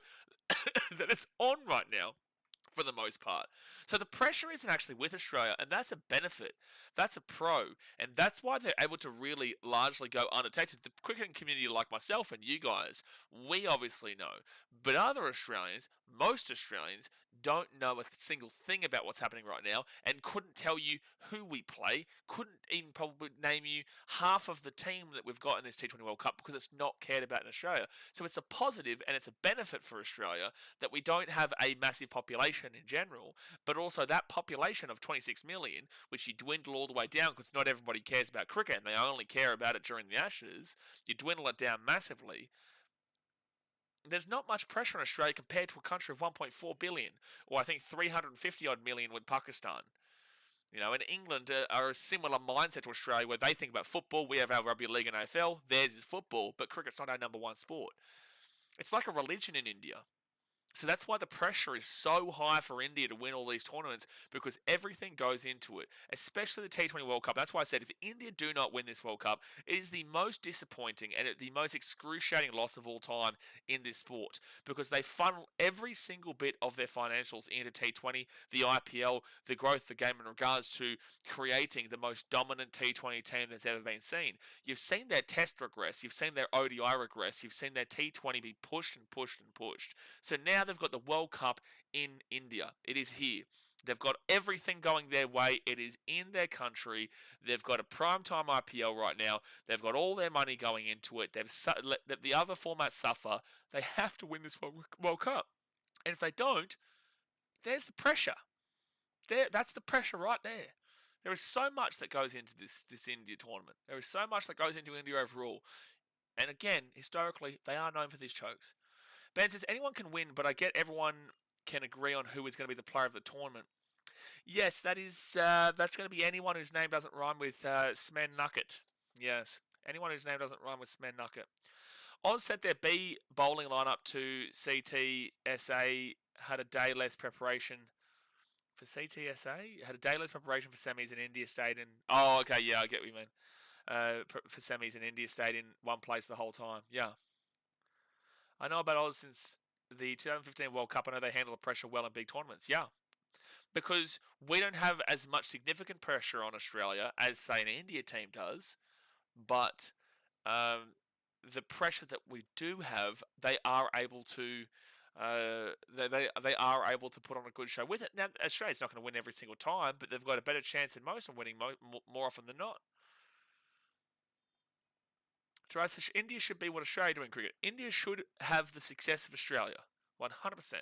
that it's on right now, for the most part. So the pressure isn't actually with Australia, and that's a benefit. That's a pro, and that's why they're able to really largely go undetected. The cricketing community, like myself and you guys, we obviously know, but other Australians, most Australians, don't know a single thing about what's happening right now and couldn't tell you who we play, couldn't even probably name you half of the team that we've got in this T20 World Cup because it's not cared about in Australia. So it's a positive and it's a benefit for Australia that we don't have a massive population in general, but also that population of 26 million, which you dwindle all the way down because not everybody cares about cricket and they only care about it during the Ashes, you dwindle it down massively. There's not much pressure on Australia compared to a country of 1.4 billion, or I think 350 odd million with Pakistan. You know, and England are a similar mindset to Australia where they think about football. We have our rugby league and AFL. Theirs is football, but cricket's not our number one sport. It's like a religion in India. So that's why the pressure is so high for India to win all these tournaments, because everything goes into it, especially the T20 World Cup. That's why I said if India do not win this World Cup, it is the most disappointing and the most excruciating loss of all time in this sport, because they funnel every single bit of their financials into T20, the IPL, the growth of the game in regards to creating the most dominant T20 team that's ever been seen. You've seen their test regress, you've seen their ODI regress, you've seen their T20 be pushed and pushed and pushed. So now they've got the World Cup in India. It is here. They've got everything going their way. It is in their country. They've got a primetime IPL right now. They've got all their money going into it. They've let the other formats suffer. They have to win this World Cup. And if they don't, there's the pressure. That's the pressure right there. There is so much that goes into this India tournament. There is so much that goes into India overall. And again, historically, they are known for these chokes. Ben says, anyone can win, but I get everyone can agree on who is going to be the player of the tournament. Yes, that's going to be anyone whose name doesn't rhyme with Smen Nugget. Yes, anyone whose name doesn't rhyme with Smen Nugget. Oz said their B bowling lineup to CTSA had a day less preparation for CTSA? Had a day less preparation for semis in India stayed in... Oh, okay, yeah, I get what you mean. For semis in India stayed in one place the whole time. Yeah. I know about Oz since the 2015 World Cup. I know they handle the pressure well in big tournaments. Yeah. Because we don't have as much significant pressure on Australia as, say, an India team does. But the pressure that we do have, they are able to... they are able to put on a good show with it. Now, Australia's not going to win every single time, but they've got a better chance than most of winning more often than not. India should be what Australia do in cricket. India should have the success of Australia. 100%.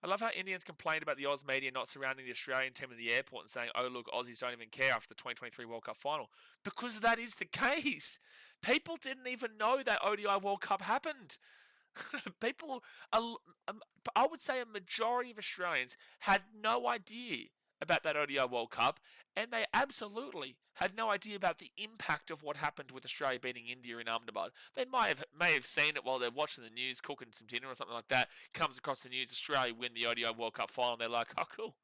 I love how Indians complained about the Oz media not surrounding the Australian team in the airport and saying, oh, look, Aussies don't even care after the 2023 World Cup final. Because that is the case. People didn't even know that ODI World Cup happened. People, I would say a majority of Australians had no idea about that ODI World Cup, and they absolutely had no idea about the impact of what happened with Australia beating India in Ahmedabad. They may have seen it while they're watching the news, cooking some dinner or something like that. Comes across the news, Australia win the ODI World Cup final, and they're like, oh, cool.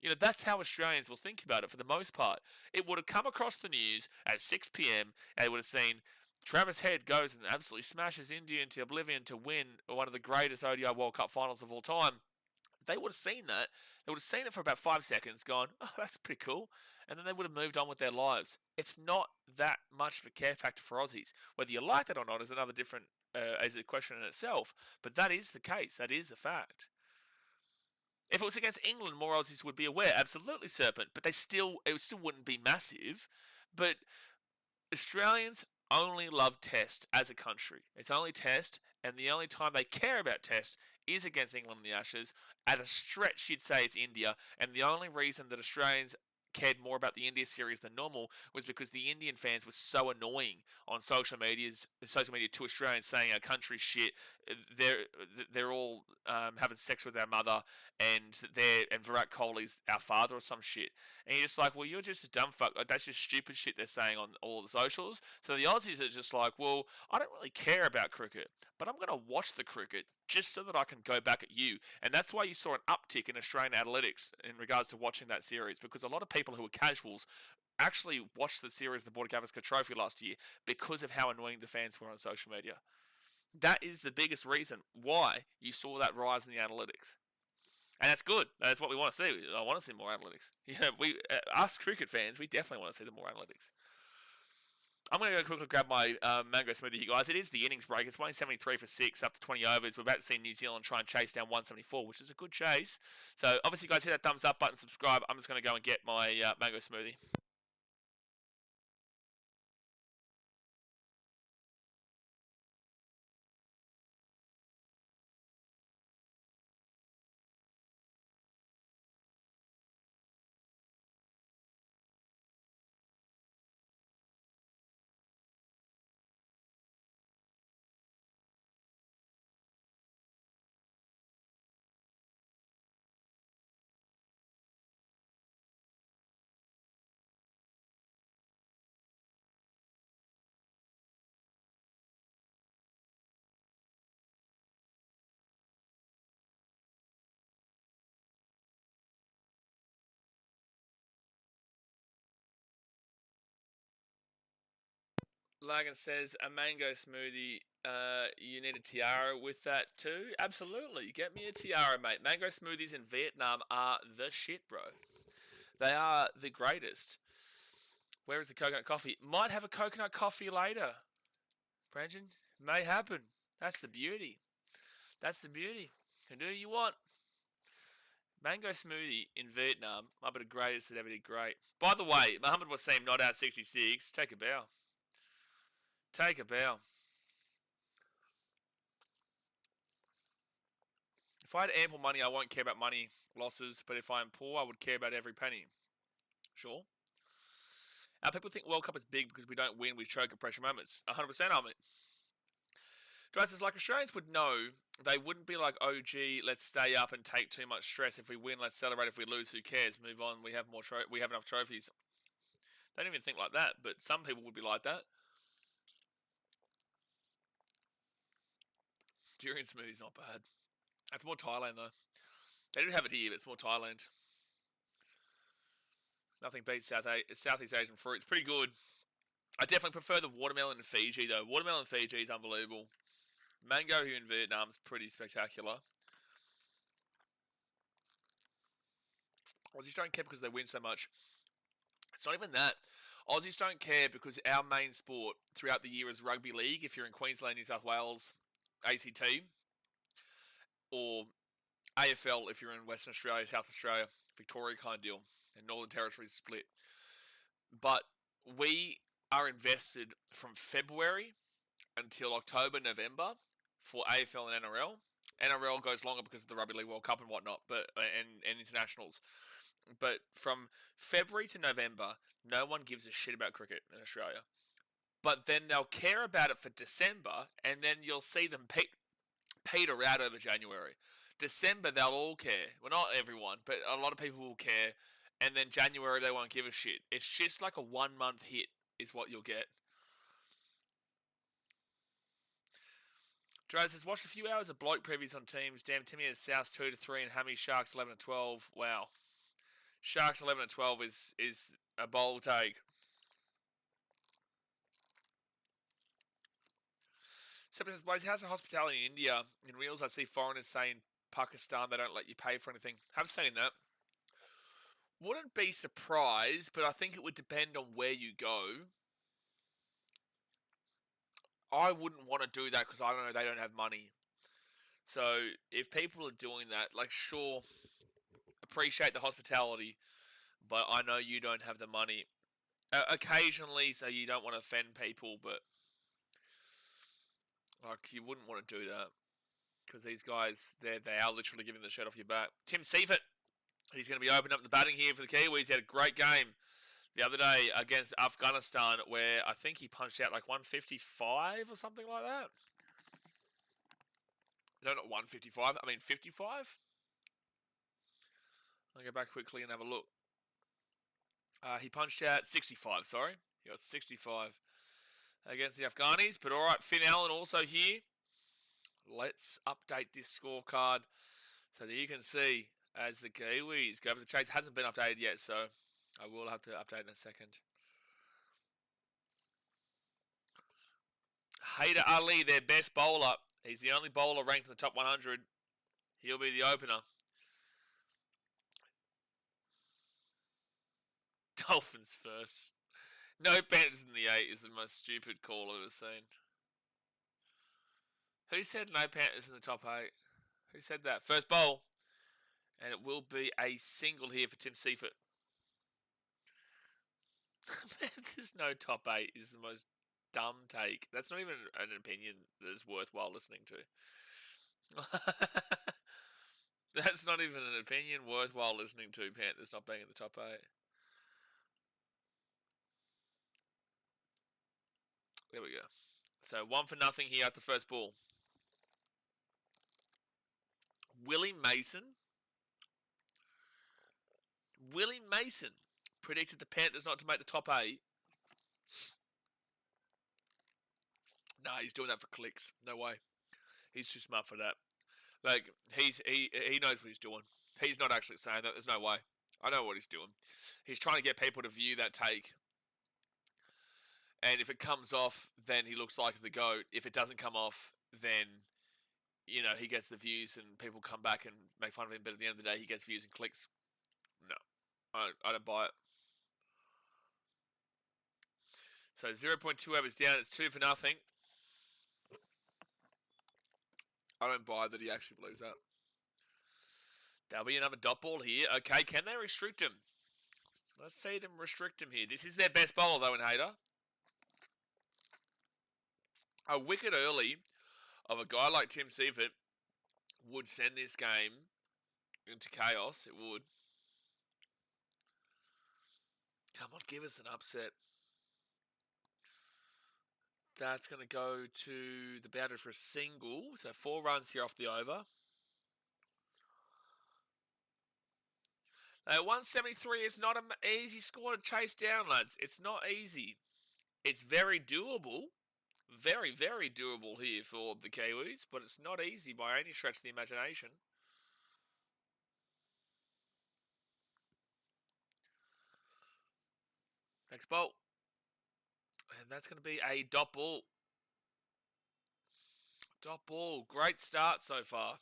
You know, that's how Australians will think about it for the most part. It would have come across the news at 6 p.m, and they would have seen Travis Head goes and absolutely smashes India into oblivion to win one of the greatest ODI World Cup finals of all time. They would have seen that. They would have seen it for about 5 seconds, gone, oh, that's pretty cool. And then they would have moved on with their lives. It's not that much of a care factor for Aussies. Whether you like it or not is another different, is a question in itself. But that is the case. That is a fact. If it was against England, more Aussies would be aware. Absolutely, Serpent. But it still wouldn't be massive. But Australians only love Test as a country. It's only Test, and the only time they care about Test is against England in the Ashes. At a stretch, you'd say it's India, and the only reason that Australians cared more about the India series than normal was because the Indian fans were so annoying on social media to Australians saying our country's shit. They're all having sex with our mother, and Virat Kohli's our father or some shit. And you're just like, well, you're just a dumb fuck. Like, that's just stupid shit they're saying on all the socials. So the Aussies are just like, well, I don't really care about cricket, but I'm going to watch the cricket just so that I can go back at you. And that's why you saw an uptick in Australian analytics in regards to watching that series, because a lot of people who were casuals actually watched the series, the Border Gavaskar Trophy last year, because of how annoying the fans were on social media. That is the biggest reason why you saw that rise in the analytics. And that's good. That's what we want to see. I want to see more analytics. Us cricket fans, we definitely want to see the more analytics. I'm going to go quickly grab my mango smoothie here, guys. It is the innings break. It's 173 for 6 after 20 overs. We're about to see New Zealand try and chase down 174, which is a good chase. So, obviously, guys, hit that thumbs up button, subscribe. I'm just going to go and get my mango smoothie. Lagan says, a mango smoothie, you need a tiara with that too? Absolutely. Get me a tiara, mate. Mango smoothies in Vietnam are the shit, bro. They are the greatest. Where is the coconut coffee? Might have a coconut coffee later. Brandon, may happen. That's the beauty. That's the beauty. Can do what you want. Mango smoothie in Vietnam might be the greatest that ever did great. By the way, Muhammad Wasim not out 66. Take a bow. Take a bow. If I had ample money, I won't care about money losses, but if I'm poor, I would care about every penny. Sure. People think World Cup is big because we don't win, we choke at pressure moments. 100% of it. Dressers like Australians would know, they wouldn't be like, oh gee, let's stay up and take too much stress. If we win, let's celebrate. If we lose, who cares? Move on. We have we have enough trophies. They don't even think like that, but some people would be like that. Durian smoothie's not bad. That's more Thailand though. They do have it here, but it's more Thailand. Nothing beats Southeast Asian fruit. It's pretty good. I definitely prefer the watermelon in Fiji though. Watermelon in Fiji is unbelievable. Mango here in Vietnam is pretty spectacular. Aussies don't care because they win so much. It's not even that. Aussies don't care because our main sport throughout the year is rugby league. If you're in Queensland, New South Wales, ACT, or AFL if you're in Western Australia, South Australia, Victoria kind of deal, and Northern Territory is split. But we are invested from February until October, November for AFL and NRL. NRL goes longer because of the Rugby League World Cup and whatnot, and internationals. But from February to November, no one gives a shit about cricket in Australia. But then they'll care about it for December, and then you'll see them peter out over January. December, they'll all care. Well, not everyone, but a lot of people will care. And then January, they won't give a shit. It's just like a 1 month hit is what you'll get. Draz has watched a few hours of bloke previews on teams. Damn, Timmy has South 2-3 and Hammy Sharks 11-12. Wow. Sharks 11-12 is a bold take. Separate says, Blaze, how's the hospitality in India? In Reels, I see foreigners saying Pakistan, they don't let you pay for anything. Haven't seen that. Wouldn't be surprised, but I think it would depend on where you go. I wouldn't want to do that because I don't know, they don't have money. So if people are doing that, like, sure, appreciate the hospitality, but I know you don't have the money. Occasionally, so you don't want to offend people, but like you wouldn't want to do that because these guys, they are literally giving the shirt off your back. Tim Seifert, He's going to be opening up the batting here for the Kiwis. He had a great game the other day against Afghanistan where I think he punched out like 155 or something like that. No, not 155. I mean 55. I'll go back quickly and have a look. He punched out 65, sorry. He got 65 against the Afghanis. But all right, Finn Allen also here. Let's update this scorecard so that you can see as the Kiwis go for the chase. It hasn't been updated yet, so I will have to update in a second. Haider Ali, their best bowler. He's the only bowler ranked in the top 100. He'll be the opener. Dolphins first. No Panthers in the 8 is the most stupid call I've ever seen. Who said no Panthers in the top 8? Who said that? First bowl. And it will be a single here for Tim Seifert. There's no top 8 is the most dumb take. That's not even an opinion that's worthwhile listening to. That's not even an opinion worthwhile listening to, Panthers not being in the top 8. There we go. So 1-0 here at the first ball. Willie Mason. Willie Mason predicted the Panthers not to make the top 8. Nah, he's doing that for clicks. No way. He's too smart for that. Like, he knows what he's doing. He's not actually saying that. There's no way. I know what he's doing. He's trying to get people to view that take. And if it comes off, then he looks like the GOAT. If it doesn't come off, then, you know, he gets the views and people come back and make fun of him. But at the end of the day, he gets views and clicks. No, I don't buy it. So 0.2 overs down. It's 2-0. I don't buy that he actually believes that. There'll be another dot ball here. Okay, can they restrict him? Let's see them restrict him here. This is their best bowler, though, in Haider. A wicket early of a guy like Tim Seifert would send this game into chaos. It would. Come on, give us an upset. That's going to go to the batter for a single. So 4 runs here off the over. Now, 173 is not an easy score to chase down, lads. It's not easy. It's very doable. Very, very doable here for the Kiwis, but it's not easy by any stretch of the imagination. Next ball. And that's going to be a dot ball. Dot ball. Great start so far.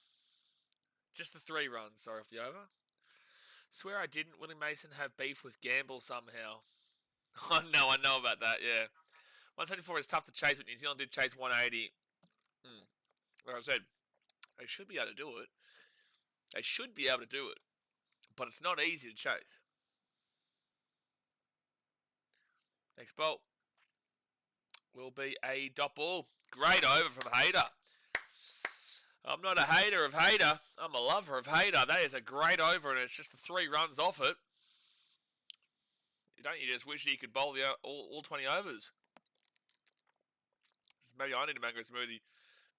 Just the 3 runs, sorry, off the over. Swear I didn't. Willie Mason have beef with Gamble somehow. Oh, no, I know about that, yeah. 174 is tough to chase, but New Zealand did chase 180. Like I said, they should be able to do it. They should be able to do it. But it's not easy to chase. Next ball will be a dot ball. Great over from Haider. I'm not a hater of Haider. I'm a lover of Haider. That is a great over, and it's just the 3 runs off it. Don't you just wish that you could bowl all 20 overs? Maybe I need a mango smoothie.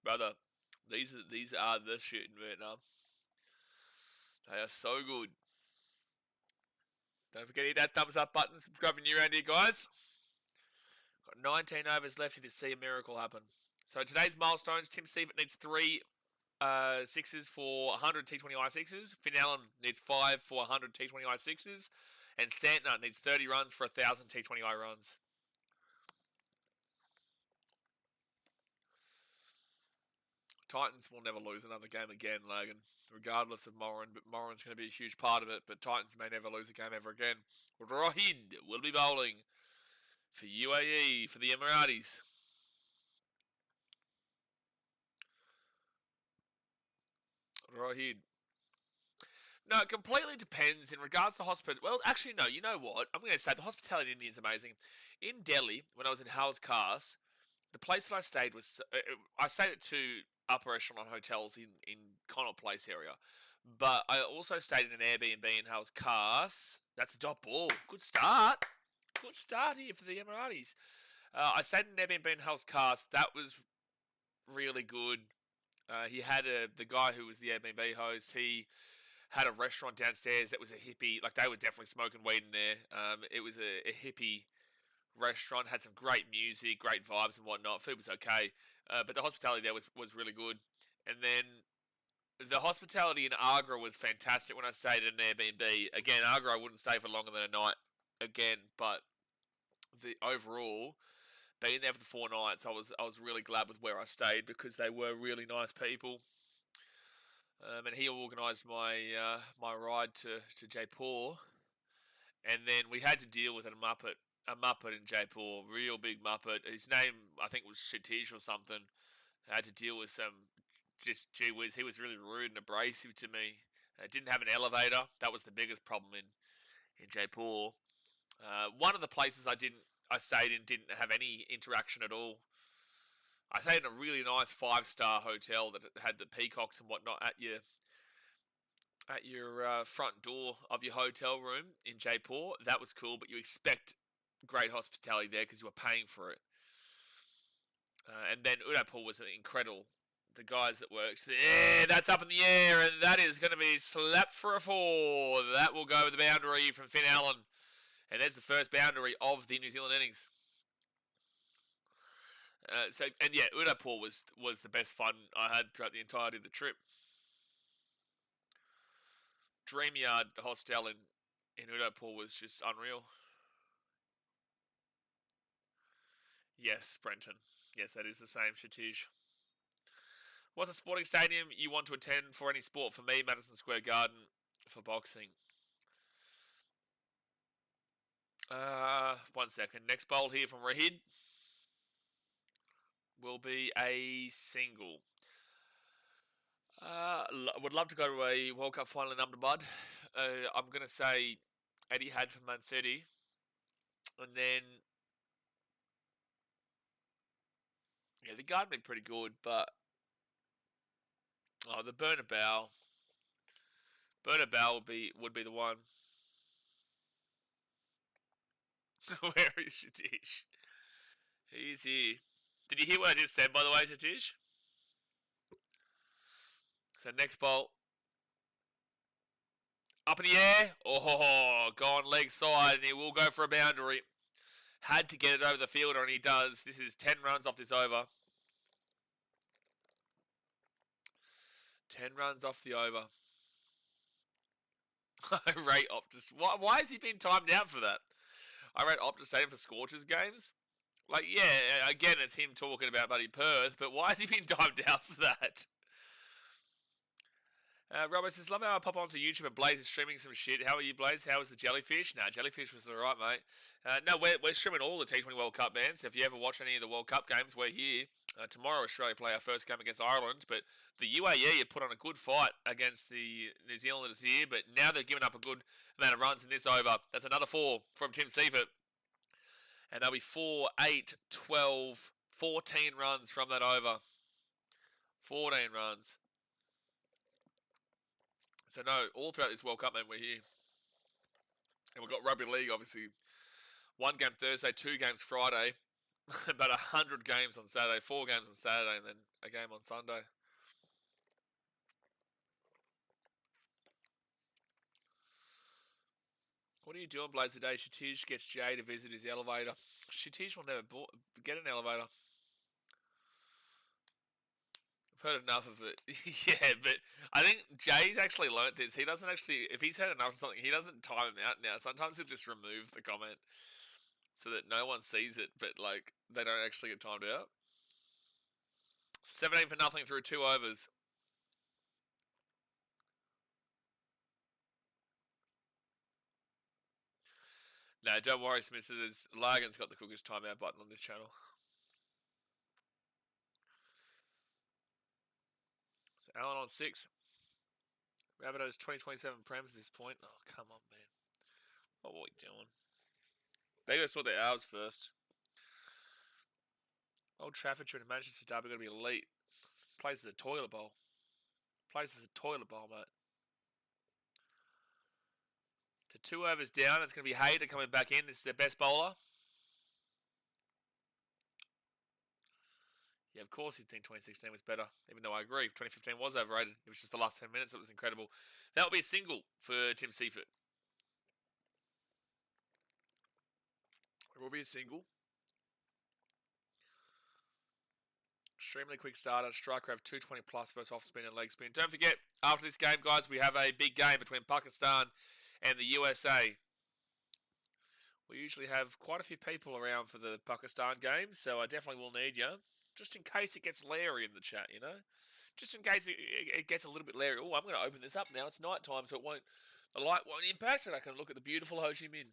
Brother, these are the shit in Vietnam. They are so good. Don't forget to hit that thumbs up button. Subscribe if you're new around here, guys. Got 19 overs left here to see a miracle happen. So today's milestones, Tim Seifert needs 3 sixes for 100 T20 I6s. Finn Allen needs 5 for 100 T20 I6s. And Santner needs 30 runs for 1,000 T20 I runs. Titans will never lose another game again, Logan, regardless of Moran. But Moran's going to be a huge part of it. But Titans may never lose a game ever again. Rohid will be bowling for UAE, for the Emiratis. Rohid. No, it completely depends in regards to hospital. Well, actually, no. You know what? I'm going to say the hospitality in India is amazing. In Delhi, when I was in Howard's Cars, the place that I stayed was... I stayed at 2 upper echelon hotels in Connaught Place area. But I also stayed in an Airbnb in Hales Cars. That's a dot ball. Good start. Good start here for the Emiratis. I stayed in an Airbnb in Hales Cars. That was really good. He had the guy who was the Airbnb host. He had a restaurant downstairs that was a hippie. Like, they were definitely smoking weed in there. It was a hippie restaurant. Had some great music, great vibes and whatnot. Food was okay, but the hospitality there was really good. And then the hospitality in Agra was fantastic when I stayed at an Airbnb. Again, Agra I wouldn't stay for longer than a night again, but the overall being there for the 4 nights, I was really glad with where I stayed because they were really nice people. And he organised my ride to Jaipur, and then we had to deal with a muppet in Jaipur, real big muppet. His name I think was Shatish or something. I had to deal with some just gee whiz. He was really rude and abrasive to me. Didn't have an elevator. That was the biggest problem in Jaipur. One of the places I stayed in didn't have any interaction at all. I stayed in a really nice 5-star hotel that had the peacocks and whatnot at your front door of your hotel room in Jaipur. That was cool, but you expect great hospitality there because you were paying for it. And then Udaipur was incredible. The guys that worked there, that's up in the air, and that is going to be slapped for a 4. That will go with the boundary from Finn Allen. And there's the first boundary of the New Zealand innings. Udaipur was the best fun I had throughout the entirety of the trip. Dream Yard Hostel in Udaipur was just unreal. Yes, Brenton. Yes, that is the same, Shatish. What's a sporting stadium you want to attend for any sport? For me, Madison Square Garden for boxing. 1 second. Next bowl here from Rahid will be a single. Would love to go to a World Cup final in Ahmedabad. I'm going to say Etihad for Man City. And then, yeah, the Garden would be pretty good, but the Bernabeu would be the one. Where is Shatish? He's here. Did you hear what I just said, by the way, Shatish? So next bolt. Up in the air. Oh, gone leg side, and he will go for a boundary. Had to get it over the fielder, and he does. This is 10 runs off this over. 10 runs off the over. I rate Optus. Why has he been timed out for that? I rate Optus Stadium for Scorchers games. Like, yeah, again, it's him talking about Buddy Perth, but why has he been timed out for that? Robert says, love how I pop onto YouTube and Blaze is streaming some shit. How are you, Blaze? How was the jellyfish? Nah, jellyfish was alright, mate. No, we're streaming all the T20 World Cup, man. So if you ever watch any of the World Cup games, we're here. Tomorrow, Australia play our first game against Ireland, but the UAE have put on a good fight against the New Zealanders here, but now they've given up a good amount of runs in this over. That's another 4 from Tim Seifert. And there'll be 4, 8, 12, 14 runs from that over. 14 runs. So no, all throughout this World Cup, man, we're here. And we've got Rugby League, obviously. 1 game Thursday, 2 games Friday. About 100 games on Saturday, 4 games on Saturday, and then a game on Sunday. What are you doing, Blaze, today? Shatish gets Jay to visit his elevator. Shatish will never get an elevator. Heard enough of it. Yeah, but I think Jay's actually learnt this. He doesn't actually, if he's heard enough of something, he doesn't time him out now. Sometimes he'll just remove the comment so that no one sees it, but like they don't actually get timed out. 17 for nothing through 2 overs. No, don't worry, Smith. Largan's got the quickest timeout button on this channel. So Allen on 6. Rabbitohs 2027 Prems at this point. Oh, come on, man. What are we doing? They gotta sort their hours first. Old Trafford trip to Manchester Derby gonna be elite. Place is a toilet bowl. Place is a toilet bowl, mate. 2 overs down. It's going to be Hayter coming back in. This is their best bowler. Yeah, of course you'd think 2016 was better, even though I agree. 2015 was overrated. It was just the last 10 minutes that was incredible. That will be a single for Tim Seifert. It will be a single. Extremely quick starter. Striker have 220 plus versus off spin and leg spin. Don't forget, after this game, guys, we have a big game between Pakistan and the USA. We usually have quite a few people around for the Pakistan games, so I definitely will need you. Just in case it gets Larry in the chat, you know? Just in case it gets a little bit Larry. Oh, I'm going to open this up now. It's night time, so the light won't impact, and I can look at the beautiful Ho Chi Minh.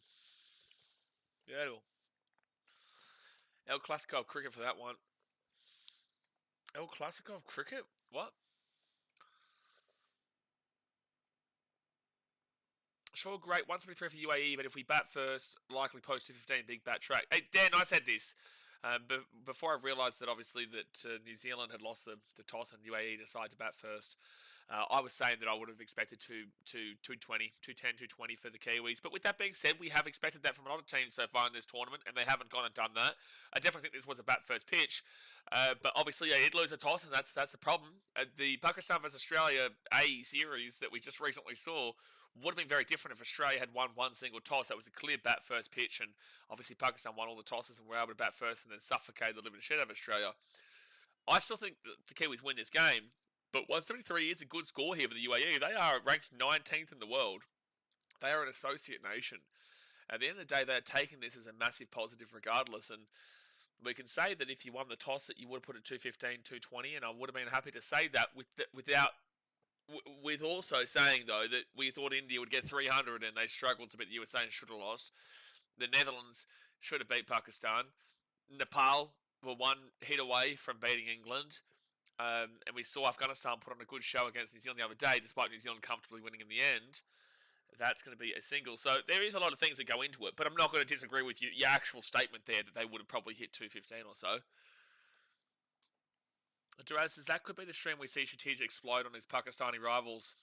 Beautiful. El Clasico of cricket for that one. El Clasico of cricket? What? Sure, great. 173 for UAE, but if we bat first, likely post 215, big bat track. Hey, Dan, I said this. But before I realised that obviously that New Zealand had lost the toss and UAE decided to bat first, I was saying that I would have expected 220, 210, 220 for the Kiwis. But with that being said, we have expected that from a lot of teams so far in this tournament, and they haven't gone and done that. I definitely think this was a bat first pitch, but obviously they did lose a toss, and that's the problem. The Pakistan vs Australia A series that we just recently saw would have been very different if Australia had won one single toss. That was a clear bat first pitch, and obviously Pakistan won all the tosses and were able to bat first and then suffocate the living shit out of Australia. I still think that the Kiwis win this game, but 173 is a good score here for the UAE. They are ranked 19th in the world. They are an associate nation. At the end of the day, they're taking this as a massive positive regardless, and we can say that if you won the toss that you would have put it 215, 220, and I would have been happy to say that with also saying, though, that we thought India would get 300 and they struggled to beat the USA and should have lost. The Netherlands should have beat Pakistan. Nepal were one hit away from beating England. And we saw Afghanistan put on a good show against New Zealand the other day, despite New Zealand comfortably winning in the end. That's going to be a single. So there is a lot of things that go into it, but I'm not going to disagree with your actual statement there that they would have probably hit 215 or so. Duraz says that could be the stream we see Shatij explode on his Pakistani rivals.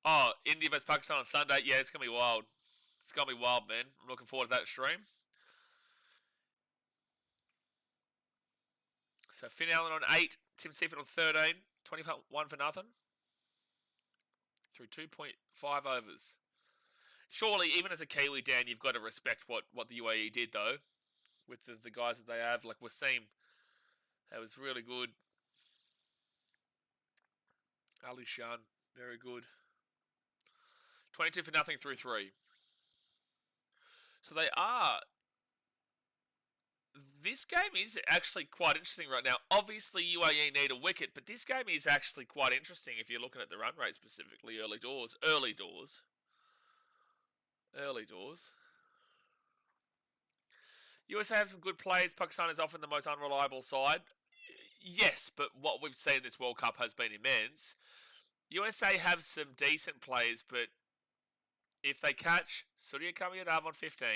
Oh, India vs Pakistan on Sunday. Yeah, it's going to be wild. It's going to be wild, man. I'm looking forward to that stream. So Finn Allen on 8, Tim Seifert on 13, 21 for nothing. Through 2.5 overs. Surely, even as a Kiwi, Dan, you've got to respect what the UAE did, though. With the guys that they have. Like Wasim, that was really good. Ali Shan, very good. 22 for nothing through 3. So they are... This game is actually quite interesting right now. Obviously, UAE need a wicket, but this game is actually quite interesting if you're looking at the run rate specifically early doors. Early doors. USA have some good players. Pakistan is often the most unreliable side. Yes, but what we've seen in this World Cup has been immense. USA have some decent players, but if they catch Surya Kamiyadav on 15,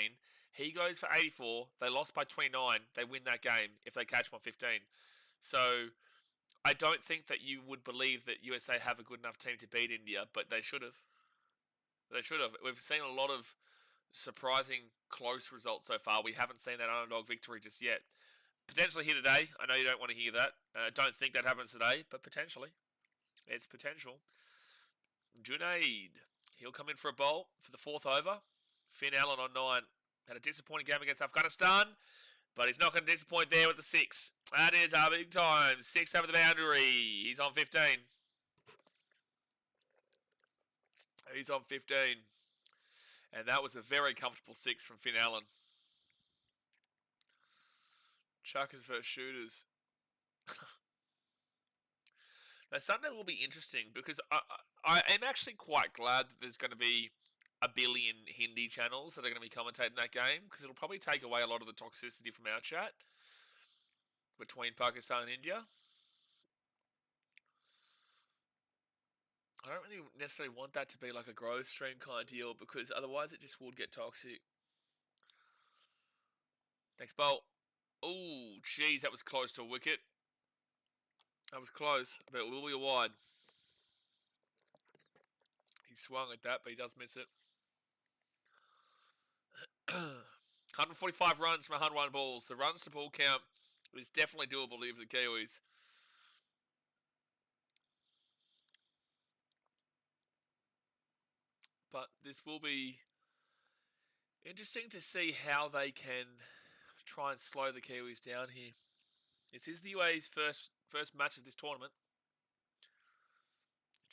he goes for 84, they lost by 29, they win that game if they catch him on 15. So I don't think that you would believe that USA have a good enough team to beat India, but they should have. They should have. We've seen a lot of surprising close results so far. We haven't seen that underdog victory just yet. Potentially here today. I know you don't want to hear that. Don't think that happens today, but potentially. It's potential. Junaid. He'll come in for a bowl for the 4th over. Finn Allen on 9. Had a disappointing game against Afghanistan, but he's not going to disappoint there with the 6. That is our big time. 6 over the boundary. He's on 15. He's on 15. And that was a very comfortable 6 from Finn Allen. Chuckers versus shooters. Now, Sunday will be interesting because I am actually quite glad that there's going to be a billion Hindi channels that are going to be commentating that game because it'll probably take away a lot of the toxicity from our chat between Pakistan and India. I don't really necessarily want that to be like a growth stream kind of deal because otherwise it just would get toxic. Next bowl. Oh, jeez, that was close to a wicket. That was close, but it will be wide. He swung at that, but he does miss it. 145 runs from 101 balls. The runs to ball count is definitely doable for the Kiwis. But this will be interesting to see how they can try and slow the Kiwis down here. This is the UAE's first match of this tournament.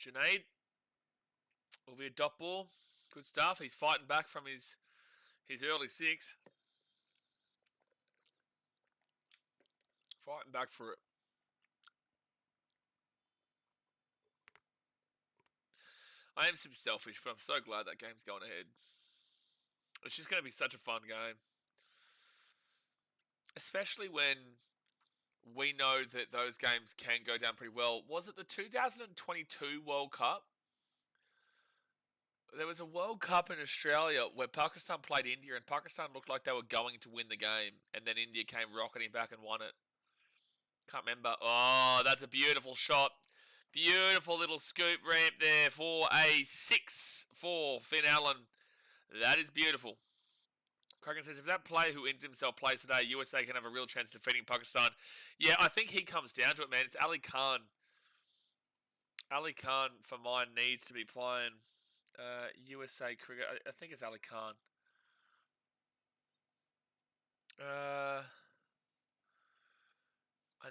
Junaid will be a dot ball. Good stuff. He's fighting back from his early six. Fighting back for it. I am super selfish, but I'm so glad that game's going ahead. It's just going to be such a fun game. Especially when we know that those games can go down pretty well. Was it the 2022 World Cup? There was a World Cup in Australia where Pakistan played India and Pakistan looked like they were going to win the game. And then India came rocketing back and won it. Can't remember. Oh, that's a beautiful shot. Beautiful little scoop ramp there for a 6 for Finn Allen. That is beautiful. Kraken says, if that player who injured himself plays today, USA can have a real chance of defeating Pakistan. Yeah, I think he comes down to it, man. It's Ali Khan. Ali Khan, for mine, needs to be playing USA cricket. I think it's Ali Khan. I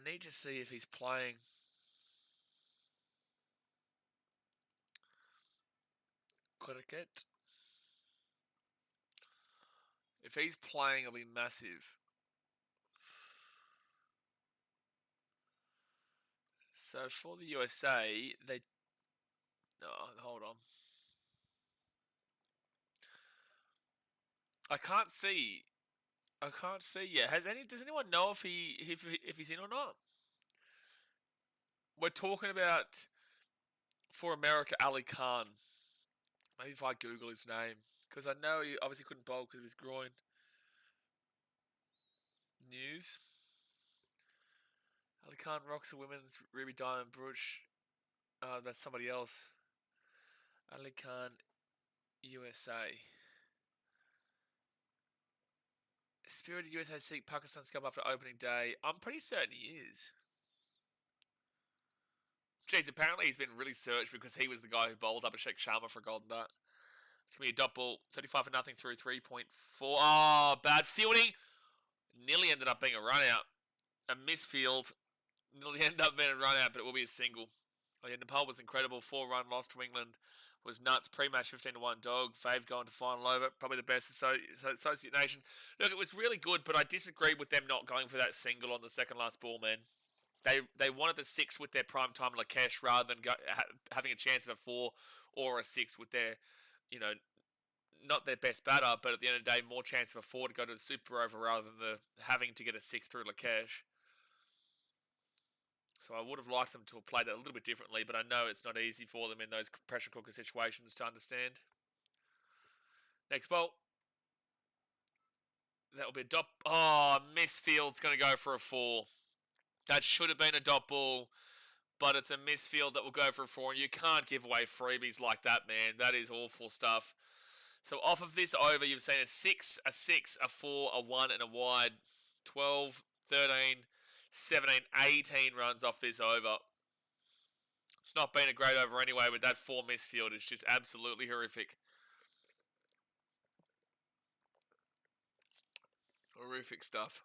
need to see if he's playing. Cricket. If he's playing, it'll be massive. So for the USA, they... Oh, hold on. I can't see yet. Does anyone know if he's in or not? We're talking about, for America, Ali Khan. Maybe if I Google his name. Because I know he obviously couldn't bowl because of his groin. News. Ali Khan rocks the women's Ruby Diamond brooch. That's somebody else. Ali Khan, USA. Spirited USA seek Pakistan's Cup after opening day. I'm pretty certain he is. Jeez, apparently he's been really searched because he was the guy who bowled up a Sheikh Sharma for a golden duck. It's going to be a dot ball. 35 for nothing through 3.4. Oh, bad fielding. Nearly ended up being a run out. A misfield. Nearly ended up being a run out, but it will be a single. Oh, yeah, Nepal was incredible. 4-run loss to England was nuts. Pre-match 15-1 dog. Fave going to final over. Probably the best associate nation. Look, it was really good, but I disagreed with them not going for that single on the second last ball, man. They wanted the 6 with their prime time Lakesh rather than having a chance of a 4 or a 6 with their, not their best batter, but at the end of the day, more chance of a 4 to go to the super over rather than having to get a 6 through Lakesh. So I would have liked them to have played that a little bit differently, but I know it's not easy for them in those pressure cooker situations to understand. Next ball. That will be a dot. Oh, misfield's going to go for a 4. That should have been a dot ball, but it's a misfield that will go for a 4, and you can't give away freebies like that, man. That is awful stuff. So off of this over, you've seen a 6, a 6, a 4, a 1, and a wide. 12, 13, 17, 18 runs off this over. It's not been a great over anyway, but that 4 misfield is just absolutely horrific. Horrific stuff.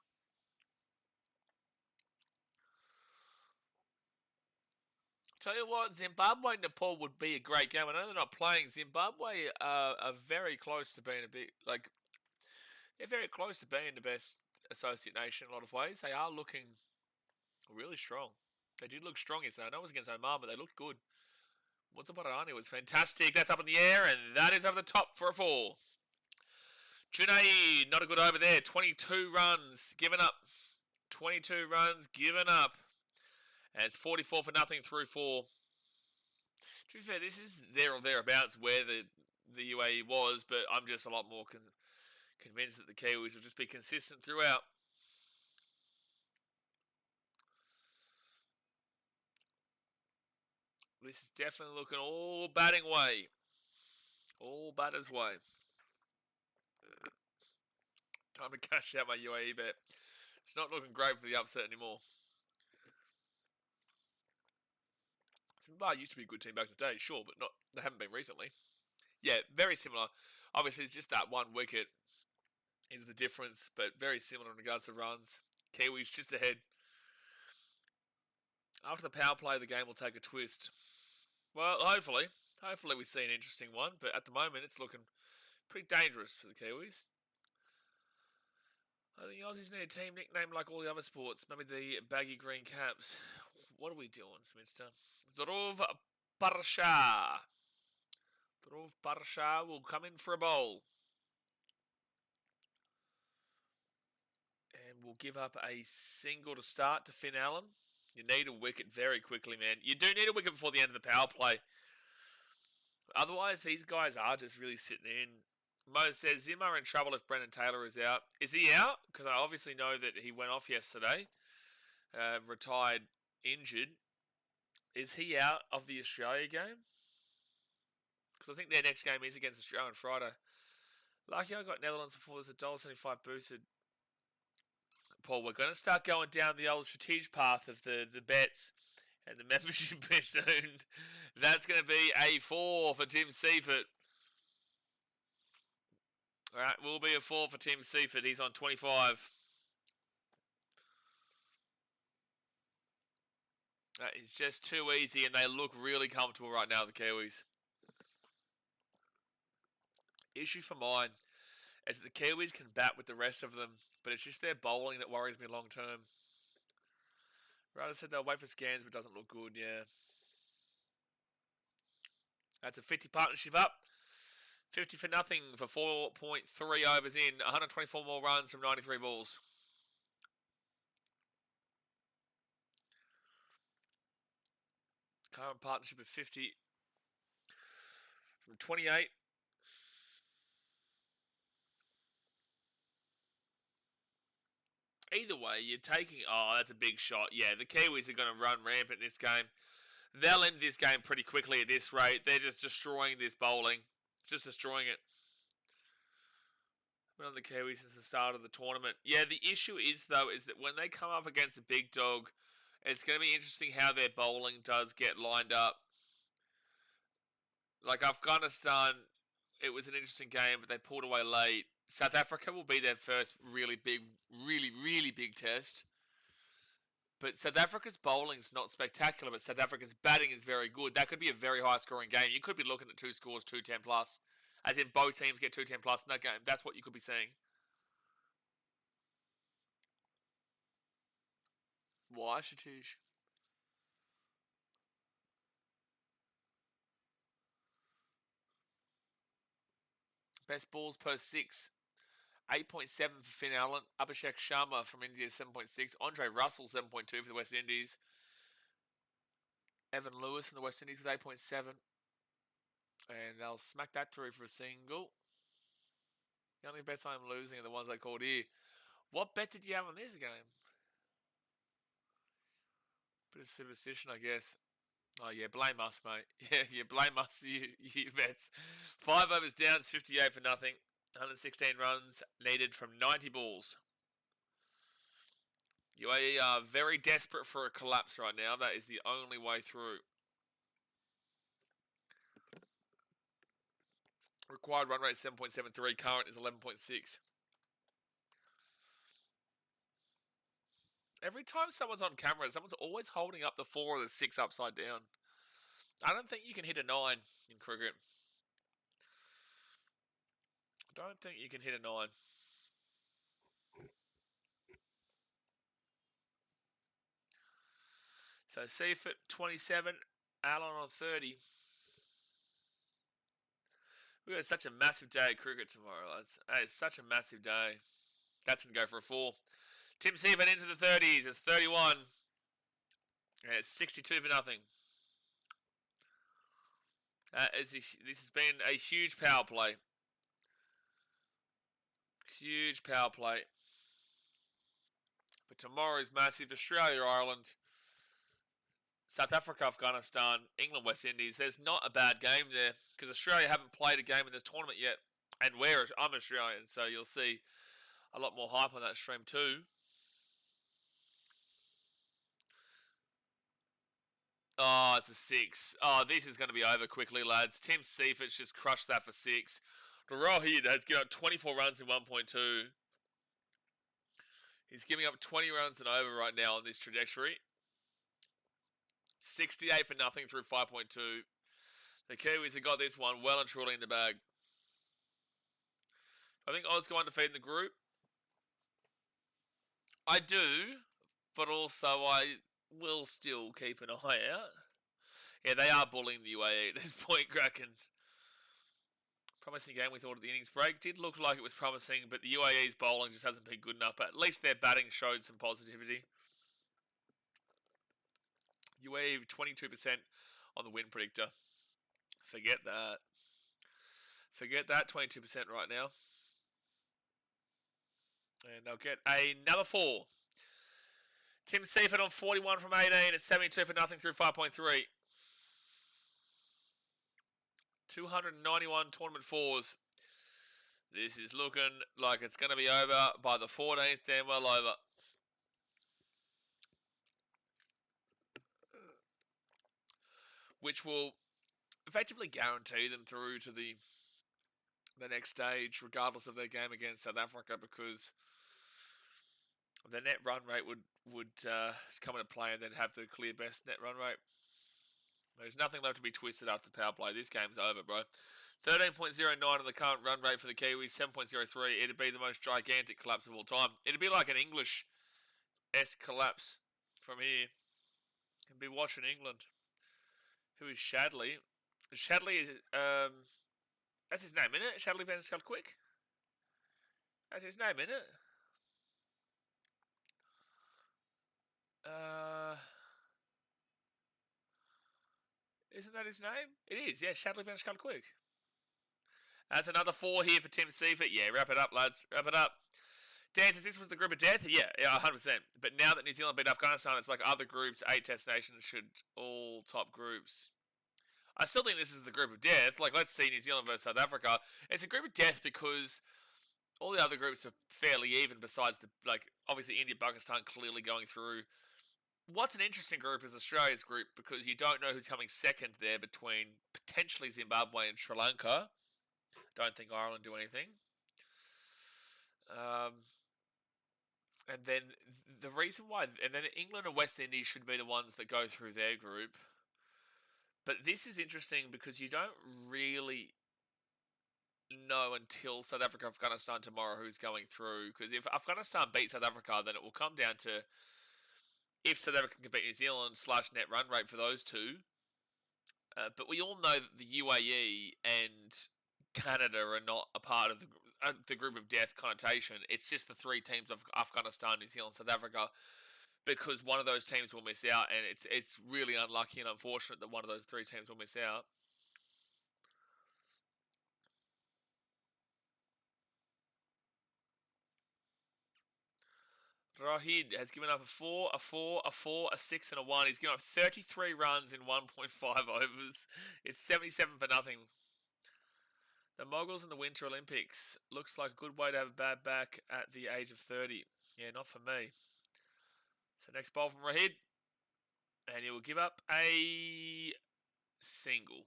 Tell you what, Zimbabwe and Nepal would be a great game. I know they're not playing. Zimbabwe are very close to being they're very close to being the best associate nation in a lot of ways. They are looking really strong. They did look strong yesterday. I know it was against Oman, but they looked good. It was fantastic. That's up in the air, and that is over the top for a 4. Junaid, not a good over there. 22 runs given up. 22 runs given up. And it's 44 for nothing through 4. To be fair, this is there or thereabouts where the UAE was, but I'm just a lot more convinced that the Kiwis will just be consistent throughout. This is definitely looking all batting way. All batters way. Time to cash out my UAE bet. It's not looking great for the upset anymore. Zimbabwe used to be a good team back in the day, sure, but not. They haven't been recently. Yeah, very similar. Obviously, it's just that one wicket is the difference, but very similar in regards to runs. Kiwis just ahead. After the power play, the game will take a twist. Well, hopefully we see an interesting one, but at the moment it's looking pretty dangerous for the Kiwis. I think the Aussies need a team nickname like all the other sports. Maybe the baggy green caps. What are we doing, Smithster? Zdrov Parsha. Zdrov Parsha will come in for a bowl. And we'll give up a single to start to Finn Allen. You need a wicket very quickly, man. You do need a wicket before the end of the power play. Otherwise, these guys are just really sitting in. Mo says Zimmer in trouble if Brendan Taylor is out. Is he out? Because I obviously know that he went off yesterday. Retired injured. Is he out of the Australia game? Because I think their next game is against Australia on Friday. Lucky I got Netherlands before there's $1.75 boosted. Paul, we're going to start going down the old strategic path of the bets and the membership bet soon. That's going to be a 4 for Tim Seifert. Alright, will be a 4 for Tim Seifert. He's on 25. That is just too easy, and they look really comfortable right now, the Kiwis. Issue for mine is that the Kiwis can bat with the rest of them, but it's just their bowling that worries me long term. Rather said they'll wait for scans, but doesn't look good, yeah. That's a 50 partnership up. 50 for nothing for 4.3 overs in. 124 more runs from 93 balls. Current partnership of 50 from 28. Either way, you're taking... Oh, that's a big shot. Yeah, the Kiwis are going to run rampant in this game. They'll end this game pretty quickly at this rate. They're just destroying this bowling. Just destroying it. Been on the Kiwis since the start of the tournament. Yeah, the issue is, though, is that when they come up against a big dog, it's going to be interesting how their bowling does get lined up. Like Afghanistan, it was an interesting game, but they pulled away late. South Africa will be their first really big test. But South Africa's bowling's not spectacular, but South Africa's batting is very good. That could be a very high-scoring game. You could be looking at 2 scores, 210 plus. As in, both teams get 210 plus in that game. That's what you could be seeing. Why, Shatish? Best balls per 6. 8.7 for Finn Allen. Abhishek Sharma from India, 7.6. Andre Russell, 7.2 for the West Indies. Evan Lewis from the West Indies with 8.7. And they'll smack that through for a single. The only bets I'm losing are the ones I called here. What bet did you have on this game? Bit of superstition, I guess. Oh, yeah, blame us, mate. Yeah, blame us for your bets. 5 overs down, it's 58 for nothing. 116 runs needed from 90 balls. UAE are very desperate for a collapse right now. That is the only way through. Required run rate 7.73. Current is 11.6. Every time someone's on camera, someone's always holding up the 4 or the 6 upside down. I don't think you can hit a 9 in cricket. I don't think you can hit a 9. So Seifert 27, Allen on 30. We've got such a massive day of cricket tomorrow, lads. It's such a massive day. That's going to go for a 4. Tim Seifert into the 30s. It's 31. And it's 62 for nothing. This has been a huge power play. Huge power play. But tomorrow is massive. Australia, Ireland, South Africa, Afghanistan, England, West Indies. There's not a bad game there because Australia haven't played a game in this tournament yet. And I'm Australian, so you'll see a lot more hype on that stream too. Oh, it's a 6. Oh, this is going to be over quickly, lads. Tim Seifert's just crushed that for 6. Rohid has given up 24 runs in 1.2. He's giving up 20 runs and over right now on this trajectory. 68 for nothing through 5.2. The Kiwis have got this one well and truly in the bag. I think Oz go undefeated in the group. I do, but also I will still keep an eye out. Yeah, they are bullying the UAE at this point, Kraken. Promising game we thought at the innings break. Did look like it was promising, but the UAE's bowling just hasn't been good enough. But at least their batting showed some positivity. UAE 22% on the win predictor. Forget that. Forget that, 22% right now. And they'll get another 4. Tim Seifert on 41 from 18 at 72 for nothing through 5.3. 291 tournament 4s. This is looking like it's going to be over by the 14th, then well over. Which will effectively guarantee them through to the next stage, regardless of their game against South Africa, because the net run rate would come into play and then have the clear best net run rate. There's nothing left to be twisted after the power play. This game's over, bro. 13.09 on the current run rate for the Kiwis, 7.03. It'd be the most gigantic collapse of all time. It'd be like an English-esque collapse from here. You'd be watching England. Who is Shadley? Shadley is, that's his name, innit? Shadley Van Quick. That's his name, innit? Isn't that his name? It is, yeah, Shadley Van Quick. That's another 4 here for Tim Seifert. Yeah, wrap it up, lads. Wrap it up. Dan says this was the group of death? Yeah, 100%. But now that New Zealand beat Afghanistan, it's like other groups, 8 test nations should all top groups. I still think this is the group of death. Like, let's see New Zealand versus South Africa. It's a group of death because all the other groups are fairly even besides the, like, obviously India, Pakistan clearly going through. What's an interesting group is Australia's group because you don't know who's coming second there between potentially Zimbabwe and Sri Lanka. Don't think Ireland do anything. And then the reason why, and then England and West Indies should be the ones that go through their group. But this is interesting because you don't really know until South Africa, Afghanistan tomorrow who's going through. Because if Afghanistan beats South Africa, then it will come down to if South Africa can beat New Zealand / net run rate for those two. But we all know that the UAE and Canada are not a part of the group of death connotation. It's just the 3 teams of Afghanistan, New Zealand, South Africa, because one of those teams will miss out, and it's really unlucky and unfortunate that one of those 3 teams will miss out. Rahid has given up a 4, a 4, a 4, a 6, and a 1. He's given up 33 runs in 1.5 overs. It's 77 for nothing. The Moguls in the Winter Olympics. Looks like a good way to have a bad back at the age of 30. Yeah, not for me. So next ball from Rahid. And he will give up a single.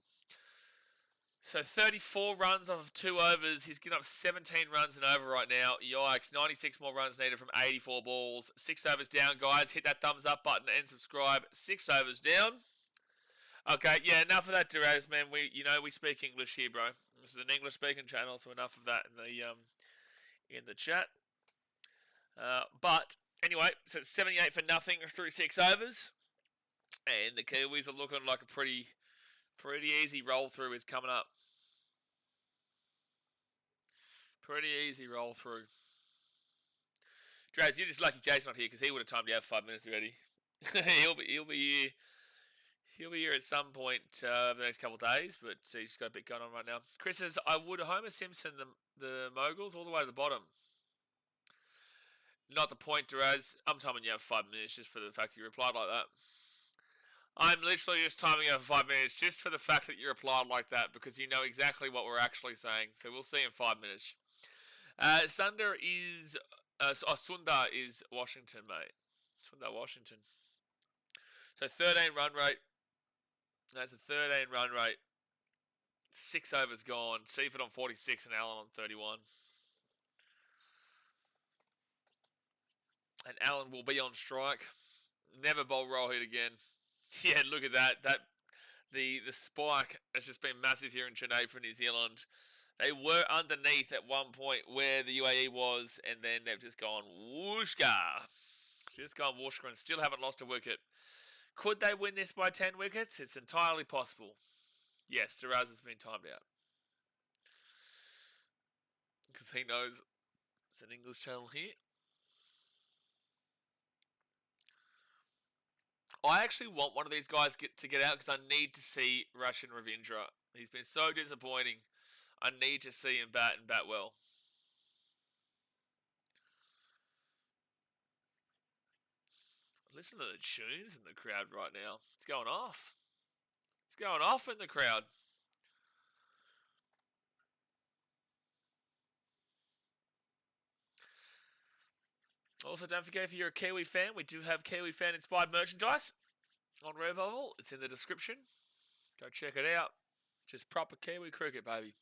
So 34 runs off of 2 overs. He's given up 17 runs and over right now. Yikes, 96 more runs needed from 84 balls. 6 overs down, guys. Hit that thumbs up button and subscribe. 6 overs down. Okay, yeah, enough of that, Duraz, man. We speak English here, bro. This is an English-speaking channel, so enough of that in the chat. But anyway, so it's 78 for nothing through 6 overs, and the Kiwis are looking like a pretty easy roll through is coming up. Pretty easy roll through. Duraz, you're just lucky Jay's not here because he would have timed you out 5 minutes already. he'll be here. He'll be here at some point over the next couple of days, but he's just got a bit going on right now. Chris says, I would Homer Simpson the Moguls all the way to the bottom. Not the point, Duraz. I'm timing you out for 5 minutes just for the fact that you replied like that. I'm literally just timing you out for 5 minutes just for the fact that you replied like that because you know exactly what we're actually saying. So we'll see in 5 minutes. Sundar is Washington, mate. Sundar, Washington. So 13 run rate. That's a 13 run rate. 6 overs gone. Seaford on 46 and Allen on 31. And Allen will be on strike. Never bowl roll hit again. Yeah, look at that. The spike has just been massive here in Chennai for New Zealand. They were underneath at one point where the UAE was, and then they've just gone whooshka. Just gone whooshka and still haven't lost a wicket. Could they win this by 10 wickets? It's entirely possible. Yes, Duraz has been timed out. Because he knows it's an English channel here. I actually want one of these guys to get out because I need to see Roshan Ravindra. He's been so disappointing. I need to see him bat and bat well. Listen to the tunes in the crowd right now. It's going off. It's going off in the crowd. Also, don't forget, if you're a Kiwi fan, we do have Kiwi fan-inspired merchandise on Redbubble. It's in the description. Go check it out. Just proper Kiwi cricket, baby.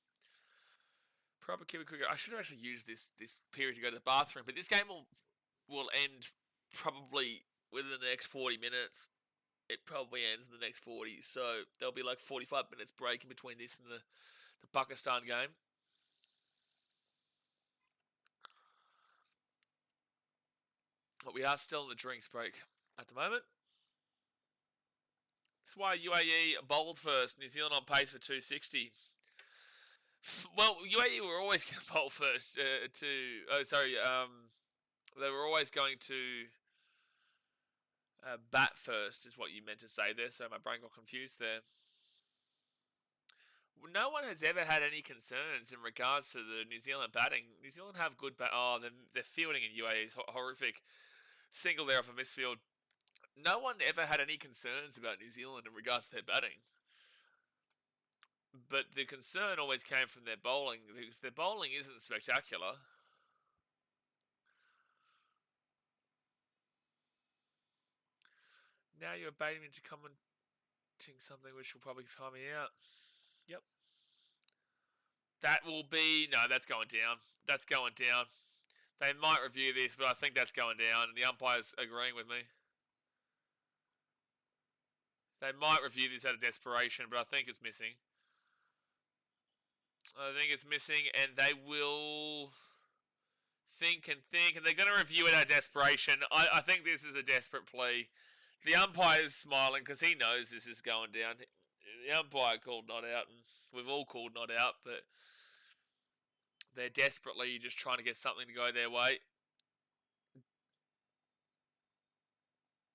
Proper Kiwi cricket. I should have actually used this period to go to the bathroom, but this game will end probably within the next 40 minutes. It probably ends in the next 40, so there'll be like 45 minutes break in between this and the Pakistan game. But we are still in the drinks break at the moment. That's why UAE bowled first. New Zealand on pace for 260. Well, UAE were always going to bowl first. They were always going to bat first, is what you meant to say there. So my brain got confused there. No one has ever had any concerns in regards to the New Zealand batting. New Zealand have good bat. Oh, their fielding in UAE is horrific. Single there off a misfield. No one ever had any concerns about New Zealand in regards to their batting. But the concern always came from their bowling, because their bowling isn't spectacular. Now you're baiting me into commenting something which will probably time me out. Yep. That will be... No, that's going down. That's going down. They might review this, but I think that's going down, and the umpire's agreeing with me. They might review this out of desperation, but I think it's missing. I think it's missing, and they will think, and they're going to review it out of desperation. I think this is a desperate plea. The umpire's smiling because he knows this is going down. The umpire called not out, and we've all called not out, but they're desperately just trying to get something to go their way.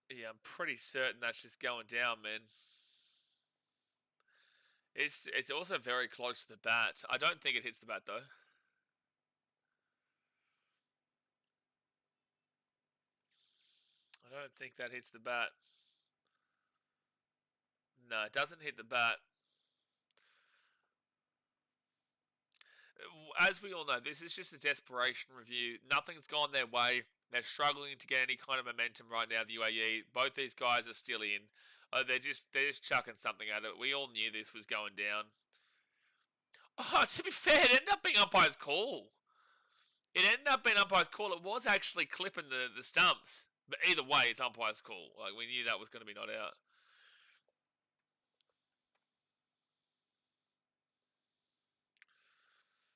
Yeah, I'm pretty certain that's just going down, man. It's also very close to the bat. I don't think it hits the bat, though. I don't think that hits the bat. No, it doesn't hit the bat. As we all know, this is just a desperation review. Nothing's gone their way. They're struggling to get any kind of momentum right now, the UAE. Both these guys are still in. They're just chucking something at it. We all knew this was going down. Oh, to be fair, it ended up being umpire's call. It ended up being umpire's call. It was actually clipping the stumps. But either way, it's umpire's call. Like, we knew that was going to be not out.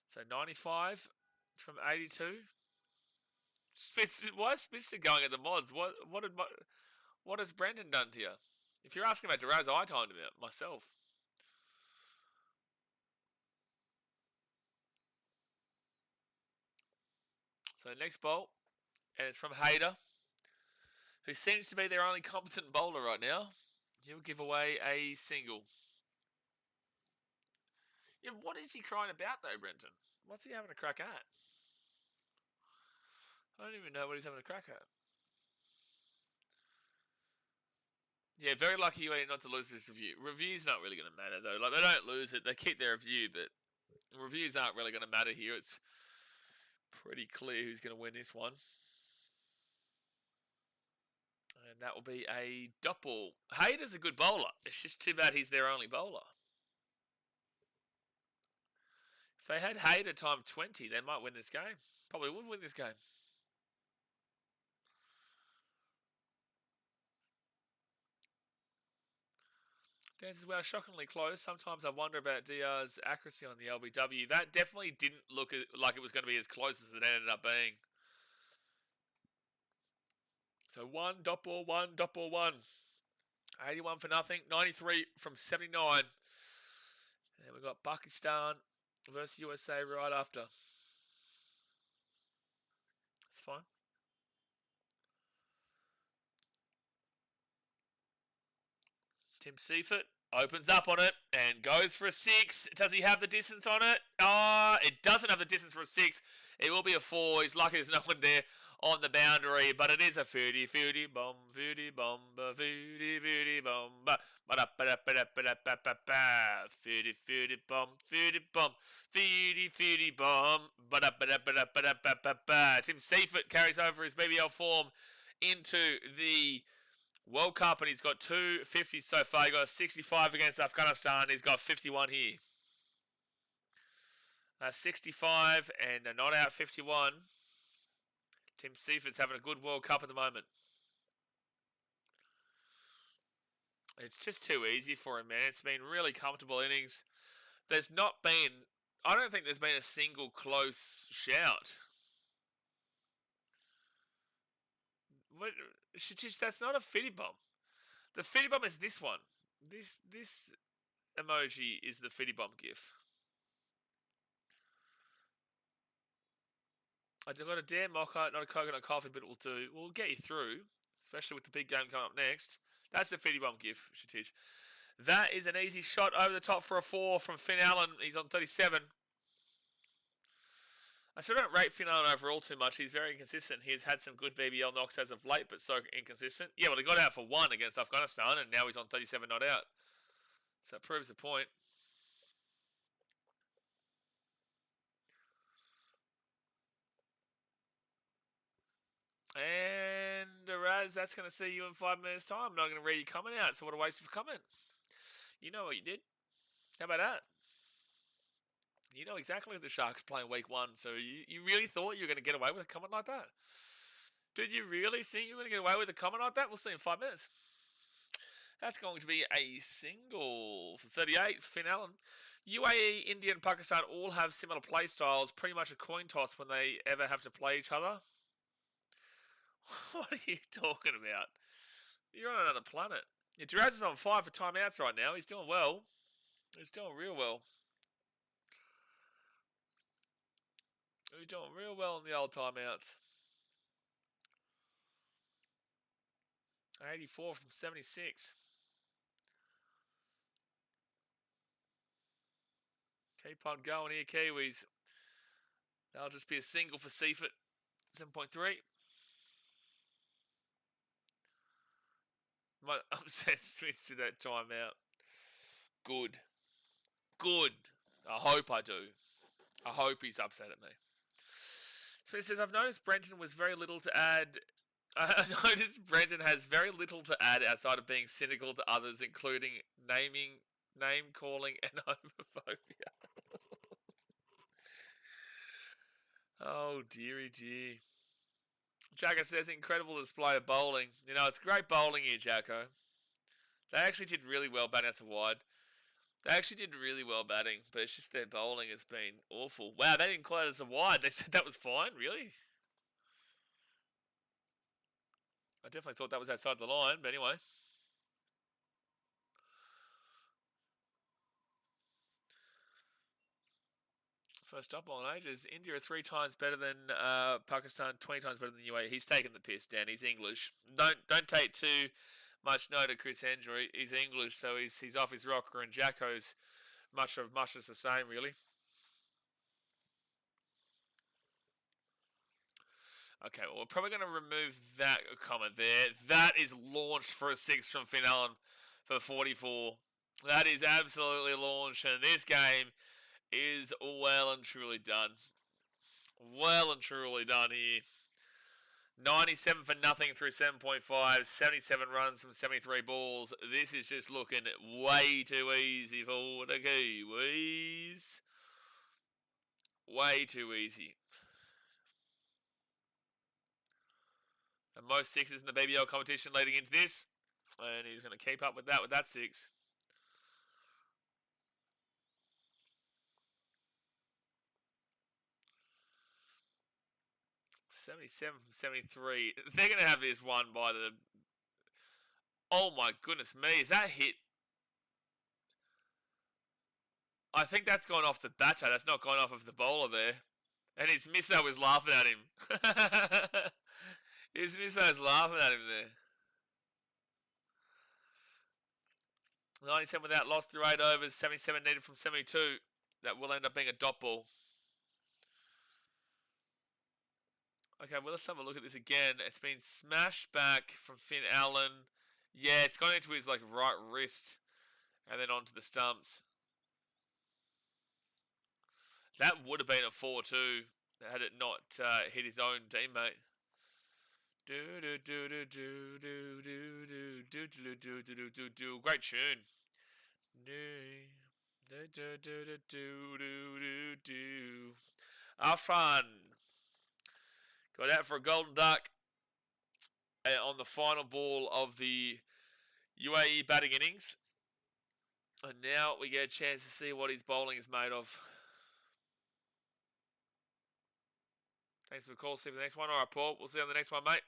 So 95 from 82. Why is Spitzer going at the mods? What has Brendan done to you? If you're asking about Duraz, I timed him out myself. So next bowl, and it's from Hayder, who seems to be their only competent bowler right now. He'll give away a single. Yeah, what is he crying about though, Brenton? What's he having a crack at? I don't even know what he's having a crack at. Yeah, very lucky UAE not to lose this review. Review's not really going to matter though. Like, they don't lose it, they keep their review, but reviews aren't really going to matter here. It's Pretty clear who's going to win this one. And that will be a doppel. Hayder's a good bowler. It's just too bad he's their only bowler. If they had Hayder time 20, they might win this game. Probably would win this game. Dances well, shockingly close. Sometimes I wonder about DR's accuracy on the LBW. That definitely didn't look like it was going to be as close as it ended up being. So one doppel, one. 81 for nothing, 93 from 79. And we've got Pakistan versus USA right after. That's fine. Tim Seifert opens up on it and goes for a 6. Does he have the distance on it? It doesn't have the distance for a 6. It will be a 4. He's lucky there's no one there on the boundary, but it is a 40 bomb, 40 bomba, 40 bomba. 40 bomb, 40 bomb, 40 bomb. Tim Seifert carries over his BBL form into the World Cup, and he's got 2 50s so far. He got a 65 against Afghanistan. He's got 51 here. 65 and a not out 51. Tim Seifert's having a good World Cup at the moment. It's just too easy for him, man. It's been really comfortable innings. I don't think there's been a single close shout. That's not a fitty bomb. The fitty bomb is this one. This emoji is the fitty bomb gif. I got a damn mocha, not a coconut coffee, but it will do. We'll get you through, especially with the big game coming up next. That's the fitty bomb gif, Shatish. That is an easy shot over the top for a 4 from Finn Allen. He's on 37. I still don't rate Finn Allen overall too much. He's very inconsistent. He's had some good BBL knocks as of late, but so inconsistent. Yeah, well, he got out for 1 against Afghanistan, and now he's on 37 not out. So that proves the point. And Raz, that's going to see you in 5 minutes' time. I'm not going to read you coming out, so what a waste of comment. You know what you did. How about that? You know exactly what the Sharks playing week 1, so you really thought you were going to get away with a comment like that? Did you really think you were going to get away with a comment like that? We'll see in 5 minutes. That's going to be a single for 38, Finn Allen. UAE, India and Pakistan all have similar play styles, pretty much a coin toss when they ever have to play each other. What are you talking about? You're on another planet. Yeah, Duraz is on 5 for timeouts right now. He's doing well. He's doing real well. He's doing real well in the old timeouts. 84 from 76. Keep on going here, Kiwis. That'll just be a single for Seifert. 7.3. I'm upset Smith's to that timeout. Good. I hope I do. I hope he's upset at me. Smith says, I've noticed Brenton was very little to add. I noticed Brenton has very little to add outside of being cynical to others, including name calling, and homophobia. Oh, dearie dear. Jacko says, incredible display of bowling. You know, it's great bowling here, Jacko. They actually did really well batting out to wide. They actually did really well batting, but it's just their bowling has been awful. Wow, they didn't call it as a wide. They said that was fine, really? I definitely thought that was outside the line, but anyway. First up on ages. India are 3 times better than Pakistan, 20 times better than UAE. He's taking the piss, Dan. He's English. Don't take too much note of Chris Hendry. He's English, so he's off his rocker, and Jacko's much as the same, really. Okay, well, we're probably going to remove that comment there. That is launched for a 6 from Finn Allen for 44. That is absolutely launched, and this game is well and truly done. Well and truly done here. 97 for nothing through 7.5, 77 runs from 73 balls. This is just looking way too easy for the Kiwis. Way too easy. And most sixes in the BBL competition leading into this. And he's going to keep up with that six. 77 from 73. They're going to have this one by the... Oh my goodness me, is that hit? I think that's gone off the batter. That's not gone off of the bowler there. And his misso was laughing at him. His misso is laughing at him there. 97 without loss through 8 overs. 77 needed from 72. That will end up being a dot ball. Okay, well, let's have a look at this again. It's been smashed back from Finn Allen. Yeah, it's gone into his right wrist and then onto the stumps. That would have been a 4-2 had it not hit his own teammate. Great tune. Afan got out for a golden duck on the final ball of the UAE batting innings. And now we get a chance to see what his bowling is made of. Thanks for the call. See you for the next one. All right, Paul. We'll see you on the next one, mate.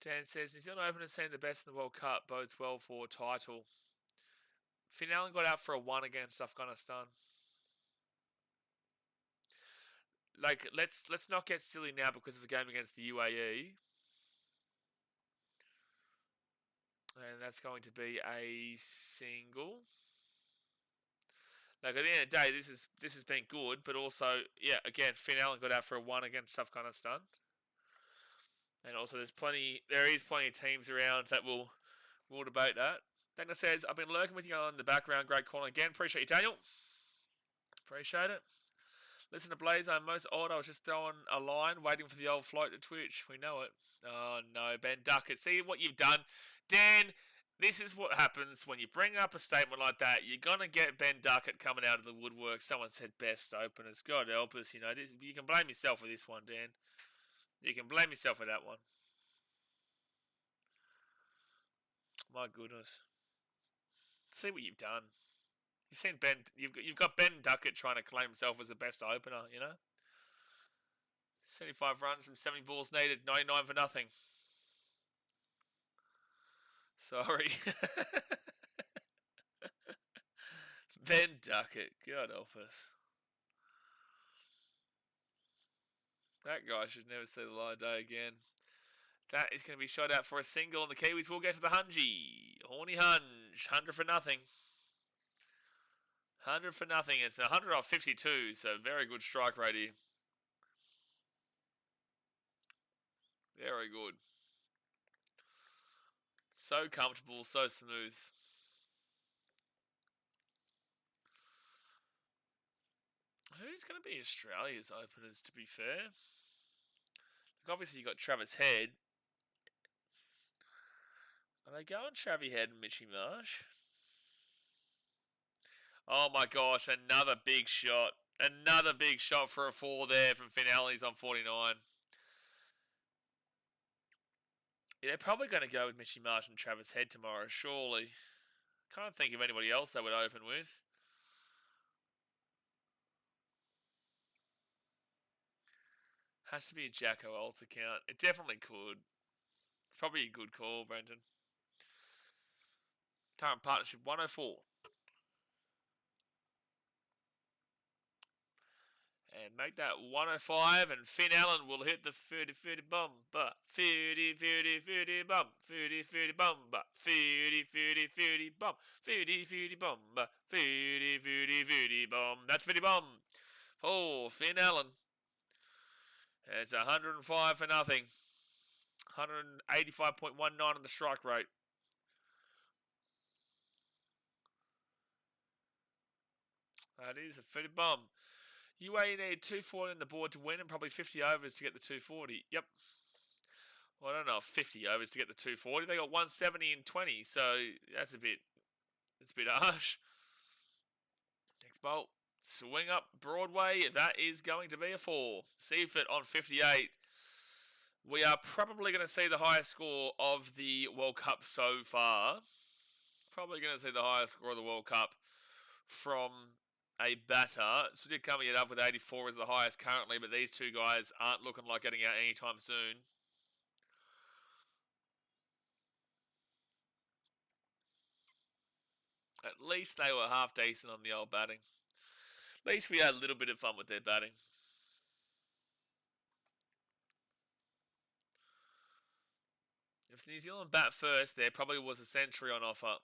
Dan says, New Zealand openers seem the best in the World Cup. Bodes well for title. Finn Allen got out for a 1 against Afghanistan. Let's not get silly now because of a game against the UAE. And that's going to be a single. At the end of the day, this has been good, but also, yeah, again, Finn Allen got out for a 1 against Afghanistan. And also there is plenty of teams around that will debate that. Daniel says, I've been lurking with you on the background. Great call again. Appreciate you, Daniel. Appreciate it. Listen to Blaze, I'm most odd. I was just throwing a line, waiting for the old float to twitch. We know it. Oh, no, Ben Duckett. See what you've done. Dan, this is what happens when you bring up a statement like that. You're going to get Ben Duckett coming out of the woodwork. Someone said best openers. God help us. You can blame yourself for this one, Dan. You can blame yourself for that one. My goodness. See what you've done. You've seen Ben. You've got Ben Duckett trying to claim himself as the best opener. 75 runs from 70 balls needed. 99 for nothing. Sorry. Ben Duckett. God help us. That guy should never see the light of day again. That is going to be shot out for a single, and the Kiwis will get to the Hungy. Horny Hunge. 100 for nothing. 100 for nothing. It's 100 off 52, so very good strike rate here. Very good. So comfortable, so smooth. Who's going to be Australia's openers, to be fair? Obviously, you got Travis Head. Are they going Travie Head and Mitchy Marsh? Oh my gosh, another big shot. Another big shot for a 4 there from Finn Allen. He's on 49. Yeah, they're probably going to go with Mitchy Marsh and Travis Head tomorrow, surely. Can't think of anybody else they would open with. Has to be a Jacko Alt account. It definitely could. It's probably a good call, Brenton. Current partnership 104. And make that 105, and Finn Allen will hit the 30-30 bomber. 30-30-30 bomb. 30-30 bomber. 30-30-30 bomb. 30-30 bomber. 30-30-30 bomb. That's 50 bomb. Oh, Finn Allen. It's 105 for nothing. 185.19 on the strike rate. That is a fitted bomb. UAE need 240 on the board to win and probably 50 overs to get the 240. Yep. Well, I don't know if 50 overs to get the 240. They got 170 and 20, so that's a bit harsh. Next bolt. Swing up Broadway. That is going to be a 4. Seaford on 58. We are probably going to see the highest score of the World Cup so far. Probably going to see the highest score of the World Cup from a batter. Sudhir coming it up with 84 is the highest currently, but these two guys aren't looking like getting out anytime soon. At least they were half decent on the old batting. At least we had a little bit of fun with their batting. If New Zealand bat first, there probably was a century on offer.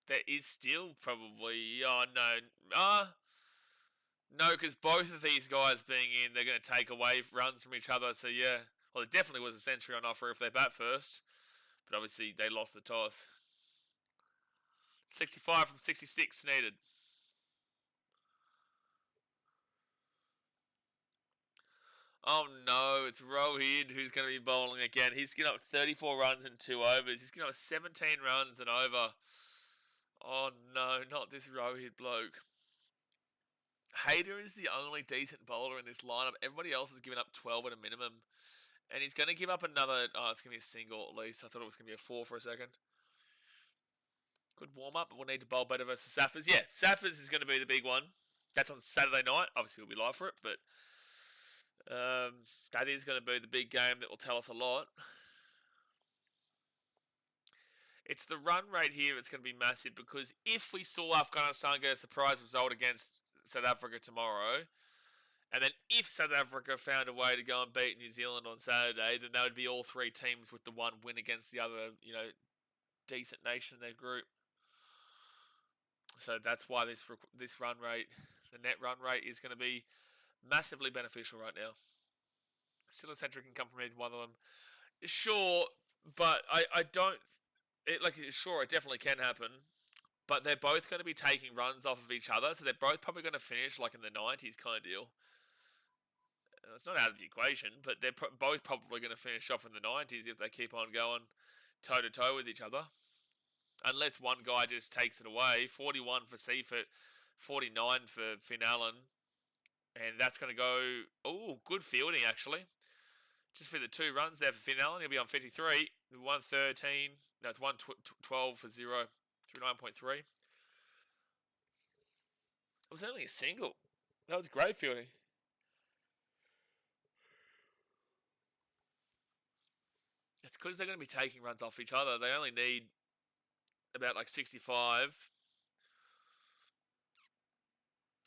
There is still probably... Oh, no. No, because both of these guys being in, they're going to take away runs from each other. So, yeah. Well, there definitely was a century on offer if they bat first. But obviously, they lost the toss. 65 from 66 needed. Oh no, it's Rohit who's going to be bowling again. He's getting up 34 runs in 2 overs. He's getting up 17 runs and over. Oh no, not this Rohit bloke. Hayter is the only decent bowler in this lineup. Everybody else is giving up 12 at a minimum. And he's going to give up another... Oh, it's going to be a single at least. I thought it was going to be a 4 for a second. Good warm-up, but we'll need to bowl better versus Saffers. Yeah, Saffers is going to be the big one. That's on Saturday night. Obviously, we'll be live for it, but... that is going to be the big game that will tell us a lot. It's the run rate here that's going to be massive, because if we saw Afghanistan get a surprise result against South Africa tomorrow, and then if South Africa found a way to go and beat New Zealand on Saturday, then that would be all 3 teams with the 1 win against the other, decent nation in their group. So that's why this run rate, the net run rate, is going to be massively beneficial right now. Still a century can come from either one of them. Sure, but I don't... Sure, it definitely can happen. But they're both going to be taking runs off of each other, so they're both probably going to finish like in the 90s kind of deal. It's not out of the equation, but they're both probably going to finish off in the 90s if they keep on going toe-to-toe with each other. Unless one guy just takes it away. 41 for Seifert, 49 for Finn Allen. And that's going to go... Oh, good fielding, actually. Just for the 2 runs there for Finn Allen. He'll be on 53. 113. No, it's 112 for 0. Through 9.3. It was only a single. That was great fielding. It's because they're going to be taking runs off each other. They only need about 65.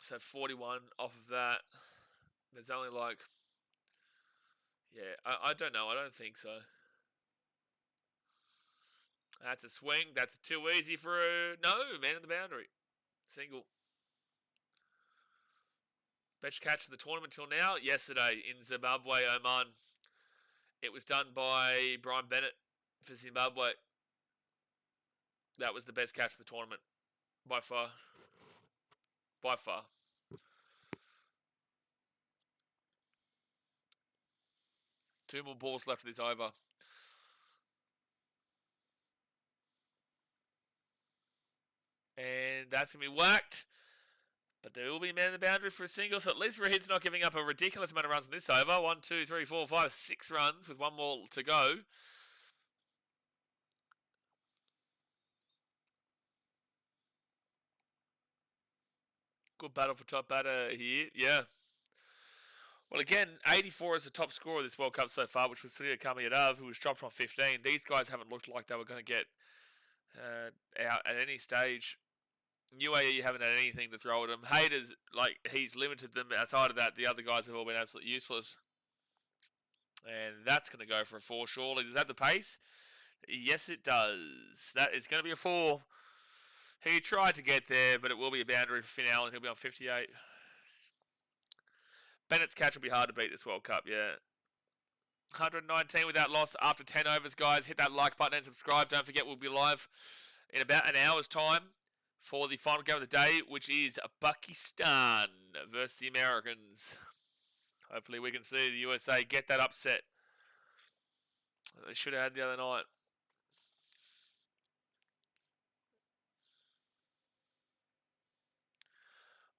So 41 off of that. There's only Yeah, I don't know. I don't think so. That's a swing. That's too easy for a... No, man in the boundary. Single. Best catch of the tournament till now? Yesterday in Zimbabwe, Oman. It was done by Brian Bennett for Zimbabwe. That was the best catch of the tournament. By far. By far. Two more balls left of this over. And that's going to be whacked. But there will be a man in the boundary for a single. So at least Rahid's not giving up a ridiculous amount of runs in this over. 1, 2, 3, 4, 5, 6 runs with 1 more to go. Good battle for top batter here. Yeah. Well, again, 84 is the top scorer of this World Cup so far, which was Sudhir Kamiyadav, who was dropped on 15. These guys haven't looked like they were going to get out at any stage. UAE haven't had anything to throw at him. Hayter's, he's limited them. Outside of that, the other guys have all been absolutely useless. And that's going to go for a 4, surely. Does that have the pace? Yes, it does. That is going to be a 4. He tried to get there, but it will be a boundary for Finn Allen. He'll be on 58. Bennett's catch will be hard to beat this World Cup, yeah. 119 without loss after 10 overs, guys. Hit that like button and subscribe. Don't forget, we'll be live in about an hour's time for the final game of the day, which is Pakistan versus the Americans. Hopefully we can see the USA get that upset they should have had the other night.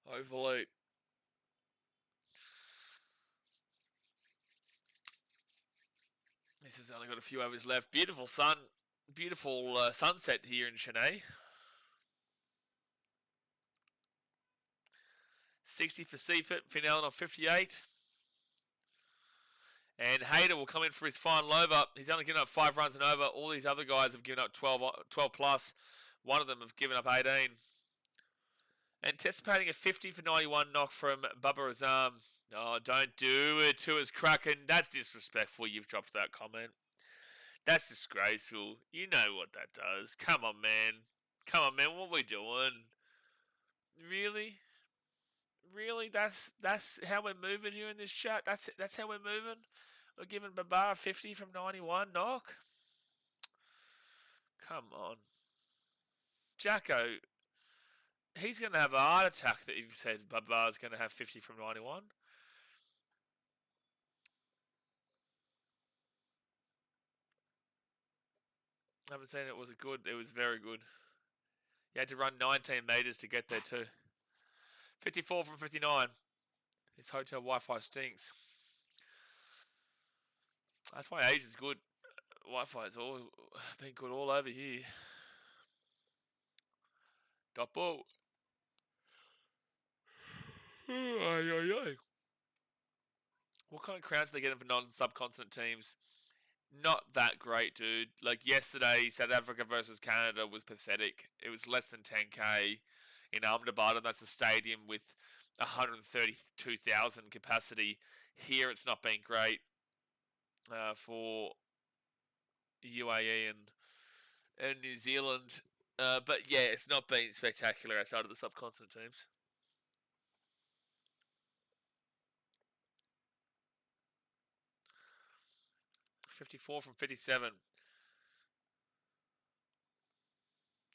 Hopefully. This has only got a few hours left. Beautiful sunset here in Chennai. 60 for Seifert, Finn Allen on 58. And Hayter will come in for his final over. He's only given up 5 runs and over. All these other guys have given up 12 plus. One of them have given up 18. Anticipating a 50 for 91 knock from Bubba Azam. Oh, don't do it to us, Kraken. That's disrespectful. You've dropped that comment. That's disgraceful. You know what that does. Come on, man. Come on, man. What are we doing? Really? Really? That's how we're moving here in this chat? That's how we're moving? We're giving Baba a 50 from 91 knock? Come on. Jacko, he's going to have a heart attack that you've said Baba's going to have 50 from 91. I haven't seen it. Was it good? It was very good. You had to run 19 metres to get there too. 54 from 59. His hotel Wi-Fi stinks. That's why age is good. Wi-Fi's all been good all over here. Dot ball. What kind of crowds are they getting for non-subcontinent teams? Not that great, dude. Like yesterday, South Africa versus Canada was pathetic. It was less than 10k in Ahmedabad, and that's a stadium with 132,000 capacity. Here, it's not been great for UAE and New Zealand. But yeah, it's not been spectacular outside of the subcontinent teams. .54 from 57.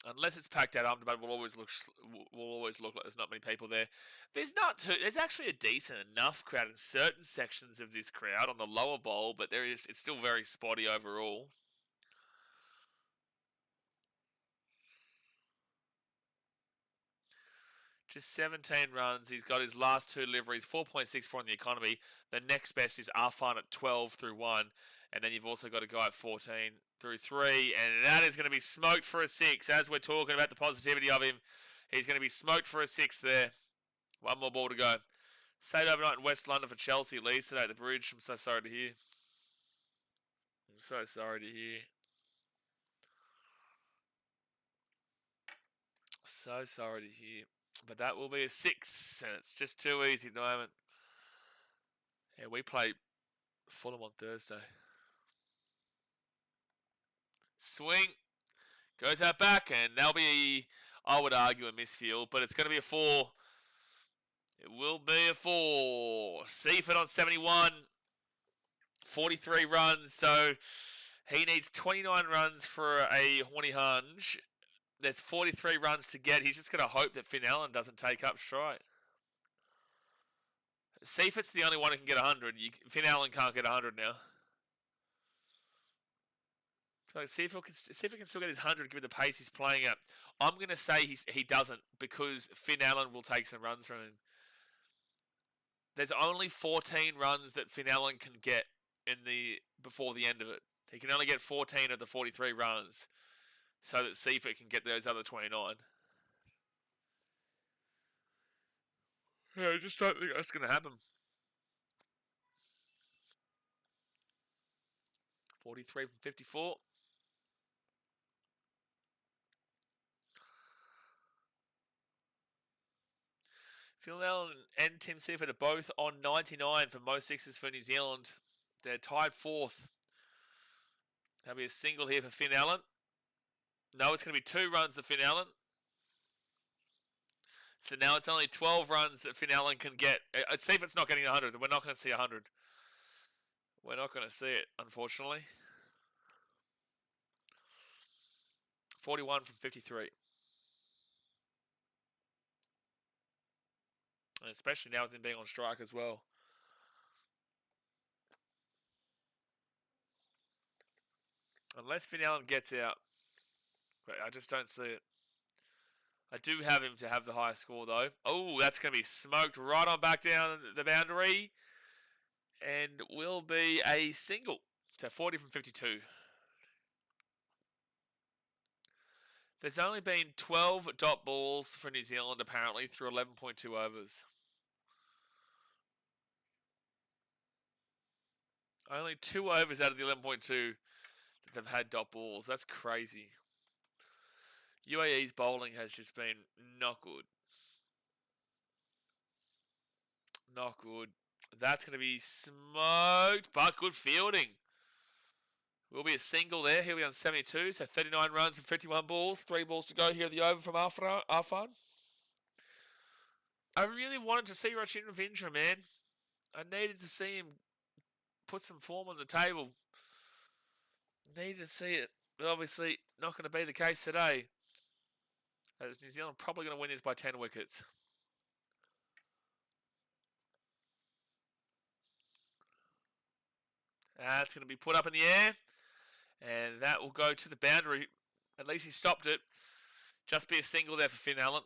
Unless it's packed out, Ahmedabad will always look like there's not many people there. There's actually a decent enough crowd in certain sections of this crowd on the lower bowl, but it's still very spotty overall. Just 17 runs. He's got his last 2 deliveries, 4.64 in the economy. The next best is Arfan at 12 through 1. And then you've also got a guy at 14 through 3. And that is going to be smoked for a 6. As we're talking about the positivity of him, he's going to be smoked for a 6 there. One more ball to go. Stayed overnight in West London for Chelsea. Leeds today at the bridge. I'm so sorry to hear. I'm so sorry to hear. So sorry to hear. But that will be a 6, and it's just too easy at the moment. Yeah, we play Fulham on Thursday. Swing. Goes out back, and that'll be, I would argue, a misfield, but it's going to be a 4. It will be a 4. Seifert on 71. 43 runs, so he needs 29 runs for a horny hunch. There's 43 runs to get. He's just going to hope that Finn Allen doesn't take up strike. Seifert's the only one who can get 100. Finn Allen can't get 100 now. Seifert can still get his 100 given the pace he's playing at. I'm going to say he doesn't because Finn Allen will take some runs from him. There's only 14 runs that Finn Allen can get before the end of it. He can only get 14 of the 43 runs so that Seifert can get those other 29. Yeah, I just don't think that's going to happen. 43 from 54. Phil Allen and Tim Seifert are both on 99 for most sixes for New Zealand. They're tied 4th. There'll be a single here for Finn Allen. No, it's going to be 2 runs to Finn Allen. So now it's only 12 runs that Finn Allen can get. Seifert's not getting 100. We're not going to see 100. We're not going to see it, unfortunately. 41 from 53. And especially now with him being on strike as well. Unless Finn Allen gets out. But I just don't see it. I do have him to have the highest score, though. Oh, that's going to be smoked right on back down the boundary. And will be a single. So 40 from 52. There's only been 12 dot balls for New Zealand, apparently, through 11.2 overs. Only 2 overs out of the 11.2 that they've had dot balls. That's crazy. UAE's bowling has just been not good. Not good. That's going to be smoked, but good fielding. Will be a single there. He'll be on 72, so 39 runs and 51 balls. 3 balls to go here at the over from Arfan. I really wanted to see Rachin Ravindra, man. I needed to see him put some form on the table. Needed to see it, but obviously not going to be the case today. As New Zealand probably going to win this by 10 wickets. That's going to be put up in the air. And that will go to the boundary. At least he stopped it. Just be a single there for Finn Allen.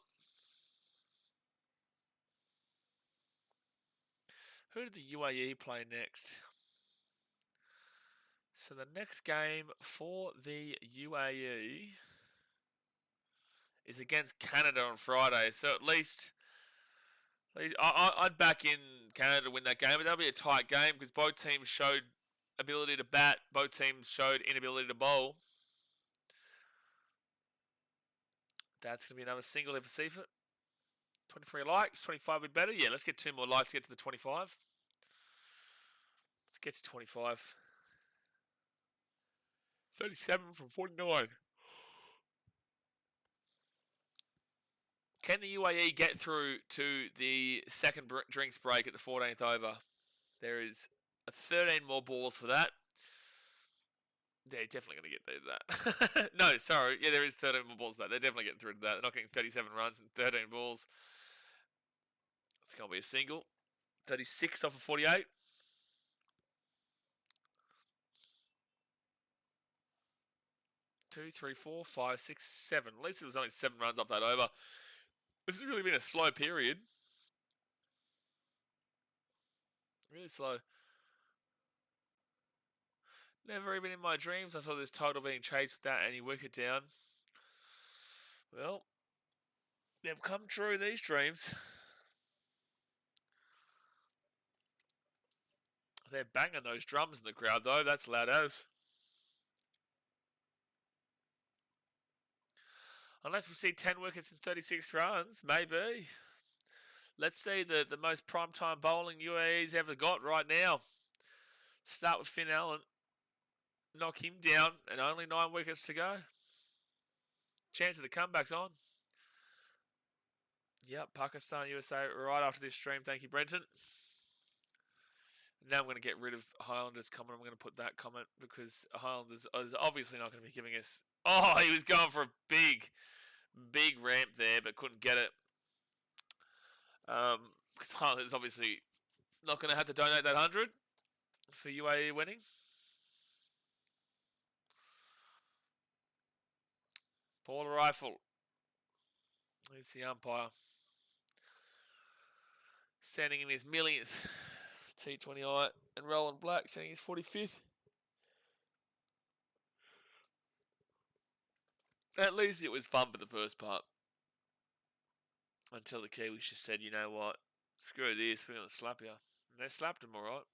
Who did the UAE play next? So the next game for the UAE is against Canada on Friday. So at least I'd back in Canada to win that game. But that'll be a tight game because both teams showed ability to bat. Both teams showed inability to bowl. That's going to be another single there for Seifert. 23 likes, 25 would be better. Yeah, let's get 2 more likes to get to the 25. Let's get to 25. 37 from 49. Can the UAE get through to the second drinks break at the 14th over? There is 13 more balls for that. They're definitely going to get through to that. No, sorry. Yeah, there is 13 more balls for that. They're definitely getting through to that. They're not getting 37 runs and 13 balls. It's going to be a single. 36 off of 48. Two, three, 4, 5, 6, 7. At least there was only 7 runs off that over. This has really been a slow period. Really slow. Never even in my dreams I saw this total being chased without any wicket down. Well, they've come true, these dreams. They're banging those drums in the crowd, though. That's loud as. Unless we see 10 wickets and 36 runs, maybe. Let's see the most prime-time bowling UAE's ever got right now. Start with Finn Allen. Knock him down, and only 9 wickets to go. Chance of the comeback's on. Yep, Pakistan, USA, right after this stream. Thank you, Brenton. Now I'm going to get rid of Highlanders comment. I'm going to put that comment because Highlanders is obviously not going to be giving us... Oh, he was going for a big ramp there, but couldn't get it. Because Highlanders obviously not going to have to donate that 100 for UAE winning. Paul Rifle. He's the umpire. Sending in his millionth T20I, and Roland Black sending his 45th. At least it was fun for the first part. Until the Kiwis just said, you know what, screw this, we're going to slap you. And they slapped him, alright.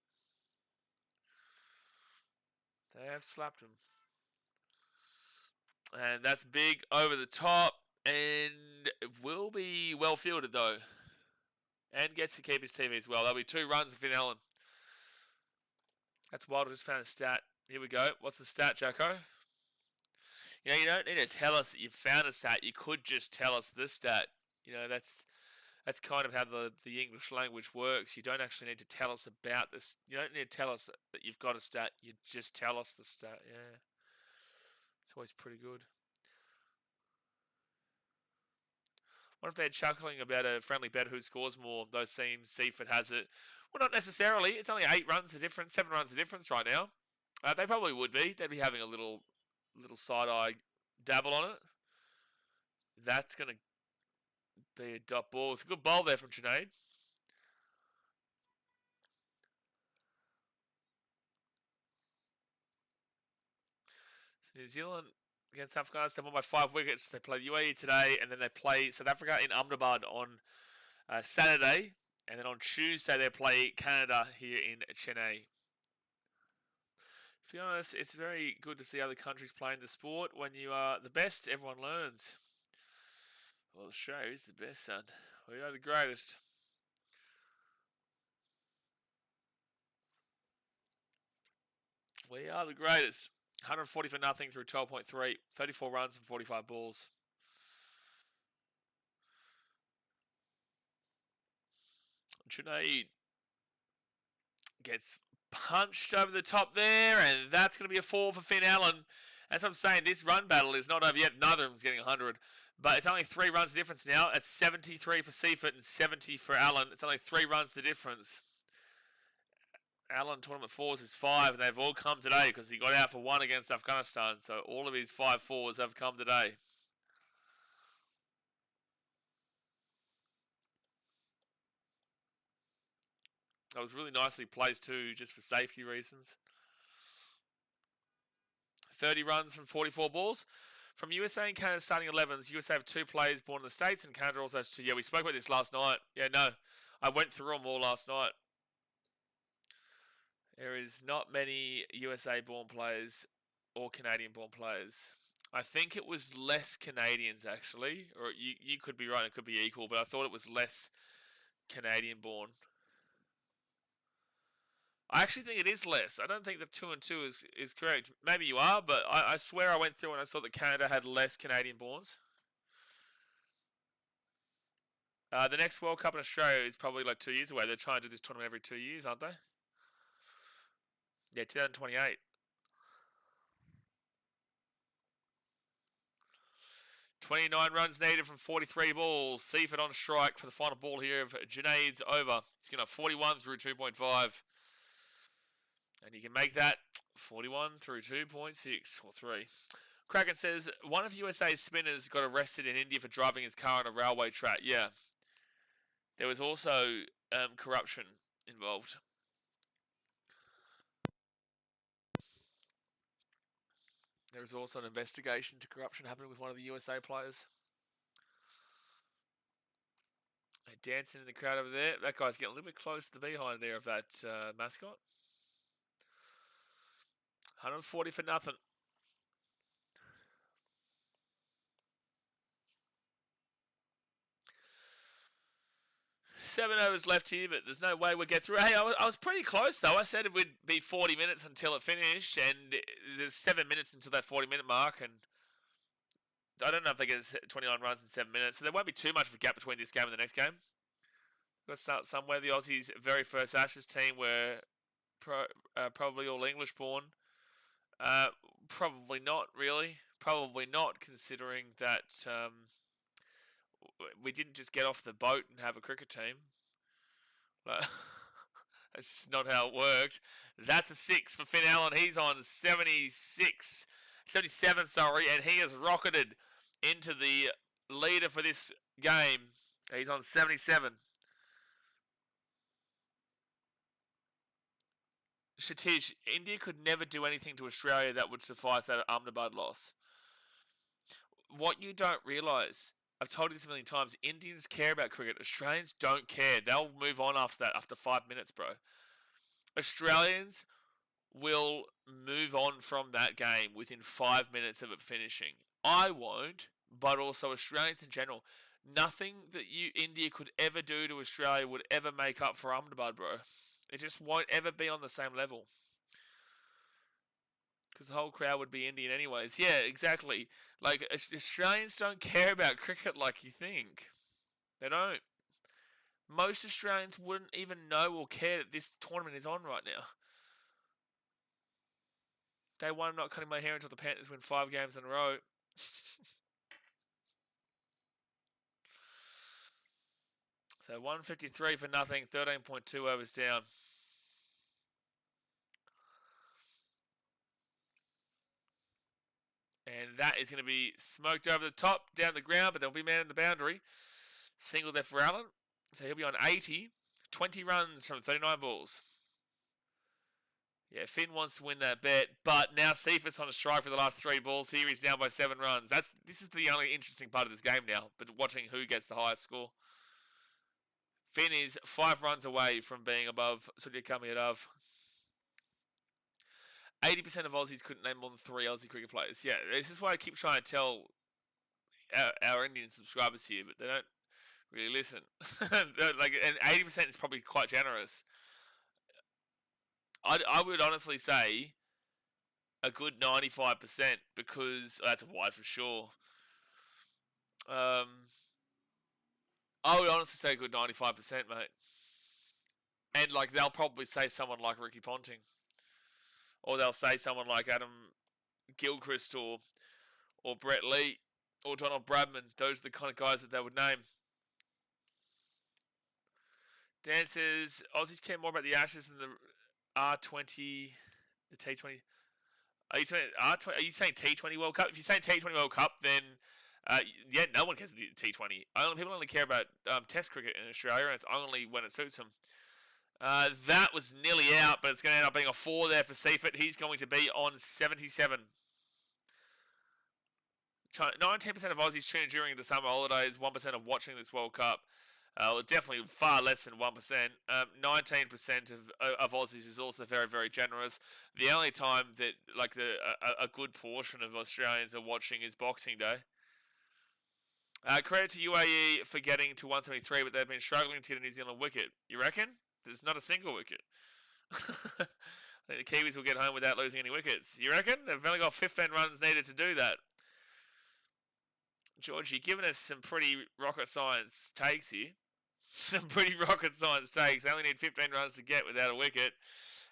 They have slapped him. And that's big over the top. And it will be well fielded, though. And gets to keep his TV as well. There'll be 2 runs for Finn Allen. That's wild. I just found a stat. Here we go. What's the stat, Jacko? You know, you don't need to tell us that you found a stat. You could just tell us the stat. You know, that's kind of how the English language works. You don't actually need to tell us about this. You don't need to tell us that you've got a stat. You just tell us the stat. Yeah. It's always pretty good. What if they're chuckling about a friendly bet who scores more? Those teams, Seaford has it. Well, not necessarily. It's only 8 runs the difference, 7 runs the difference right now. They probably would be. They'd be having a little side-eye dabble on it. That's going to be a dot ball. It's a good bowl there from Junaid. New Zealand against Afghanistan won by 5 wickets. They play UAE today, and then they play South Africa in Ahmedabad on Saturday. And then on Tuesday, they play Canada here in Chennai. To be honest, it's very good to see other countries playing the sport. When you are the best, everyone learns. Well, Australia is the best, son. We are the greatest. We are the greatest. 140 for nothing through 12.3. 34 runs and 45 balls. Junaid gets punched over the top there, and that's going to be a 4 for Finn Allen. As I'm saying, this run battle is not over yet. Neither of them's getting 100. But it's only 3 runs the difference now. It's 73 for Seifert and 70 for Allen. It's only 3 runs the difference. Allen tournament 4s is 5, and they've all come today because he got out for 1 against Afghanistan. So all of his 5 4s have come today. That was really nicely placed too, just for safety reasons. 30 runs from 44 balls. From USA and Canada starting 11s, USA have 2 players born in the States, and Canada also has 2. Yeah, we spoke about this last night. Yeah, no, I went through them all last night. There is not many USA-born players or Canadian-born players. I think it was less Canadians, actually. Or you could be right, it could be equal, but I thought it was less Canadian-born. I actually think it is less. I don't think that 2 and 2 is correct. Maybe you are, but I swear I went through and I saw that Canada had less Canadian-borns. The next World Cup in Australia is probably like 2 years away. They're trying to do this tournament every 2 years, aren't they? Yeah, 2028. 29 runs needed from 43 balls. Seifert on strike for the final ball here of Junaid's over. He's going to have 41 through 2.5. And you can make that 41 through 2.6 or 3. Kraken says, one of USA's spinners got arrested in India for driving his car on a railway track. Yeah. There was also corruption involved. There was also an investigation to corruption happening with one of the USA players. They're dancing in the crowd over there. That guy's getting a little bit close to the behind there of that mascot. 140 for nothing. 7 overs left here, but there's no way we'll get through. Hey, I was pretty close, though. I said it would be 40 minutes until it finished, and there's 7 minutes until that 40-minute mark, and I don't know if they get 29 runs in 7 minutes, so there won't be too much of a gap between this game and the next game. We've got to start somewhere. The Aussies' very first Ashes team were probably all English-born. Probably not, really. Probably not, considering that we didn't just get off the boat and have a cricket team. That's just not how it worked. That's a 6 for Finn Allen. He's on 77, and he has rocketed into the leader for this game. He's on 77. Satish, India could never do anything to Australia that would suffice that Ahmedabad loss. What you don't realise, I've told you this a million times, Indians care about cricket. Australians don't care. They'll move on after that, after 5 minutes, bro. Australians will move on from that game within 5 minutes of it finishing. I won't, but also Australians in general. Nothing that India could ever do to Australia would ever make up for Ahmedabad, bro. It just won't ever be on the same level. Because the whole crowd would be Indian anyways. Yeah, exactly. Like, Australians don't care about cricket like you think. They don't. Most Australians wouldn't even know or care that this tournament is on right now. Day 1, I'm not cutting my hair until the Panthers win 5 games in a row. So 153 for nothing, 13.2 overs down. And that is going to be smoked over the top, down the ground, but there'll be a man in the boundary. Single there for Allen. So he'll be on 80. 20 runs from 39 balls. Yeah, Finn wants to win that bet, but now Cephas on a strike for the last 3 balls. Here he's down by 7 runs. This is the only interesting part of this game now, but watching who gets the highest score. Finn is 5 runs away from being above Suryakamiadov. 80% of Aussies couldn't name more than 3 Aussie cricket players. Yeah, this is why I keep trying to tell our Indian subscribers here, but they don't really listen. And 80% is probably quite generous. I would honestly say a good 95% because that's a wide for sure. I would honestly say a good 95%, mate. And like they'll probably say someone like Ricky Ponting, or they'll say someone like Adam Gilchrist or Brett Lee or Donald Bradman. Those are the kind of guys that they would name. Dan says Aussies care more about the Ashes than the R20, the T20. Are you saying T20 World Cup? If you're saying T20 World Cup, then yeah, no one cares about the T20. People only care about Test cricket in Australia, and it's only when it suits them. That was nearly out, but it's going to end up being a 4 there for Seifert. He's going to be on 77. 19% of Aussies tune during the summer holidays, 1% of watching this World Cup. Well, definitely far less than 1%. 19% of Aussies is also very, very generous. The only time that like a good portion of Australians are watching is Boxing Day. Credit to UAE for getting to 173, but they've been struggling to get a New Zealand wicket. You reckon? There's not a single wicket. I think the Kiwis will get home without losing any wickets. You reckon? They've only got 15 runs needed to do that. George, you've given us some pretty rocket science takes here. Some pretty rocket science takes. They only need 15 runs to get without a wicket.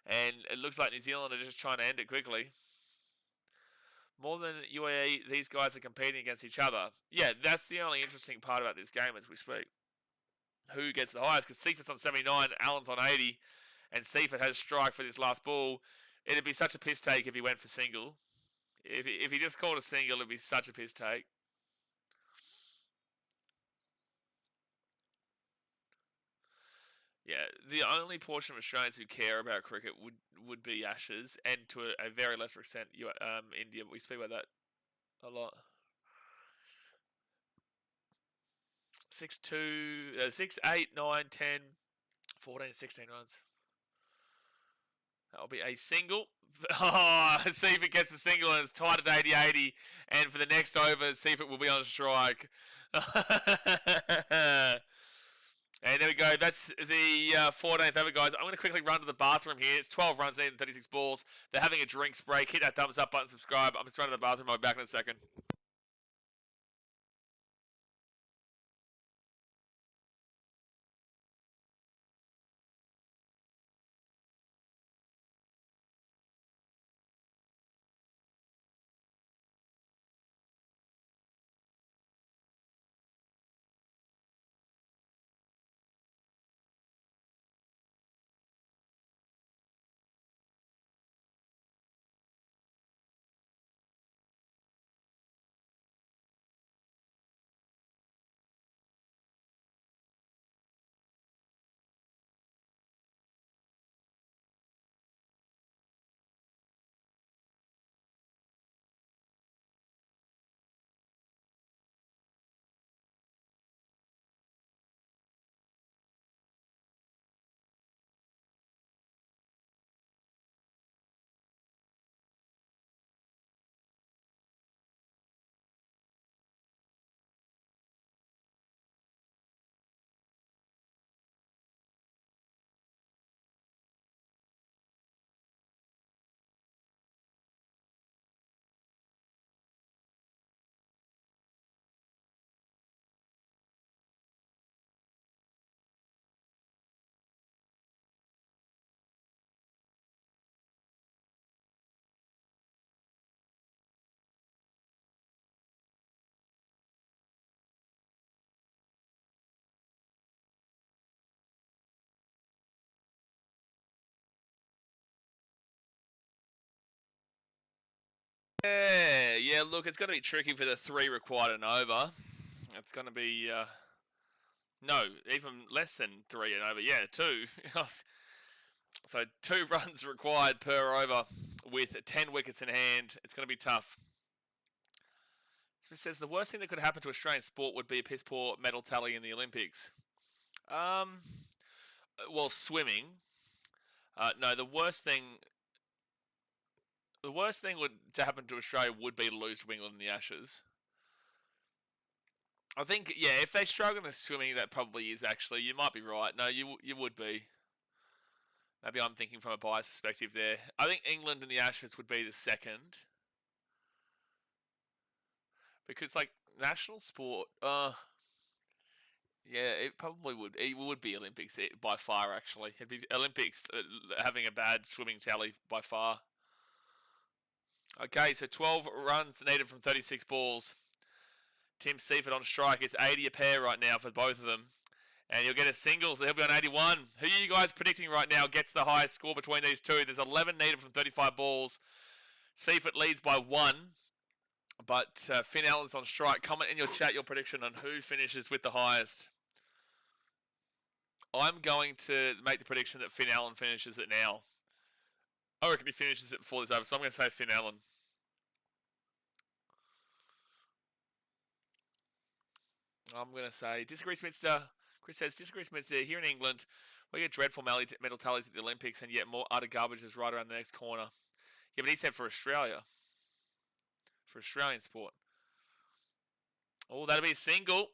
And it looks like New Zealand are just trying to end it quickly. More than UAE, these guys are competing against each other. Yeah, that's the only interesting part about this game as we speak. Who gets the highest? Because Seifert's on 79, Allen's on 80, and Seifert has strike for this last ball. It'd be such a piss take if he went for single. If he just called a single, it'd be such a piss take. Yeah, the only portion of Australians who care about cricket would be Ashes, and to a very lesser extent, India. We speak about that a lot. 6, 2, 6, 8, 9, 10, 14, 16 runs. That'll be a single. Oh, see if it gets the single and it's tied at 80-80. And for the next over, see if it will be on strike. And there we go. That's the 14th over, guys. I'm going to quickly run to the bathroom here. It's 12 runs needed and 36 balls. They're having a drinks break. Hit that thumbs up button, subscribe. I'm just running to the bathroom. I'll be back in a second. Yeah, look, it's going to be tricky for the 3 required and over. It's going to be, no, even less than 3 and over. Yeah, 2. So 2 runs required per over with 10 wickets in hand. It's going to be tough. Smith says the worst thing that could happen to Australian sport would be a piss poor medal tally in the Olympics. Well, swimming. No, the worst thing to happen to Australia would be to lose to England in the Ashes. I think, yeah, if they struggle in the swimming, that probably is actually. You might be right. No, you would be. Maybe I'm thinking from a biased perspective there. I think England in the Ashes would be the second. Because, like, national sport, yeah, it probably would. It would be Olympics by far, actually. It'd be Olympics having a bad swimming tally by far. Okay, so 12 runs needed from 36 balls. Tim Seifert on strike. It's 80 a pair right now for both of them. And you'll get a single, so he'll be on 81. Who are you guys predicting right now gets the highest score between these two? There's 11 needed from 35 balls. Seifert leads by 1. But Finn Allen's on strike. Comment in your chat your prediction on who finishes with the highest. I'm going to make the prediction that Finn Allen finishes it now. I reckon he finishes it before this over, so I'm going to say Finn Allen. I'm going to say, disagree Smithster. Chris says, disagree Smithster. Here in England, we get dreadful medal tallies at the Olympics and yet more utter garbage is right around the next corner. Yeah, but he said for Australia. For Australian sport. Oh, that'll be a single.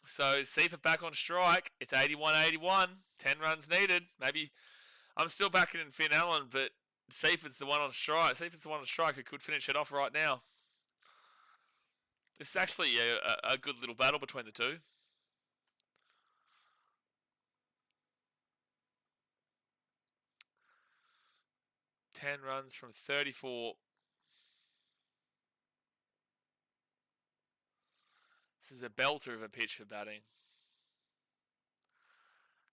So, Seifert back on strike. It's 81-81. 10 runs needed. Maybe, I'm still backing in Finn Allen, but Seifert's the one on strike. Seifert's the one on strike who could finish it off right now. This is actually a good little battle between the two. Ten runs from 34. This is a belter of a pitch for batting.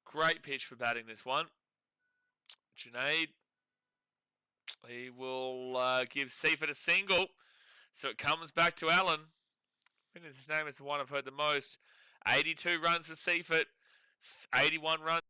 Great pitch for batting, this one. Junaid. He will give Seifert a single. So it comes back to Allen. I think his name is the one I've heard the most. 82 runs for Seifert. 81 runs.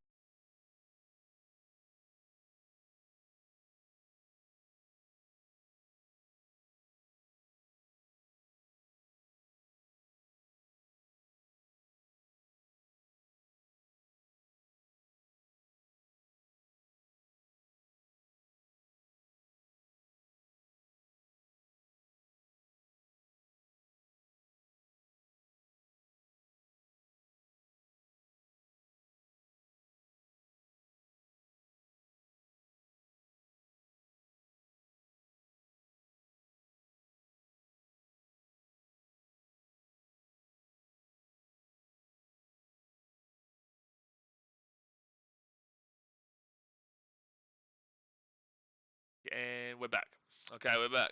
And we're back. Okay, we're back.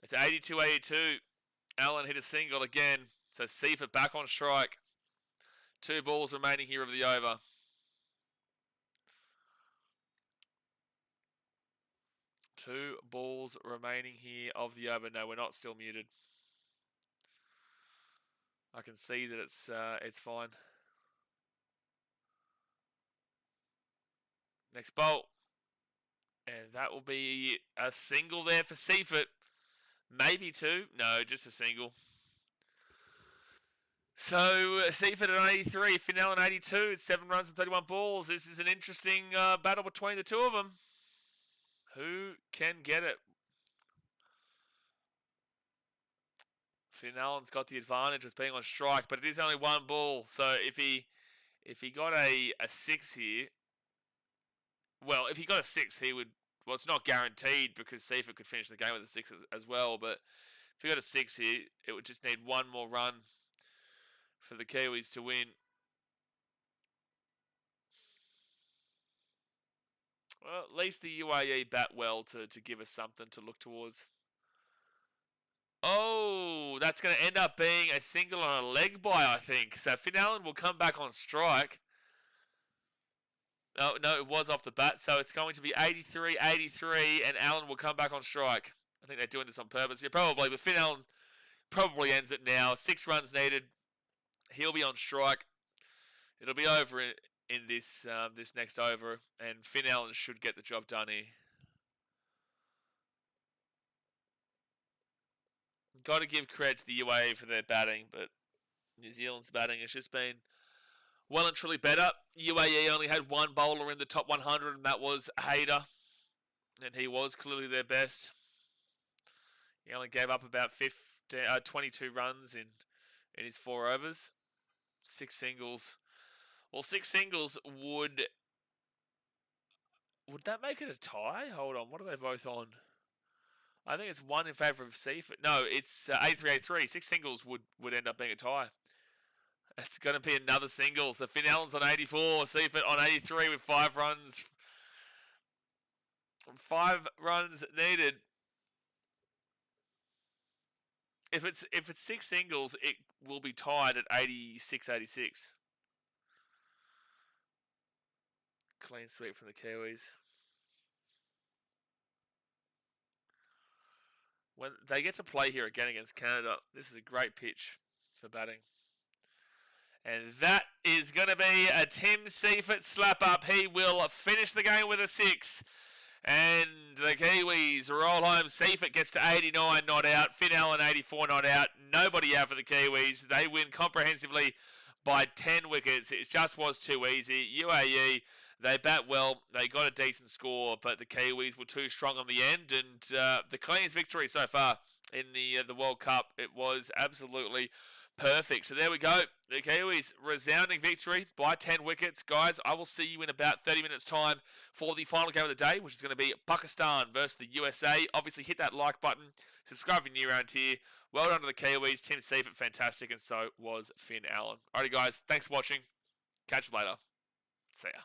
It's 82-82. Allen hit a single again. So Seifert back on strike. 2 balls remaining here of the over. Two balls remaining here of the over. No, we're not still muted. I can see that it's fine. Next bolt. And that will be a single there for Seifert. Maybe 2. No, just a single. So, Seifert at 83, Finn Allen 82. It's 7 runs and 31 balls. This is an interesting battle between the two of them. Who can get it? Finn Allen's got the advantage with being on strike, but it is only 1 ball. So, if he got a 6 here, well, if he got a 6, he would. Well, it's not guaranteed because Seifert could finish the game with a 6 as well. But if he got a 6 here, it would just need 1 more run for the Kiwis to win. Well, at least the UAE bat well to give us something to look towards. Oh, that's going to end up being a single on a leg bye, I think. So Finn Allen will come back on strike. No, it was off the bat. So it's going to be 83-83, and Allen will come back on strike. I think they're doing this on purpose. Yeah, probably. But Finn Allen probably ends it now. 6 runs needed. He'll be on strike. It'll be over in this this next over, and Finn Allen should get the job done here. Got to give credit to the UAE for their batting, but New Zealand's batting has just been well and truly better. UAE only had one bowler in the top 100, and that was Hayder, and he was clearly their best. He only gave up about 22 runs in his 4 overs. 6 singles. Well, 6 singles would that make it a tie? Hold on, what are they both on? I think it's 1 in favour of Seifert. No, it's 83-83. 6 singles would end up being a tie. It's going to be another single. So Finn Allen's on 84, Seifert on 83 with 5 runs. 5 runs needed. If it's 6 singles, it will be tied at 86-86. Clean sweep from the Kiwis. When they get to play here again against Canada, this is a great pitch for batting. And that is going to be a Tim Seifert slap up. He will finish the game with a 6. And the Kiwis roll home. Seifert gets to 89 not out. Finn Allen 84 not out. Nobody out for the Kiwis. They win comprehensively by 10 wickets. It just was too easy. UAE, they bat well. They got a decent score, but the Kiwis were too strong on the end. And the cleanest victory so far in the World Cup. It was absolutely perfect. So there we go. The Kiwis, resounding victory by 10 wickets. Guys, I will see you in about 30 minutes' time for the final game of the day, which is going to be Pakistan versus the USA. Obviously, hit that like button. Subscribe if you're new around here. Well done to the Kiwis. Tim Seifert, fantastic, and so was Finn Allen. Alrighty, guys. Thanks for watching. Catch you later. See ya.